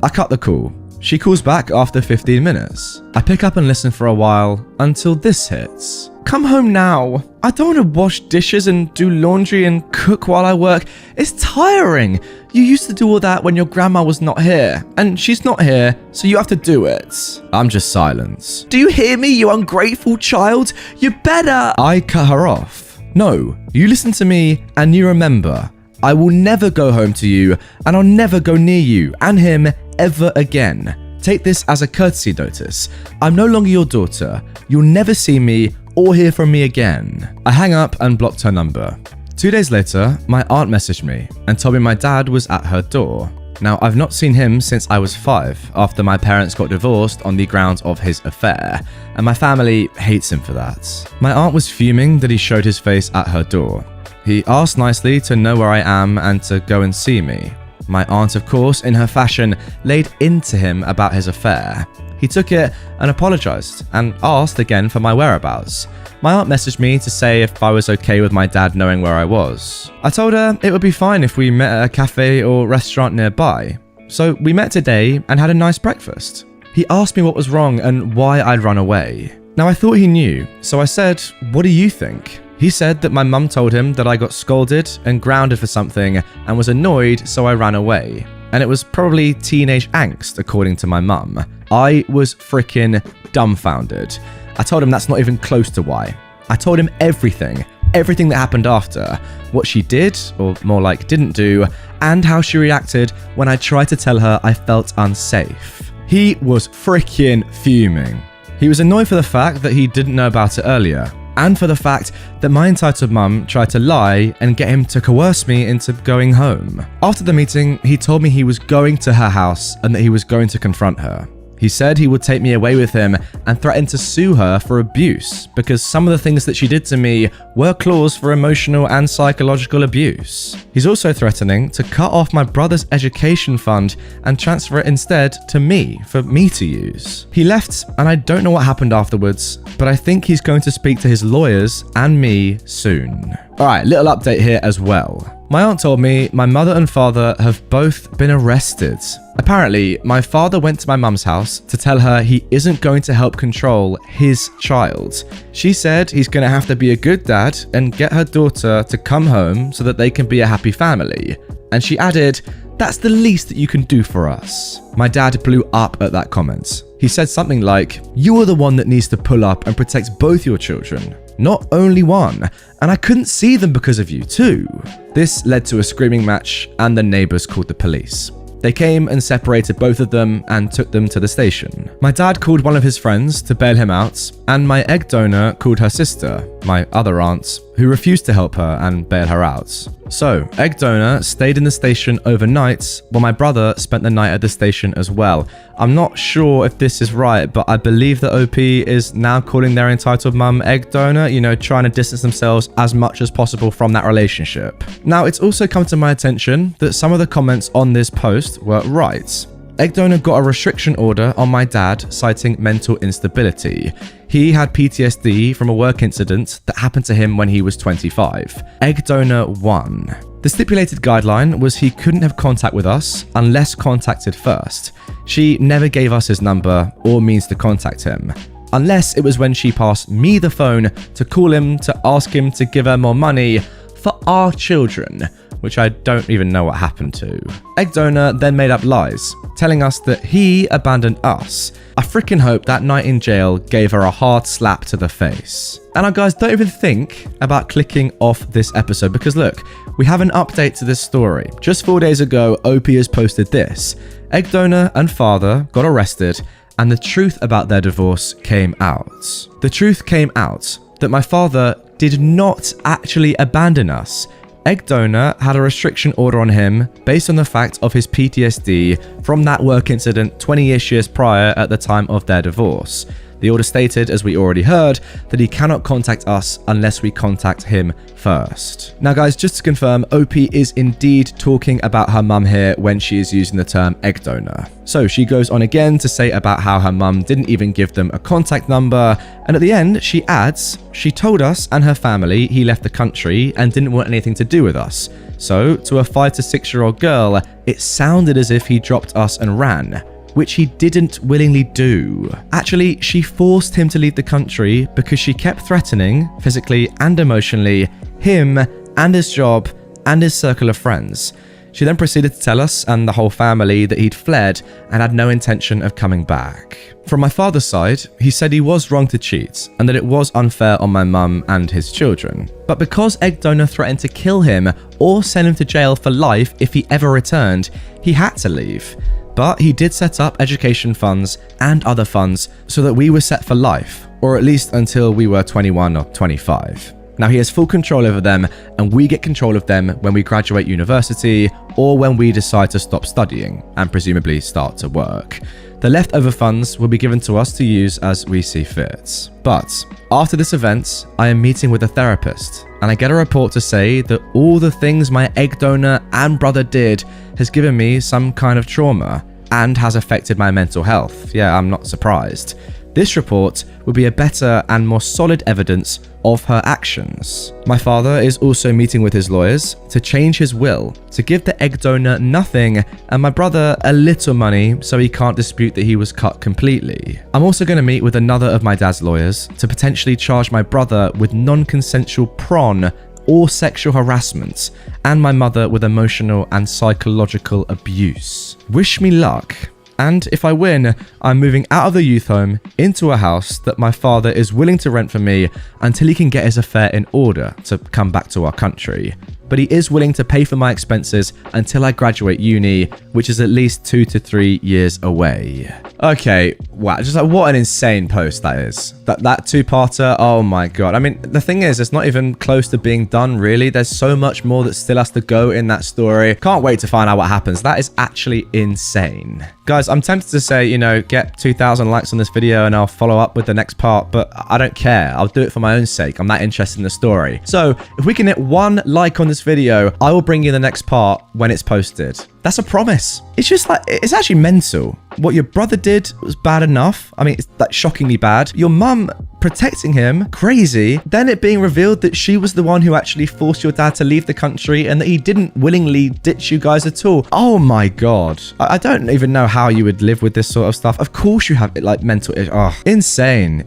I cut the call. She calls back after 15 minutes. I pick up and listen for a while until this hits. Come home now. I don't want to wash dishes and do laundry and cook while I work. It's tiring. You used to do all that when your grandma was not here, and she's not here, so you have to do it. I'm just silent. Do you hear me, you ungrateful child? You better... I cut her off. No, you listen to me and you remember. I will never go home to you, and I'll never go near you and him ever again. Take this as a courtesy notice. I'm no longer your daughter. You'll never see me or hear from me again. I hang up and blocked her number. 2 days later, my aunt messaged me and told me my dad was at her door. Now, I've not seen him since I was 5, after my parents got divorced on the grounds of his affair, and my family hates him for that. My aunt was fuming that he showed his face at her door. He asked nicely to know where I am and to go and see me. My aunt, of course, in her fashion, laid into him about his affair. He took it and apologized and asked again for my whereabouts. My aunt messaged me to say if I was okay with my dad knowing where I was. I told her it would be fine if we met at a cafe or restaurant nearby. So we met today and had a nice breakfast. He asked me what was wrong and why I'd run away. Now I thought he knew, so I said, "What do you think?" He said that my mum told him that I got scolded and grounded for something and was annoyed, so I ran away. And it was probably teenage angst, according to my mum. I was freaking dumbfounded. I told him that's not even close to why. I told him everything that happened after, what she did, or more like didn't do, and how she reacted when I tried to tell her I felt unsafe. He was freaking fuming. He was annoyed for the fact that he didn't know about it earlier, and for the fact that my entitled mum tried to lie and get him to coerce me into going home. After the meeting, he told me he was going to her house and that he was going to confront her. He said he would take me away with him and threatened to sue her for abuse because some of the things that she did to me were clause for emotional and psychological abuse. He's also threatening to cut off my brother's education fund and transfer it instead to me for me to use. He left and I don't know what happened afterwards, but I think he's going to speak to his lawyers and me soon. Alright, little update here as well. My aunt told me my mother and father have both been arrested. Apparently, my father went to my mum's house to tell her he isn't going to help control his child. She said he's going to have to be a good dad and get her daughter to come home so that they can be a happy family. And she added, "That's the least that you can do for us." My dad blew up at that comment. He said something like, "You are the one that needs to pull up and protect both your children. Not only one, and I couldn't see them because of you too." This led to a screaming match and the neighbors called the police. They came and separated both of them and took them to the station. My dad called one of his friends to bail him out, and my egg donor called her sister. my other aunts, who refused to help her and bail her out. So, egg donor stayed in the station overnight, while my brother spent the night at the station as well. I'm not sure if this is right, but I believe that OP is now calling their entitled mum egg donor, trying to distance themselves as much as possible from that relationship. Now, it's also come to my attention that some of the comments on this post were right. Egg donor got a restriction order on my dad citing mental instability. He had PTSD from a work incident that happened to him when he was 25. Egg donor 1. The stipulated guideline was he couldn't have contact with us unless contacted first. She never gave us his number or means to contact him, unless it was when she passed me the phone to call him to ask him to give her more money for our children, which I don't even know what happened to. Egg donor then made up lies, telling us that he abandoned us. I freaking hope that night in jail gave her a hard slap to the face. And now guys, don't even think about clicking off this episode, because look, we have an update to this story. Just 4 days ago, OP has posted this. Egg donor and father got arrested, and the truth about their divorce came out. The truth came out that my father did not actually abandon us. Egg donor had a restriction order on him based on the fact of his PTSD from that work incident 20-ish years prior at the time of their divorce. The order stated, as we already heard, that he cannot contact us unless we contact him first. Now guys, just to confirm, OP is indeed talking about her mum here when she is using the term egg donor. So she goes on again to say about how her mum didn't even give them a contact number, and at the end she adds, she told us and her family he left the country and didn't want anything to do with us. So to a 5 to 6 year old girl, it sounded as if he dropped us and ran, which he didn't willingly do. Actually, she forced him to leave the country because she kept threatening, physically and emotionally, him and his job and his circle of friends. She then proceeded to tell us and the whole family that he'd fled and had no intention of coming back. From my father's side, he said he was wrong to cheat and that it was unfair on my mum and his children. But because egg donor threatened to kill him or send him to jail for life if he ever returned, he had to leave. But he did set up education funds and other funds so that we were set for life, or at least until we were 21 or 25. Now he has full control over them, and we get control of them when we graduate university or when we decide to stop studying and presumably start to work. The leftover funds will be given to us to use as we see fit. But after this event, I am meeting with a therapist, and I get a report to say that all the things my egg donor and brother did has given me some kind of trauma and has affected my mental health. Yeah, I'm not surprised. This report would be a better and more solid evidence of her actions. My father is also meeting with his lawyers to change his will, to give the egg donor nothing and my brother a little money so he can't dispute that he was cut completely. I'm also going to meet with another of my dad's lawyers to potentially charge my brother with non-consensual prawn or sexual harassment, and my mother with emotional and psychological abuse. Wish me luck. And if I win, I'm moving out of the youth home into a house that my father is willing to rent for me until he can get his affair in order to come back to our country. But he is willing to pay for my expenses until I graduate uni, which is at least 2 to 3 years away. Okay, wow, just like what an insane post that is. That two-parter, oh my god. I mean, the thing is, it's not even close to being done, really. There's so much more that still has to go in that story. Can't wait to find out what happens. That is actually insane. Guys, I'm tempted to say, get 2,000 likes on this video and I'll follow up with the next part, but I don't care. I'll do it for my own sake. I'm that interested in the story. So if we can hit 1 like on this video, I will bring you the next part when it's posted. That's a promise. It's just like, it's actually mental. What your brother did was bad enough. I mean, it's like shockingly bad. Your mum protecting him, crazy. Then it being revealed that she was the one who actually forced your dad to leave the country and that he didn't willingly ditch you guys at all. Oh my god. I don't even know how you would live with this sort of stuff. Of course you have like mental issues. Oh, insane.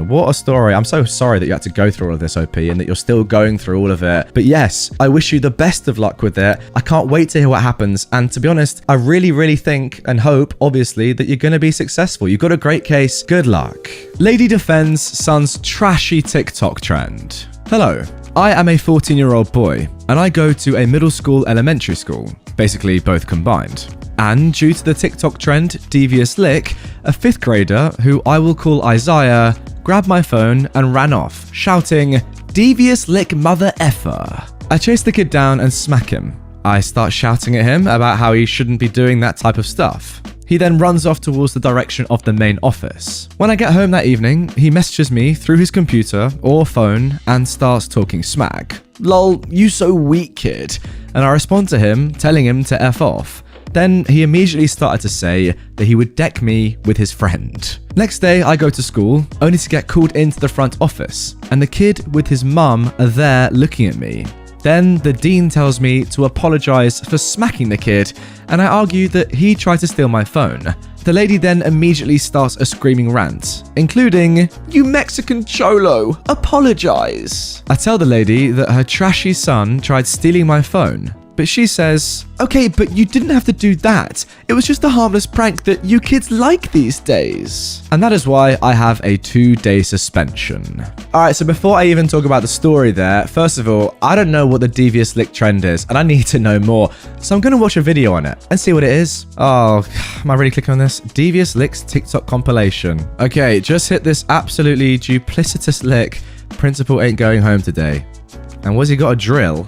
What a story. I'm so sorry that you had to go through all of this, OP, and that you're still going through all of it. But yes, I wish you the best of luck with it. I can't wait to hear what happens. And to be honest, I really think and hope, obviously, that you're going to be successful. You've got a great case. Good luck. Lady defends son's trashy TikTok trend. Hello, I am a 14-year-old boy, and I go to a middle school elementary school, basically both combined. And due to the TikTok trend Devious Lick, a 5th grader, who I will call Isaiah, grabbed my phone and ran off, shouting, "Devious Lick mother effer." I chase the kid down and smack him. I start shouting at him about how he shouldn't be doing that type of stuff. He then runs off towards the direction of the main office. When I get home that evening, he messages me through his computer or phone and starts talking smack. "Lol, you so weak, kid." And I respond to him, telling him to F off. Then he immediately started to say that he would deck me with his friend. Next day, I go to school, only to get called into the front office, and the kid with his mum are there looking at me. Then the dean tells me to apologize for smacking the kid, and I argue that he tried to steal my phone. The lady then immediately starts a screaming rant, including, "You Mexican cholo, apologize." I tell the lady that her trashy son tried stealing my phone, but she says, "Okay, but you didn't have to do that. It was just a harmless prank that you kids like these days." And that is why I have a 2-day suspension. Alright, so before I even talk about the story there, first of all, I don't know what the Devious Lick trend is, and I need to know more. So I'm going to watch a video on it and see what it is. Oh, am I really clicking on this? Devious Lick's TikTok compilation. Okay, just hit this absolutely duplicitous lick. Principal ain't going home today. And what's he got, a drill?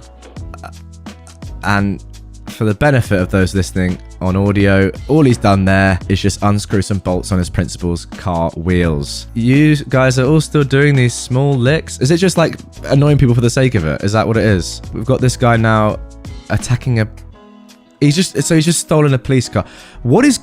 And for the benefit of those listening on audio, all he's done there is just unscrew some bolts on his principal's car wheels. You guys are all still doing these small licks? Is it just like annoying people for the sake of it? Is that what it is? We've got this guy now attacking a... He's just stolen a police car. What is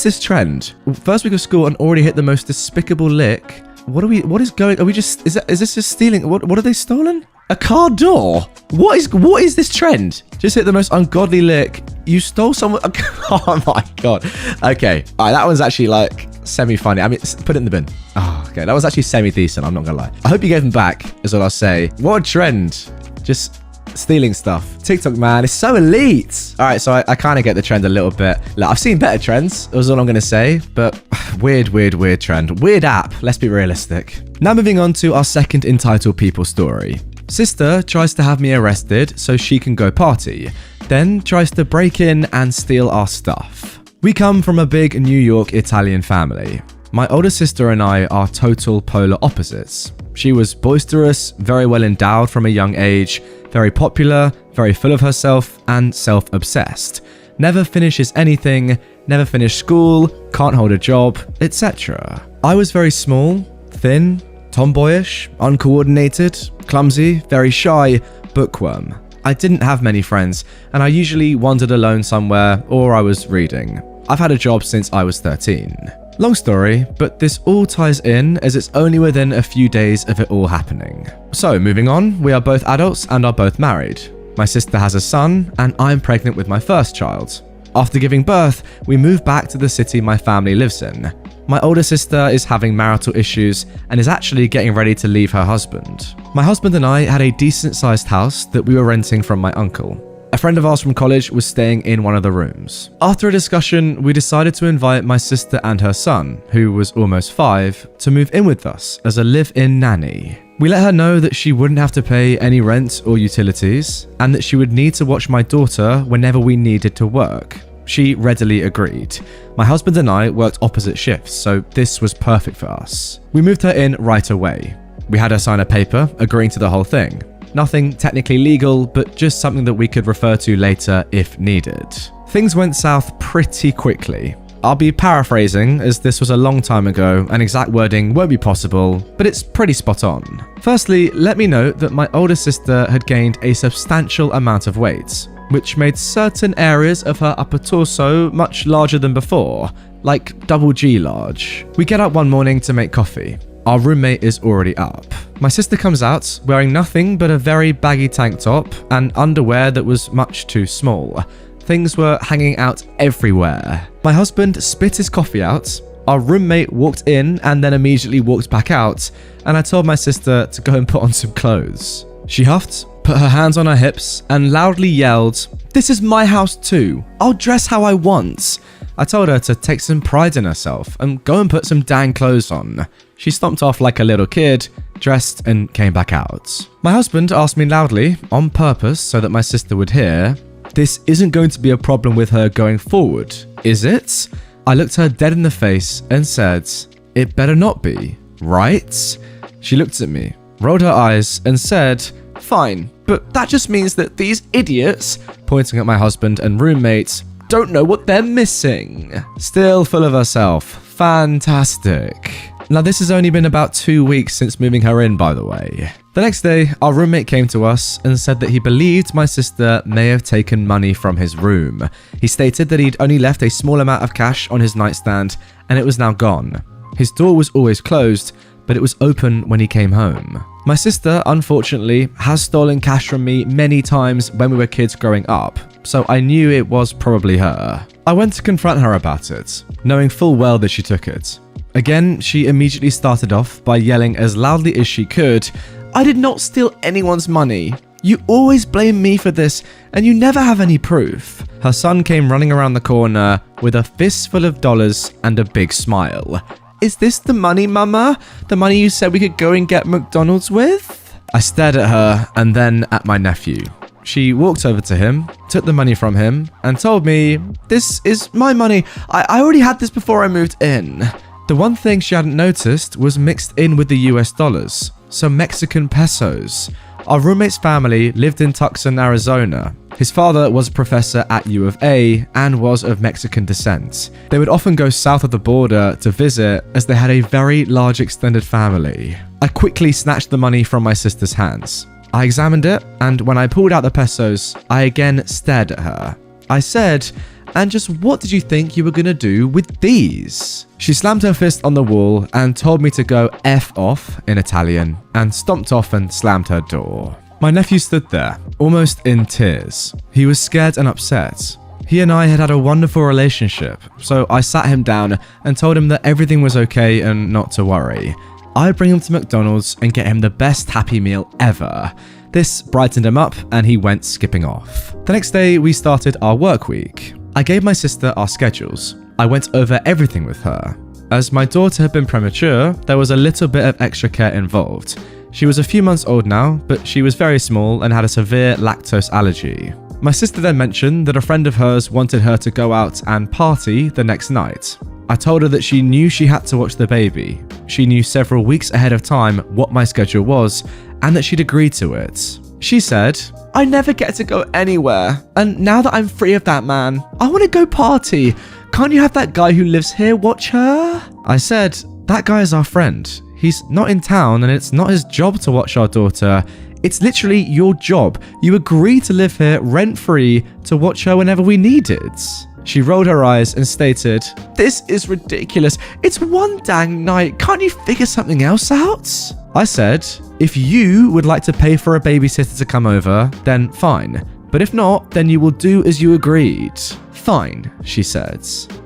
this trend? First week of school and already hit the most despicable lick. What is going... Are we just... Is this just stealing? What are they stolen? A car door? What is this trend? Just hit the most ungodly lick. You stole someone. Oh my god. Okay. All right, that one's actually like semi-funny. I mean, put it in the bin. Oh, okay. That was actually semi-decent. I'm not gonna lie. I hope you gave them back, is what I'll say. What a trend. Just stealing stuff. TikTok, man, it's so elite. All right, so I kind of get the trend a little bit. Like, I've seen better trends. That was all I'm gonna say. But weird trend. Weird app. Let's be realistic. Now moving on to our second entitled people story. Sister tries to have me arrested so she can go party, then tries to break in and steal our stuff. We come from a big New York Italian family. My older sister and I are total polar opposites. She was boisterous, very well endowed from a young age, very popular, very full of herself, and self-obsessed. Never finishes anything, never finished school, can't hold a job, etc. I was very small, thin, tomboyish, uncoordinated, clumsy, very shy, bookworm. I didn't have many friends, and I usually wandered alone somewhere or I was reading. I've had a job since I was 13. Long story, but this all ties in as it's only within a few days of it all happening. So moving on, we are both adults and are both married. My sister has a son, and I'm pregnant with my first child. After giving birth, we moved back to the city my family lives in. My older sister is having marital issues and is actually getting ready to leave her husband. My husband and I had a decent-sized house that we were renting from my uncle. A friend of ours from college was staying in one of the rooms. After a discussion, we decided to invite my sister and her son, who was almost 5, to move in with us as a live-in nanny. We let her know that she wouldn't have to pay any rent or utilities, and that she would need to watch my daughter whenever we needed to work. She readily agreed. My husband and I worked opposite shifts, so this was perfect for us. We moved her in right away. We had her sign a paper agreeing to the whole thing. Nothing technically legal, but just something that we could refer to later if needed. Things went south pretty quickly. I'll be paraphrasing as this was a long time ago and exact wording won't be possible, but it's pretty spot on. Firstly, let me note that my older sister had gained a substantial amount of weight, which made certain areas of her upper torso much larger than before, like double G large. We get up one morning to make coffee. Our roommate is already up. My sister comes out wearing nothing but a very baggy tank top and underwear that was much too small. Things were hanging out everywhere. My husband spit his coffee out. Our roommate walked in and then immediately walked back out, and I told my sister to go and put on some clothes. She huffed, put her hands on her hips, and loudly yelled, "This is my house too. I'll dress how I want." I told her to take some pride in herself and go and put some dang clothes on. She stomped off like a little kid, dressed, and came back out. My husband asked me loudly, on purpose so that my sister would hear, This isn't going to be a problem with her going forward, is it? I looked her dead in the face and said, "It better not be, right?" She looked at me, rolled her eyes, and said, "Fine, but that just means that these idiots," pointing at my husband and roommates, "don't know what they're missing." Still full of herself. Fantastic. Now, this has only been about 2 weeks since moving her in, by the way. The next day, our roommate came to us and said that he believed my sister may have taken money from his room. He stated that he'd only left a small amount of cash on his nightstand and it was now gone. His door was always closed, but it was open when he came home. My sister, unfortunately, has stolen cash from me many times when we were kids growing up, so I knew it was probably her. I went to confront her about it, knowing full well that she took it. Again, she immediately started off by yelling as loudly as she could, "I did not steal anyone's money. You always blame me for this, and you never have any proof." Her son came running around the corner with a fistful of dollars and a big smile. "Is this the money, Mama? The money you said we could go and get McDonald's with?" I stared at her and then at my nephew. She walked over to him, took the money from him, and told me, "This is my money. I already had this before I moved in." The one thing she hadn't noticed was mixed in with the US dollars, some Mexican pesos. Our roommate's family lived in Tucson, Arizona. His father was a professor at U of A and was of Mexican descent. They would often go south of the border to visit as they had a very large extended family. I quickly snatched the money from my sister's hands. I examined it, and when I pulled out the pesos, I again stared at her. I said, "And just what did you think you were gonna do with these?" She slammed her fist on the wall and told me to go F off in Italian and stomped off and slammed her door. My nephew stood there, almost in tears. He was scared and upset. He and I had had a wonderful relationship, so I sat him down and told him that everything was okay and not to worry. I'd bring him to McDonald's and get him the best Happy Meal ever. This brightened him up and he went skipping off. The next day, we started our work week. I gave my sister our schedules. I went over everything with her. As my daughter had been premature, there was a little bit of extra care involved. She was a few months old now, but she was very small and had a severe lactose allergy. My sister then mentioned that a friend of hers wanted her to go out and party the next night. I told her that she knew she had to watch the baby. She knew several weeks ahead of time what my schedule was and that she'd agreed to it. She said, "I never get to go anywhere, and now that I'm free of that man, I want to go party. Can't you have that guy who lives here watch her?" I said, "That guy is our friend. He's not in town and it's not his job to watch our daughter. It's literally your job. You agreed to live here rent-free to watch her whenever we need it." She rolled her eyes and stated, "This is ridiculous. It's one dang night. Can't you figure something else out?" I said, "If you would like to pay for a babysitter to come over, then fine. But if not, then you will do as you agreed." "Fine," she said.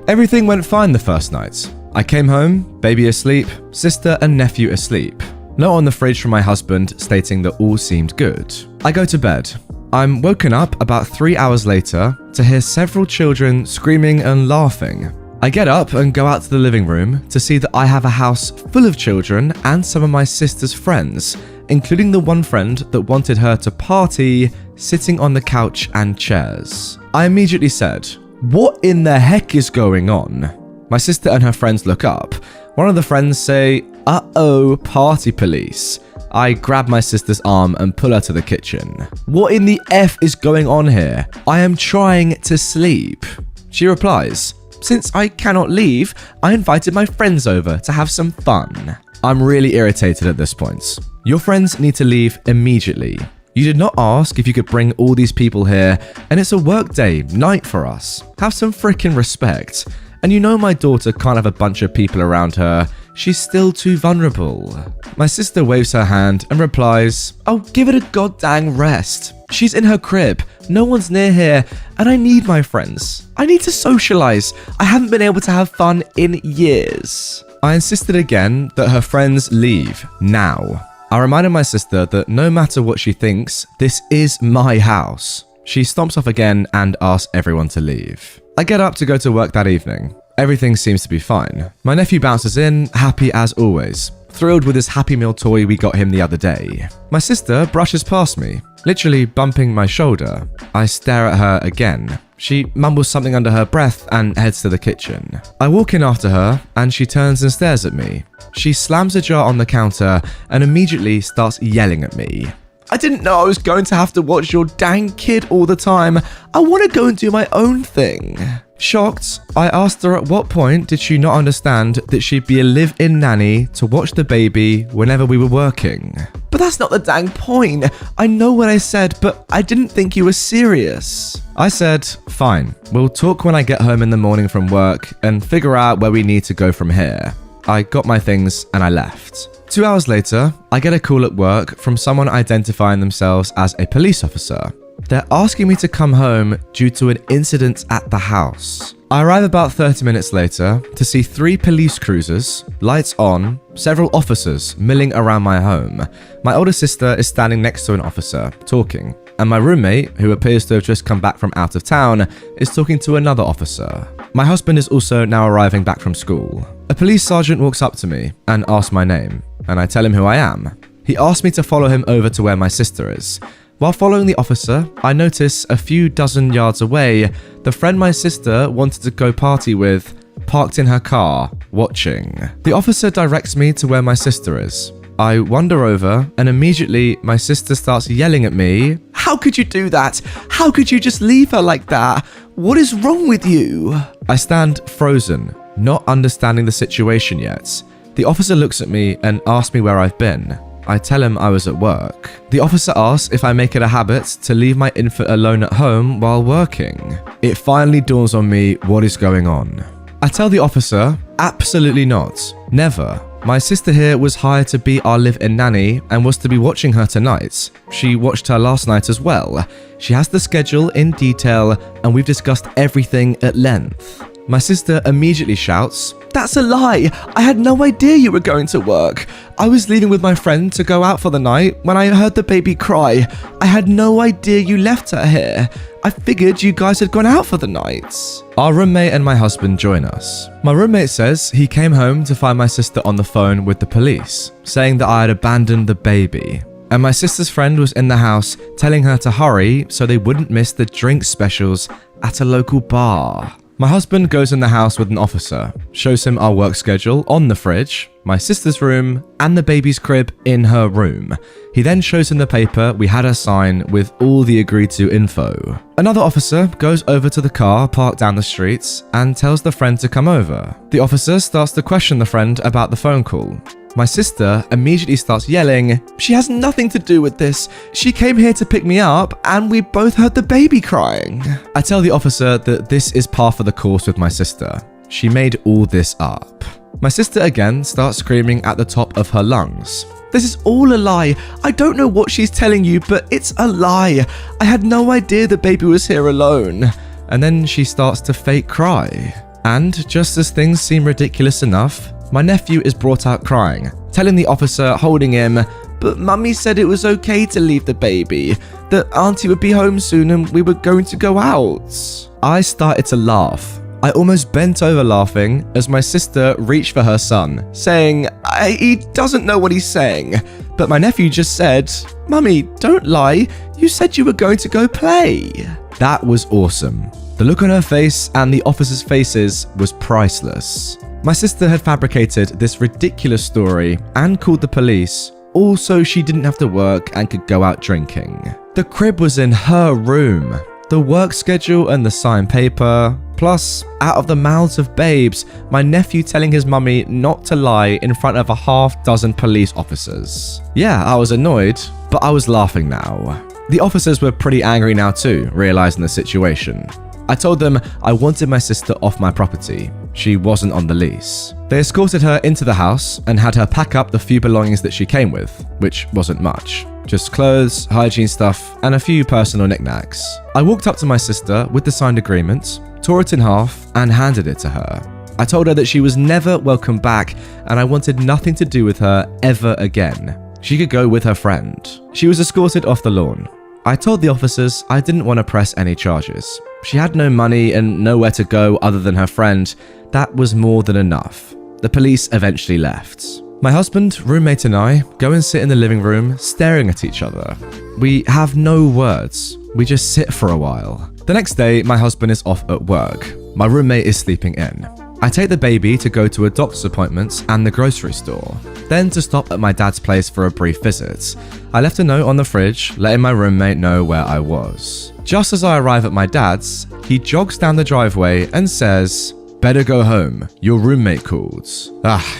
Everything went fine the first night. I came home, baby asleep, sister and nephew asleep. Note on the fridge from my husband stating that all seemed good. I go to bed. I'm woken up about 3 hours later to hear several children screaming and laughing. I get up and go out to the living room to see that I have a house full of children and some of my sister's friends, including the one friend that wanted her to party, sitting on the couch and chairs. I immediately said, "What in the heck is going on?" My sister and her friends look up. One of the friends say, "Uh-oh, party police." I grab my sister's arm and pull her to the kitchen. "What in the F is going on here? I am trying to sleep." She replies, "Since I cannot leave, I invited my friends over to have some fun." I'm really irritated at this point. Your friends need to leave immediately. You did not ask if you could bring all these people here, and it's a work day, night for us. Have some freaking respect. And you know my daughter can't have a bunch of people around her. She's still too vulnerable. My sister waves her hand and replies, "Oh, give it a goddamn rest. She's in her crib. No one's near here, and I need my friends. I need to socialize. I haven't been able to have fun in years." I insisted again that her friends leave now. I reminded my sister that no matter what she thinks, this is my house. She stomps off again and asks everyone to leave. I get up to go to work that evening. Everything seems to be fine. My nephew bounces in, happy as always. thrilled with his Happy Meal toy we got him the other day. My sister brushes past me, literally bumping my shoulder. I stare at her again. She mumbles something under her breath and heads to the kitchen. I walk in after her and she turns and stares at me. She slams a jar on the counter and immediately starts yelling at me. I didn't know I was going to have to watch your dang kid all the time. I want to go and do my own thing. Shocked, I asked her at what point did she not understand that she'd be a live-in nanny to watch the baby whenever we were working. But that's not the dang point. I know what I said, but I didn't think you were serious. I said, fine, we'll talk when I get home in the morning from work and figure out where we need to go from here. I got my things and I left. 2 hours later, I get a call at work from someone identifying themselves as a police officer. They're asking me to come home due to an incident at the house. I arrive about 30 minutes later to see 3 police cruisers, lights on, several officers milling around my home. My older sister is standing next to an officer, talking, and my roommate, who appears to have just come back from out of town, is talking to another officer. My husband is also now arriving back from school. A police sergeant walks up to me and asks my name, and I tell him who I am. He asks me to follow him over to where my sister is. While following the officer, I notice a few dozen yards away, the friend my sister wanted to go party with, parked in her car, watching. The officer directs me to where my sister is. I wander over, and immediately my sister starts yelling at me. How could you do that? How could you just leave her like that? What is wrong with you? I stand frozen, not understanding the situation yet. The officer looks at me and asks me where I've been. I tell him I was at work. The officer asks if I make it a habit to leave my infant alone at home while working. It finally dawns on me what is going on. I tell the officer, absolutely not. Never. My sister here was hired to be our live-in nanny and was to be watching her tonight. She watched her last night as well. She has the schedule in detail and we've discussed everything at length. My sister immediately shouts, "That's a lie! I had no idea you were going to work. I was leaving with my friend to go out for the night when I heard the baby cry. I had no idea you left her here. I figured you guys had gone out for the night." Our roommate and my husband join us. My roommate says he came home to find my sister on the phone with the police, saying that I had abandoned the baby. And my sister's friend was in the house telling her to hurry so they wouldn't miss the drink specials at a local bar. My husband goes in the house with an officer, shows him our work schedule on the fridge, my sister's room, and the baby's crib in her room. He then shows him the paper we had her sign with all the agreed to info. Another officer goes over to the car parked down the street and tells the friend to come over. The officer starts to question the friend about the phone call. My sister immediately starts yelling, "She has nothing to do with this. She came here to pick me up and we both heard the baby crying." I tell the officer that this is par for the course with my sister. She made all this up. My sister again starts screaming at the top of her lungs. "This is all a lie. I don't know what she's telling you, but it's a lie. I had no idea the baby was here alone." And then she starts to fake cry. And just as things seem ridiculous enough, my nephew is brought out crying, telling the officer holding him, "But mummy said it was okay to leave the baby, that auntie would be home soon and we were going to go out." I started to laugh. I almost bent over laughing as my sister reached for her son, saying, "He doesn't know what he's saying." But my nephew just said, "Mummy, don't lie. You said you were going to go play." That was awesome. The look on her face and the officers' faces was priceless. My sister had fabricated this ridiculous story and called the police, all so she didn't have to work and could go out drinking. The crib was in her room. The work schedule and the signed paper, plus, out of the mouths of babes, my nephew telling his mummy not to lie in front of a half-dozen police officers. Yeah, I was annoyed, but I was laughing now. The officers were pretty angry now too, realizing the situation. I told them I wanted my sister off my property. She wasn't on the lease. They escorted her into the house and had her pack up the few belongings that she came with, which wasn't much. Just clothes, hygiene stuff, and a few personal knickknacks. I walked up to my sister with the signed agreement, tore it in half, and handed it to her. I told her that she was never welcome back and I wanted nothing to do with her ever again. She could go with her friend. She was escorted off the lawn. I told the officers I didn't want to press any charges. She had no money and nowhere to go other than her friend. That was more than enough. The police eventually left. My husband, roommate and I go and sit in the living room staring at each other. We have no words. We just sit for a while. The next day, my husband is off at work. My roommate is sleeping in. I take the baby to go to a doctor's appointment and the grocery store, then to stop at my dad's place for a brief visit. I left a note on the fridge letting my roommate know where I was. Just as I arrive at my dad's, he jogs down the driveway and says, "Better go home, your roommate called."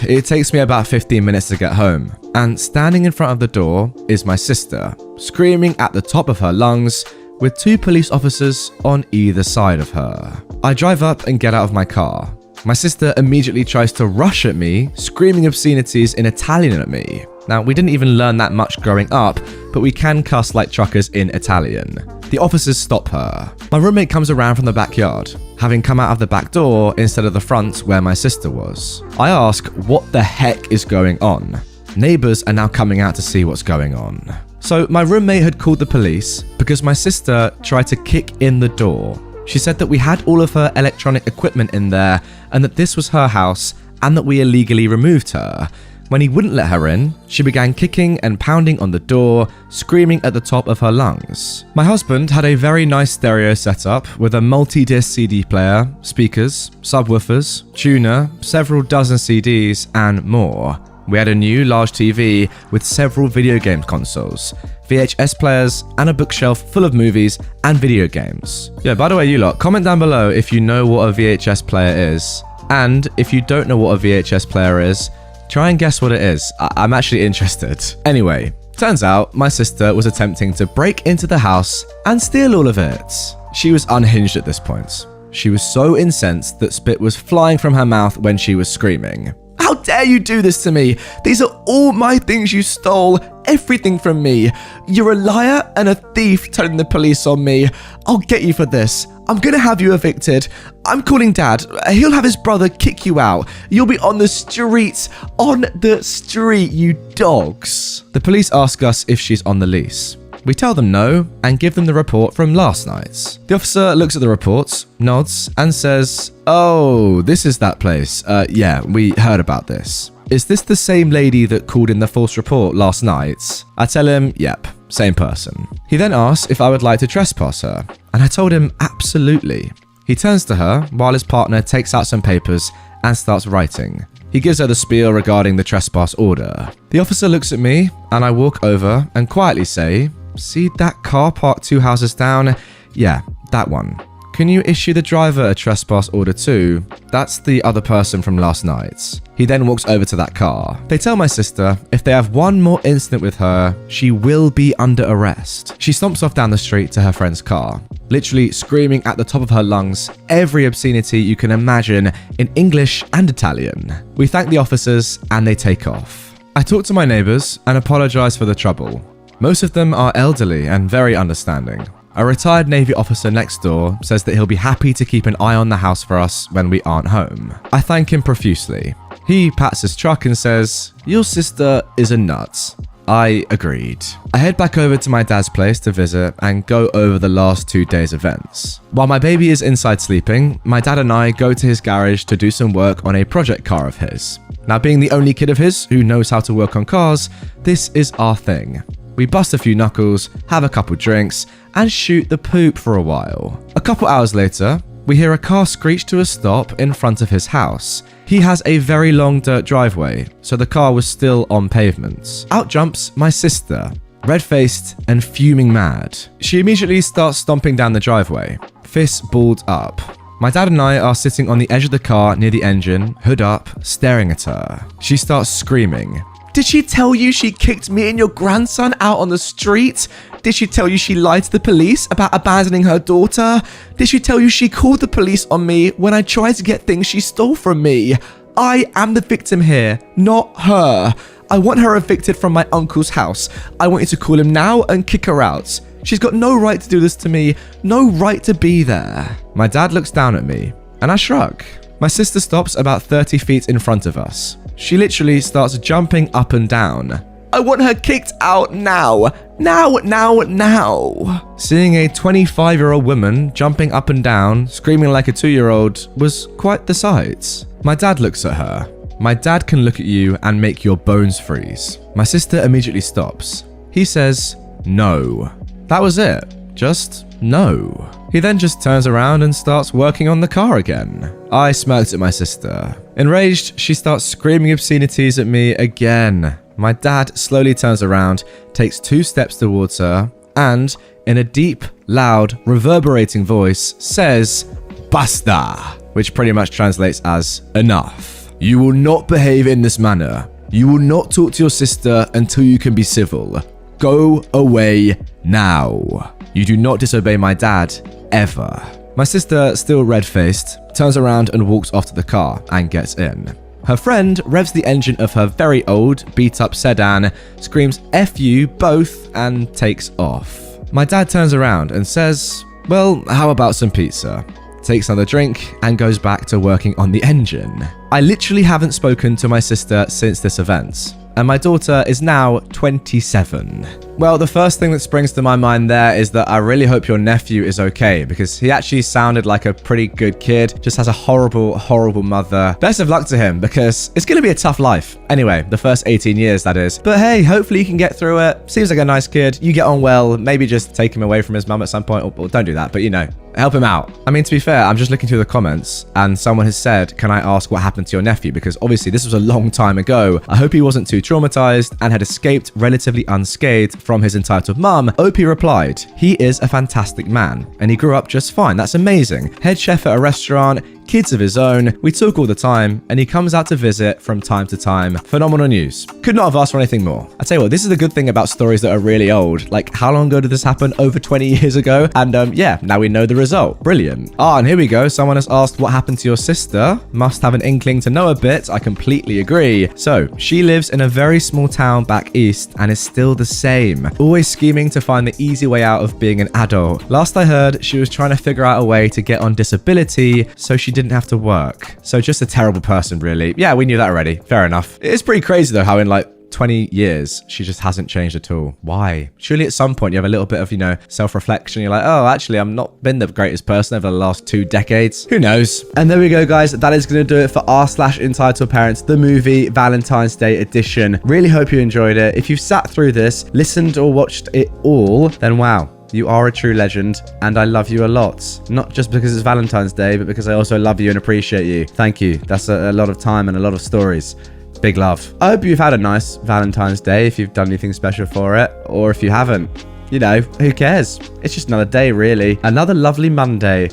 It takes me about 15 minutes to get home, and standing in front of the door is my sister, screaming at the top of her lungs with 2 police officers on either side of her. I drive up and get out of my car. My sister immediately tries to rush at me, screaming obscenities in Italian at me. Now, we didn't even learn that much growing up, but we can cuss like truckers in Italian. The officers stop her. My roommate comes around from the backyard, having come out of the back door instead of the front where my sister was. I ask what the heck is going on. Neighbors are now coming out to see what's going on. So my roommate had called the police because my sister tried to kick in the door. She said that we had all of her electronic equipment in there and that this was her house and that we illegally removed her. When he wouldn't let her in, she began kicking and pounding on the door, screaming at the top of her lungs. My husband had a very nice stereo setup with a multi-disc CD player, speakers, subwoofers, tuner, several dozen CDs, and more. We had a new large TV with several video game consoles, VHS players, and a bookshelf full of movies and video games. Yeah, by the way, you lot, comment down below if you know what a VHS player is. And if you don't know what a VHS player is, try and guess what it is. I'm actually interested. Anyway, turns out my sister was attempting to break into the house and steal all of it. She was unhinged at this point. She was so incensed that spit was flying from her mouth when she was screaming. "How dare you do this to me? These are all my things you stole, everything from me. You're a liar and a thief telling the police on me. I'll get you for this. I'm gonna have you evicted. I'm calling Dad. He'll have his brother kick you out. You'll be on the streets. On the street, you dogs." The police ask us if she's on the lease. We tell them no and give them the report from last night. The officer looks at the report, nods, and says, "Oh, this is that place. Yeah, we heard about this. Is this the same lady that called in the false report last night?" I tell him, yep, same person. He then asks if I would like to trespass her, and I told him absolutely. He turns to her while his partner takes out some papers and starts writing. He gives her the spiel regarding the trespass order. The officer looks at me, and I walk over and quietly say, "See that car parked 2 houses down? Yeah, that one. Can you issue the driver a trespass order too? That's the other person from last night." He then walks over to that car. They tell my sister if they have one more incident with her, she will be under arrest. She stomps off down the street to her friend's car, literally screaming at the top of her lungs every obscenity you can imagine in English and Italian. We thank the officers and they take off. I talk to my neighbors and apologize for the trouble. Most of them are elderly and very understanding. A retired Navy officer next door says that he'll be happy to keep an eye on the house for us when we aren't home. I thank him profusely. He pats his truck and says, "Your sister is a nut." I agreed. I head back over to my dad's place to visit and go over the last 2 days' events. While my baby is inside sleeping, my dad and I go to his garage to do some work on a project car of his. Now, being the only kid of his who knows how to work on cars, this is our thing. We bust a few knuckles, have a couple drinks, and shoot the poop for a while. A couple hours later, we hear a car screech to a stop in front of his house. He has a very long dirt driveway, so the car was still on pavement. Out jumps my sister, red-faced and fuming mad. She immediately starts stomping down the driveway, fists balled up. My dad and I are sitting on the edge of the car near the engine, hood up, staring at her. She starts screaming. "Did she tell you she kicked me and your grandson out on the street? Did she tell you she lied to the police about abandoning her daughter? Did she tell you she called the police on me when I tried to get things she stole from me? I am the victim here, not her. I want her evicted from my uncle's house. I want you to call him now and kick her out. She's got no right to do this to me, no right to be there." My dad looks down at me, and I shrug. My sister stops about 30 feet in front of us. She literally starts jumping up and down. "I want her kicked out now. Now, now, now." Seeing a 25-year-old woman jumping up and down, screaming like a 2-year-old, was quite the sight. My dad looks at her. My dad can look at you and make your bones freeze. My sister immediately stops. He says, no. That was it. Just no. He then just turns around and starts working on the car again. I smirked at my sister. Enraged, she starts screaming obscenities at me again. My dad slowly turns around, takes 2 steps towards her, and, in a deep, loud, reverberating voice, says, basta, which pretty much translates as enough. You will not behave in this manner. You will not talk to your sister until you can be civil. Go away now. You do not disobey my dad, ever. My sister, still red-faced, turns around and walks off to the car and gets in. Her friend revs the engine of her very old, beat-up sedan, screams F you both, and takes off. My dad turns around and says, well, how about some pizza? Takes another drink and goes back to working on the engine. I literally haven't spoken to my sister since this event, and my daughter is now 27. Well, the first thing that springs to my mind there is that I really hope your nephew is okay, because he actually sounded like a pretty good kid, just has a horrible, horrible mother. Best of luck to him, because it's going to be a tough life. Anyway, the first 18 years, that is. But hey, hopefully you can get through it. Seems like a nice kid. You get on well. Maybe just take him away from his mum at some point, or don't do that, but you know, help him out. I mean, to be fair, I'm just looking through the comments, and someone has said, can I ask what happened to your nephew? Because obviously this was a long time ago. I hope he wasn't too traumatized and had escaped relatively unscathed from his entitled mum. OP replied, he is a fantastic man, and he grew up just fine. That's amazing. Head chef at a restaurant, kids of his own, we talk all the time, and he comes out to visit from time to time. Phenomenal news. Could not have asked for anything more. I tell you what, this is the good thing about stories that are really old. Like, how long ago did this happen? Over 20 years ago? And yeah, now we know the result. Brilliant. Ah, and here we go. Someone has asked what happened to your sister. Must have an inkling to know a bit. I completely agree. So, she lives in a very small town back east and is still the same. Always scheming to find the easy way out of being an adult. Last I heard, she was trying to figure out a way to get on disability so she didn't have to work. So just a terrible person, really. Yeah, we knew that already. Fair enough. It's pretty crazy though how in like 20 years she just hasn't changed at all. Why? Surely at some point you have a little bit of, you know, self-reflection. You're like, oh, actually I'm not been the greatest person over the last 2 decades. Who knows? And there we go, guys. That is going to do it for r/Entitled Parents the movie Valentine's Day edition. Really hope you enjoyed it. If you've sat through this, listened or watched it all, then wow, you are a true legend, and I love you a lot. Not just because it's Valentine's Day, but because I also love you and appreciate you. Thank you. That's a lot of time and a lot of stories. Big love. I hope you've had a nice Valentine's Day, if you've done anything special for it, or if you haven't, you know, who cares? It's just another day, really. Another lovely Monday.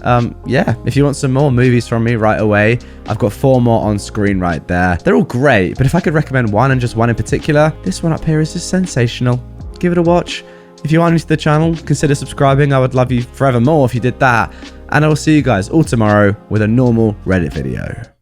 Yeah, if you want some more movies from me right away, I've got 4 more on screen right there. They're all great, but if I could recommend one, and just one in particular, this one up here is just sensational. Give it a watch. If you are new to the channel, consider subscribing. I would love you forever more if you did that. And I will see you guys all tomorrow with a normal Reddit video.